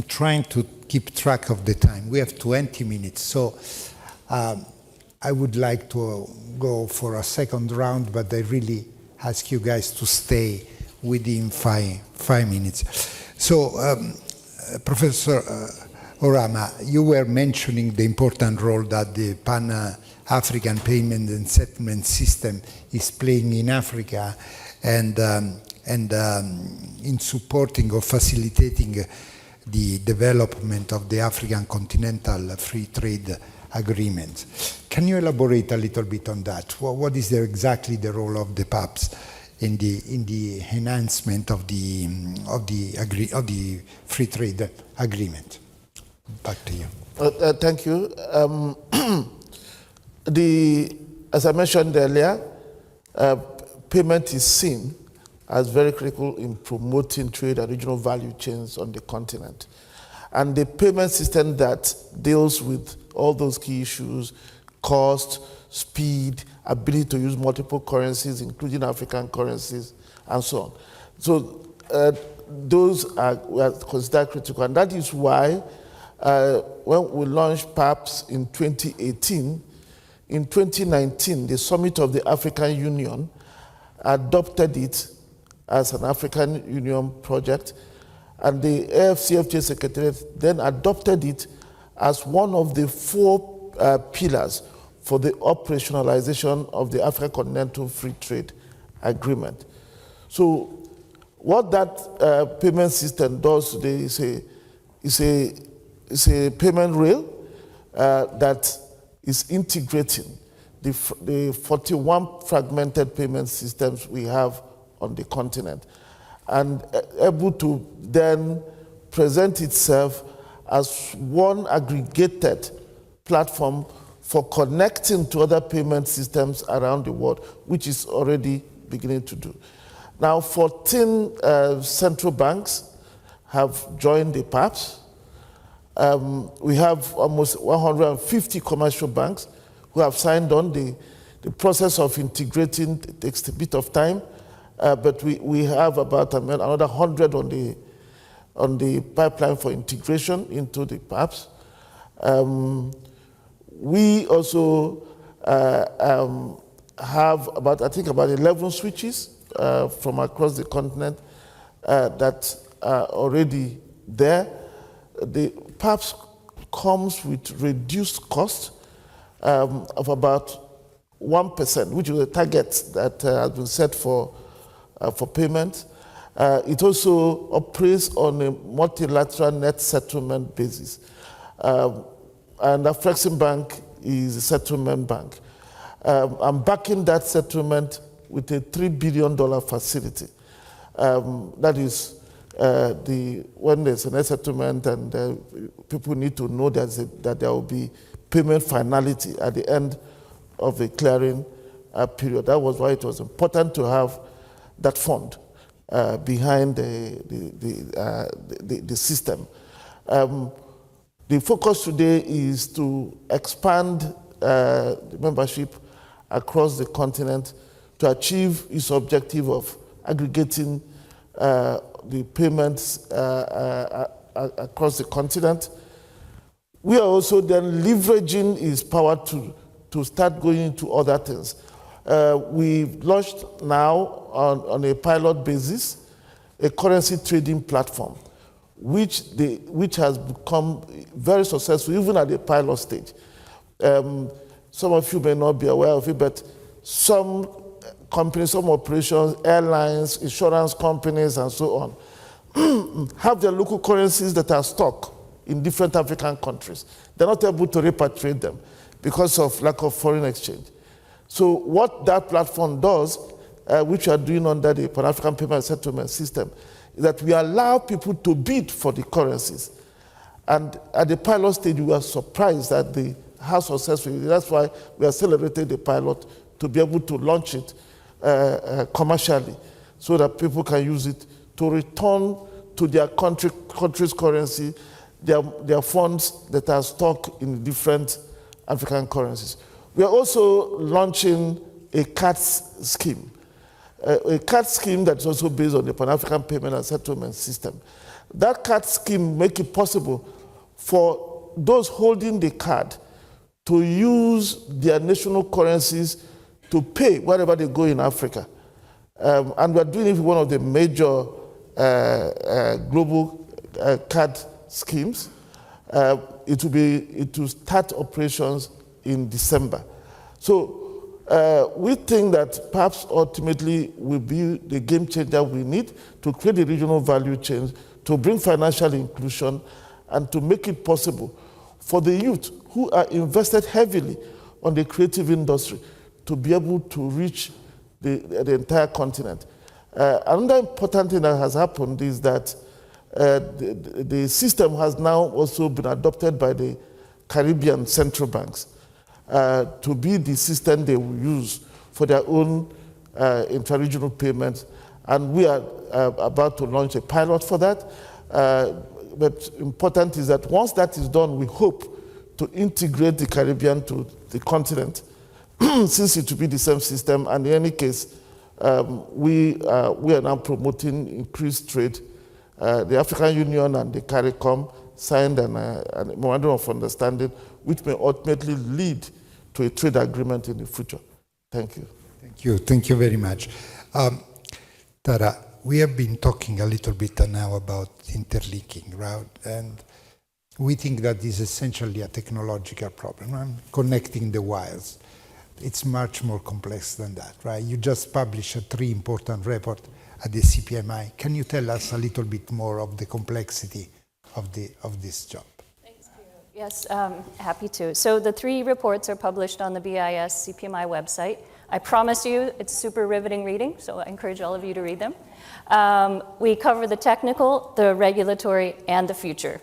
trying to keep track of the time. We have 20 minutes, so I would like to go for a second round, but I really ask you guys to stay within five minutes. So, Professor Orama, you were mentioning the important role that the Pan-African payment and settlement system is playing in Africa and in supporting or facilitating the development of the African Continental Free Trade Agreement. Can you elaborate a little bit on that? What is exactly the role of the PAPs in the enhancement of the free trade agreement? Back to you. Thank you. As I mentioned earlier, payment is seen as very critical in promoting trade and regional value chains on the continent. And the payment system that deals with all those key issues, cost, speed, ability to use multiple currencies, including African currencies, and so on. So those are considered critical. And that is why when we launched PAPs in 2018, in 2019, the Summit of the African Union adopted it as an African Union project, and the AFCFTA Secretariat then adopted it as one of the 4 pillars for the operationalization of the African Continental Free Trade Agreement. So what that payment system does today is a payment rail that is integrating the 41 fragmented payment systems we have on the continent, and able to then present itself as one aggregated platform for connecting to other payment systems around the world, which is already beginning to do. Now, 14 central banks have joined the PAPs. We have almost 150 commercial banks who have signed on. The process of integrating takes a bit of time, but we have about another 100 on the pipeline for integration into the PAPs. We also have about 11 switches from across the continent that are already there. The PAPs comes with reduced cost of about 1%, which is a target that has been set for payment. It also operates on a multilateral net settlement basis. And Afrexim Bank is a settlement bank. I'm backing that settlement with a $3 billion facility. That is, when there's a net settlement and people need to know that there will be payment finality at the end of the clearing period. That was why it was important to have that fund behind the system. The focus today is to expand the membership across the continent to achieve its objective of aggregating the payments across the continent. We are also then leveraging its power to start going into other things. We've launched now on a pilot basis a currency trading platform, which has become very successful even at the pilot stage. Some of you may not be aware of it, but some companies, some operations, airlines, insurance companies, and so on, have their local currencies that are stuck in different African countries. They're not able to repatriate them because of lack of foreign exchange. So what that platform does, which we are doing under the Pan-African Payment Settlement System, is that we allow people to bid for the currencies. And at the pilot stage, we were surprised at how successful it is. That's why we accelerated the pilot to be able to launch it commercially so that people can use it to return to their country's currency, their funds that are stuck in different African currencies. We are also launching a CAT scheme. A CAT scheme that's also based on the Pan-African Payment and Settlement System. That CAT scheme makes it possible for those holding the card to use their national currencies to pay wherever they go in Africa. And we're doing it with one of the major global card schemes. It will start operations in December. So we think that perhaps ultimately will be the game changer we need to create a regional value chain, to bring financial inclusion, and to make it possible for the youth who are invested heavily on the creative industry to be able to reach the entire continent. Another important thing that has happened is that the system has now also been adopted by the Caribbean central banks to be the system they will use for their own intra-regional payments. And we are about to launch a pilot for that. But important is that once that is done, we hope to integrate the Caribbean to the continent, since it will be the same system. And in any case, we are now promoting increased trade. The African Union and the CARICOM signed a memorandum of understanding, which may ultimately lead to a trade agreement in the future. Thank you. Thank you. Thank you very much. Tara, we have been talking a little bit now about interlinking, right? And we think that this is essentially a technological problem, connecting the wires. It's much more complex than that, right? You just published 3 important reports at the CPMI. Can you tell us a little bit more of the complexity of this job? Thanks, Piero. Yes, happy to. So the 3 reports are published on the BIS CPMI website. I promise you it's super riveting reading, so I encourage all of you to read them. We cover the technical, the regulatory, and the future.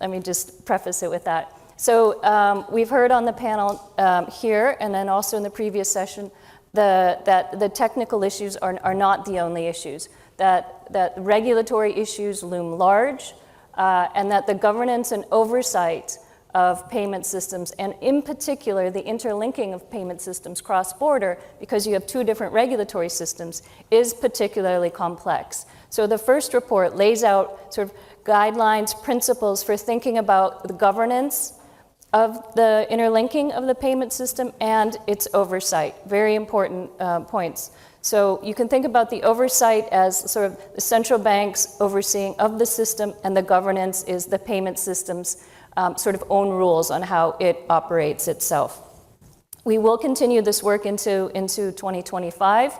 Let me just preface it with that. So we've heard on the panel here, and then also in the previous session, that the technical issues are not the only issues, that regulatory issues loom large, and that the governance and oversight of payment systems, and in particular the interlinking of payment systems cross-border, because you have 2 different regulatory systems, is particularly complex. So the first report lays out sort of guidelines, principles for thinking about the governance of the interlinking of the payment system and its oversight. Very important points. So you can think about the oversight as sort of the central bank's overseeing of the system, and the governance is the payment system's sort of own rules on how it operates itself. We will continue this work into 2025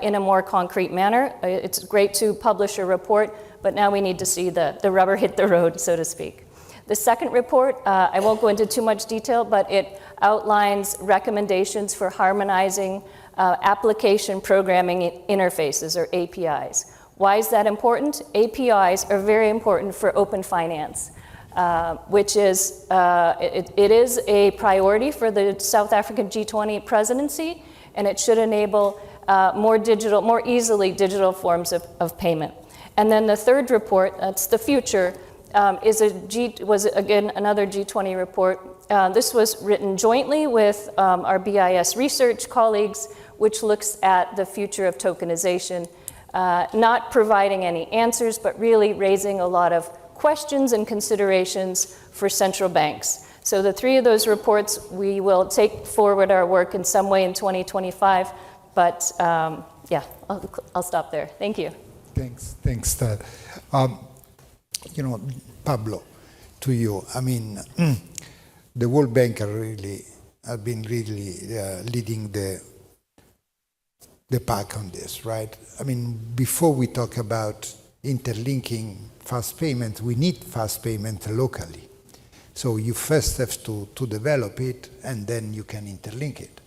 in a more concrete manner. It's great to publish a report, but now we need to see the rubber hit the road, so to speak. The second report, I won't go into too much detail, but it outlines recommendations for harmonizing application programming interfaces, or APIs. Why is that important? APIs are very important for open finance, which is, it is a priority for the South African G20 presidency, and it should enable more easily digital forms of payment. And then the third report, that's the future, was again another G20 report. This was written jointly with our BIS research colleagues, which looks at the future of tokenization, not providing any answers, but really raising a lot of questions and considerations for central banks. So the 3 of those reports, we will take forward our work in some way in 2025, but yeah, I'll stop there. Thank you. Thanks, Tad. Pablo, to you. I mean, the World Bank have been leading the pack on this, right? I mean, before we talk about interlinking fast payment, we need fast payment locally. So you first have to develop it, and then you can interlink it.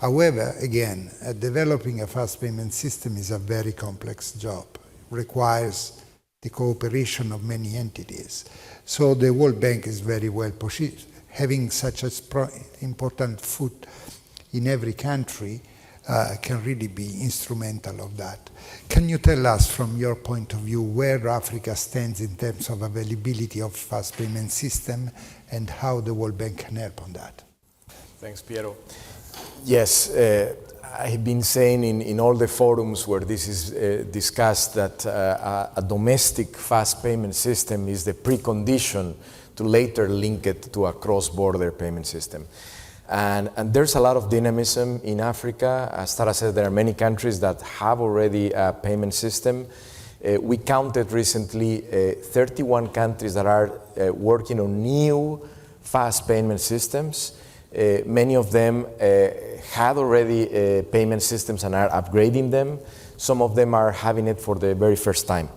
However, again, developing a fast payment system is a very complex job. Requires the cooperation of many entities. So the World Bank is very well positioned. Having such an important foot in every country can really be instrumental of that. Can you tell us, from your point of view, where Africa stands in terms of availability of fast payment system and how the World Bank can help on that? Thanks, Piero. Yes, I've been saying in all the forums where this is discussed that a domestic fast payment system is the precondition to later link it to a cross-border payment system. And there's a lot of dynamism in Africa. As Tara said, there are many countries that have already a payment system. We counted recently 31 countries that are working on new fast payment systems. Many of them had already payment systems and are upgrading them. Some of them are having it for the very first time.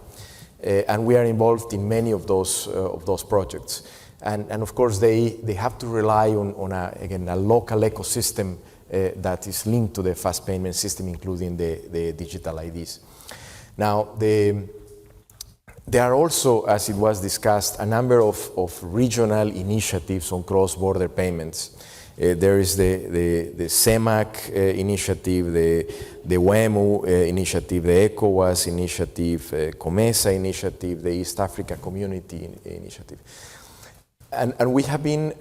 And we are involved in many of those projects. And of course, they have to rely on a local ecosystem that is linked to the fast payment system, including the digital IDs. Now, there are also, as it was discussed, a number of regional initiatives on cross-border payments. There is the CEMAC initiative, the WEMU initiative, the ECOWAS initiative, COMESA initiative, the East Africa Community initiative. And we have been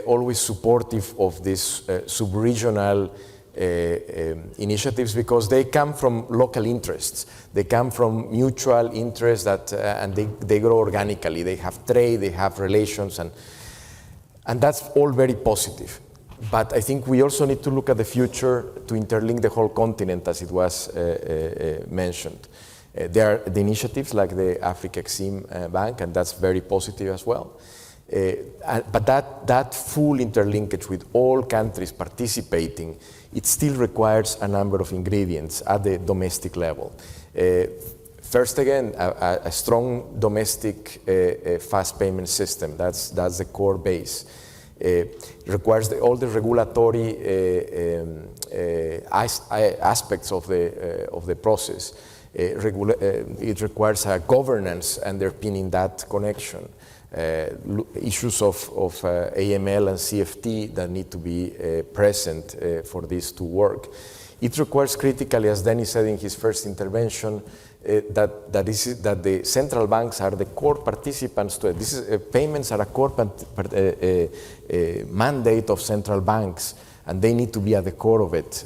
always supportive of these sub-regional initiatives because they come from local interests. They come from mutual interests that, and they grow organically. They have trade, they have relations, and that's all very positive. But I think we also need to look at the future to interlink the whole continent, as it was mentioned. There are the initiatives like the Africa Exim Bank, and that's very positive as well. But that full interlinkage with all countries participating, it still requires a number of ingredients at the domestic level. First, again, a strong domestic fast payment system. That's the core base. Requires all the regulatory aspects of the process. It requires a governance underpinning that connection. Issues of AML and CFT that need to be present for this to work. It requires critically, as Dennis said in his first intervention, that the central banks are the core participants to it. Payments are a core mandate of central banks, and they need to be at the core of it.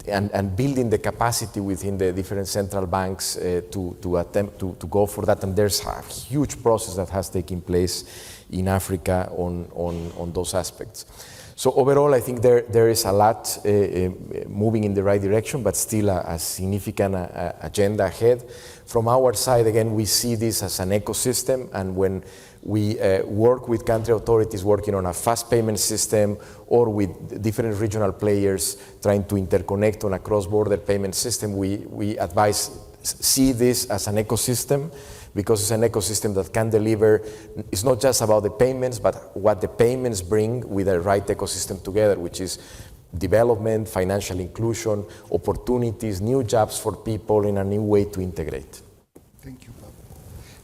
And building the capacity within the different central banks to attempt to go for that. And there's a huge process that has taken place in Africa on those aspects. So overall, I think there is a lot moving in the right direction, but still a significant agenda ahead. From our side, again, we see this as an ecosystem, and when we work with country authorities working on a fast payment system or with different regional players trying to interconnect on a cross-border payment system, we advise see this as an ecosystem, because it's an ecosystem that can deliver. It's not just about the payments, but what the payments bring with the right ecosystem together, which is development, financial inclusion, opportunities, new jobs for people in a new way to integrate. Thank you, Pablo.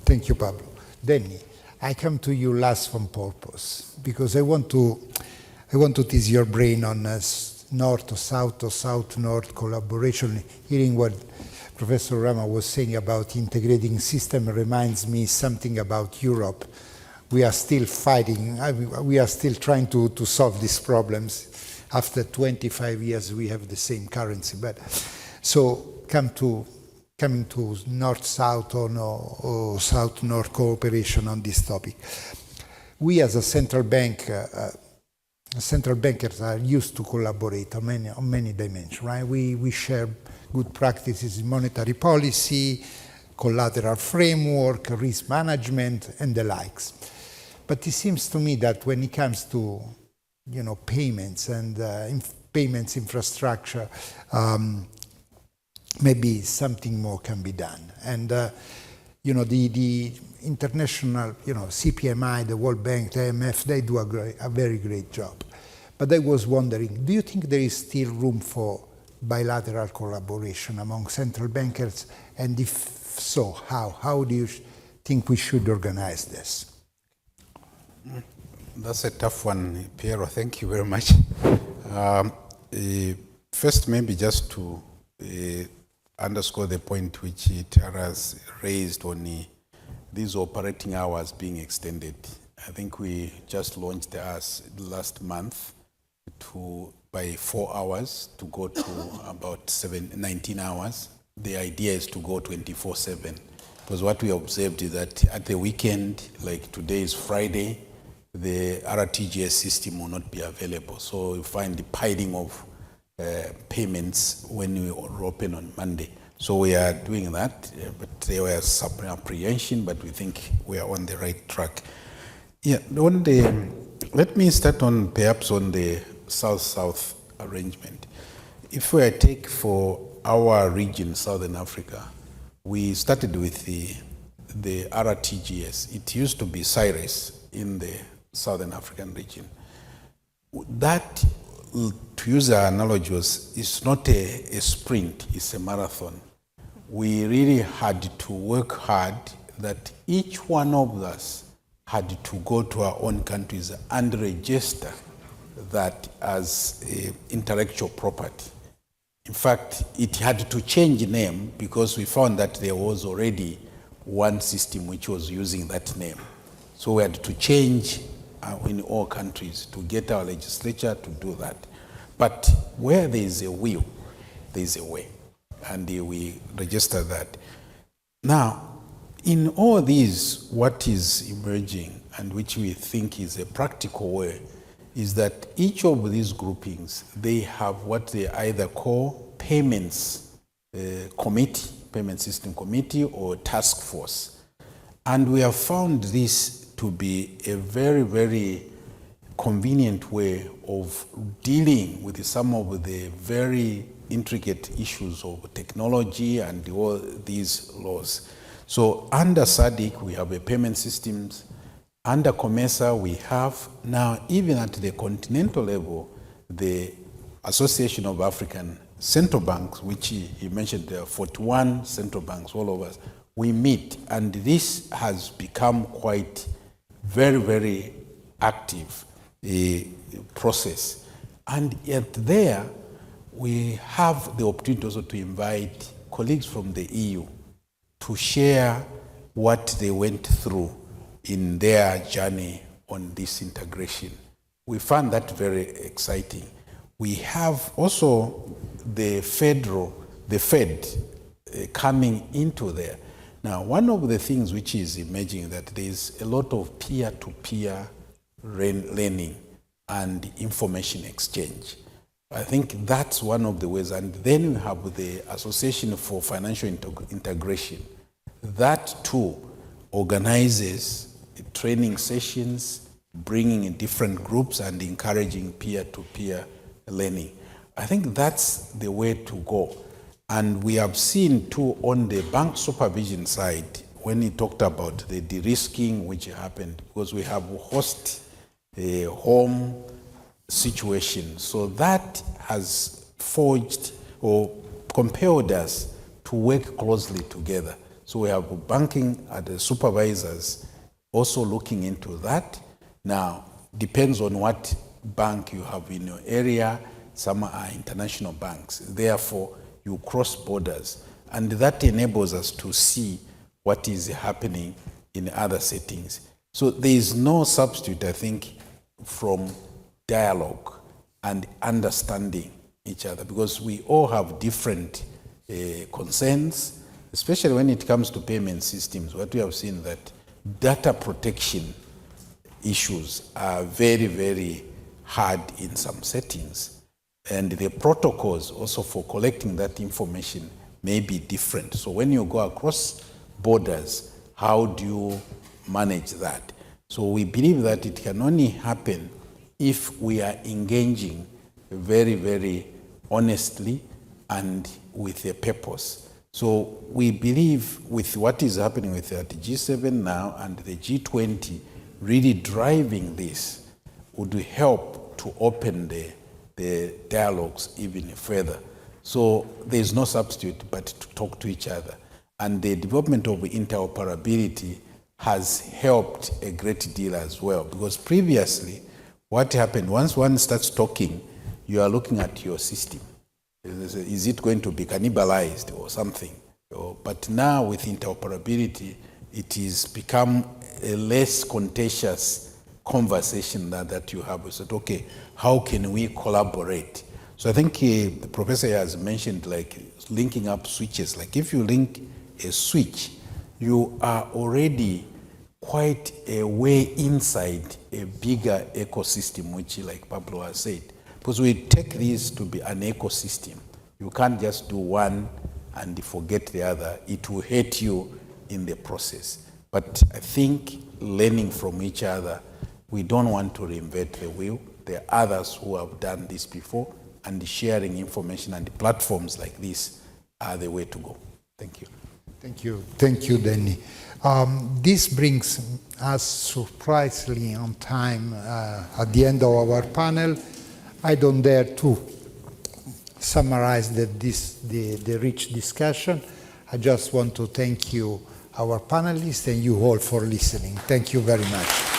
Thank you, Pablo. Denny, I come to you last from purpose, because I want to tease your brain on north or south-north collaboration. Hearing what Professor Rama was saying about integrating system reminds me something about Europe. We are still fighting, we are still trying to solve these problems. After 25 years, we have the same currency. But so coming to north-south or south-north cooperation on this topic. We as a central bank, central bankers are used to collaborate on many dimensions, right? We share good practices in monetary policy, collateral framework, risk management, and the likes. But it seems to me that when it comes to payments and payments infrastructure, maybe something more can be done. And the international, CPMI, the World Bank, the IMF, they do a very great job. But I was wondering, do you think there is still room for bilateral collaboration among central bankers? And if so, how? How do you think we should organize this? That's a tough one, Piero. Thank you very much. First, maybe just to underscore the point which Tara's raised on these operating hours being extended. I think we just launched ours last month by 4 hours to go to about 19 hours. The idea is to go 24/7. Because what we observed is that at the weekend, like today is Friday, the RTGS system will not be available. So you find the piling of payments when we open on Monday. So we are doing that, but there was some apprehension, but we think we are on the right track. Yeah, let me start on perhaps on the South-South arrangement. If we take for our region, Southern Africa, we started with the RTGS. It used to be Cyrus in the Southern African region. That, to use an analogy, is not a sprint, it's a marathon. We really had to work hard that each one of us had to go to our own countries and register that as intellectual property. In fact, it had to change name because we found that there was already one system which was using that name. So we had to change in all countries to get our legislature to do that. But where there is a will, there is a way. And we register that. Now, in all these, what is emerging and which we think is a practical way is that each of these groupings, they have what they either call payments committee, payment system committee, or task force. And we have found this to be a very, very convenient way of dealing with some of the very intricate issues of technology and all these laws. So under SADC, we have a payment systems. Under COMESA, we have now, even at the continental level, the Association of African Central Banks, which he mentioned, there are 41 central banks all over us. We meet, and this has become quite very, very active process. And yet there, we have the opportunity also to invite colleagues from the EU to share what they went through in their journey on this integration. We found that very exciting. We have also the Fed coming into there. Now, one of the things which is emerging that there is a lot of peer-to-peer learning and information exchange. I think that's one of the ways. And then we have the Association for Financial Integration. That too organizes training sessions, bringing in different groups and encouraging peer-to-peer learning. I think that's the way to go. And we have seen too on the bank supervision side, when he talked about the de-risking which happened, because we have host home situation. So that has forged or compelled us to work closely together. So we have banking at the supervisors also looking into that. Now, depends on what bank you have in your area. Some are international banks. Therefore, you cross borders. And that enables us to see what is happening in other settings. So there is no substitute, I think, from dialogue and understanding each other, because we all have different concerns, especially when it comes to payment systems. What we have seen that data protection issues are very, very hard in some settings. And the protocols also for collecting that information may be different. So when you go across borders, how do you manage that? So we believe that it can only happen if we are engaging very, very honestly and with a purpose. So we believe with what is happening with the G7 now and the G20 really driving this would help to open the dialogues even further. So there's no substitute but to talk to each other. And the development of interoperability has helped a great deal as well, because previously, what happened, once one starts talking, you are looking at your system. Is it going to be cannibalized or something? But now with interoperability, it has become a less contentious conversation that you have. We said, okay, how can we collaborate? So I think the professor has mentioned like linking up switches. Like if you link a switch, you are already quite a way inside a bigger ecosystem, which like Pablo has said. Because we take this to be an ecosystem. You can't just do one and forget the other. It will hurt you in the process. But I think learning from each other, we don't want to reinvent the wheel. There are others who have done this before, and sharing information and the platforms like this are the way to go. Thank you. Thank you. Thank you, Danny. This brings us surprisingly on time at the end of our panel. I don't dare to summarize the rich discussion. I just want to thank you, our panelists, and you all for listening. Thank you very much.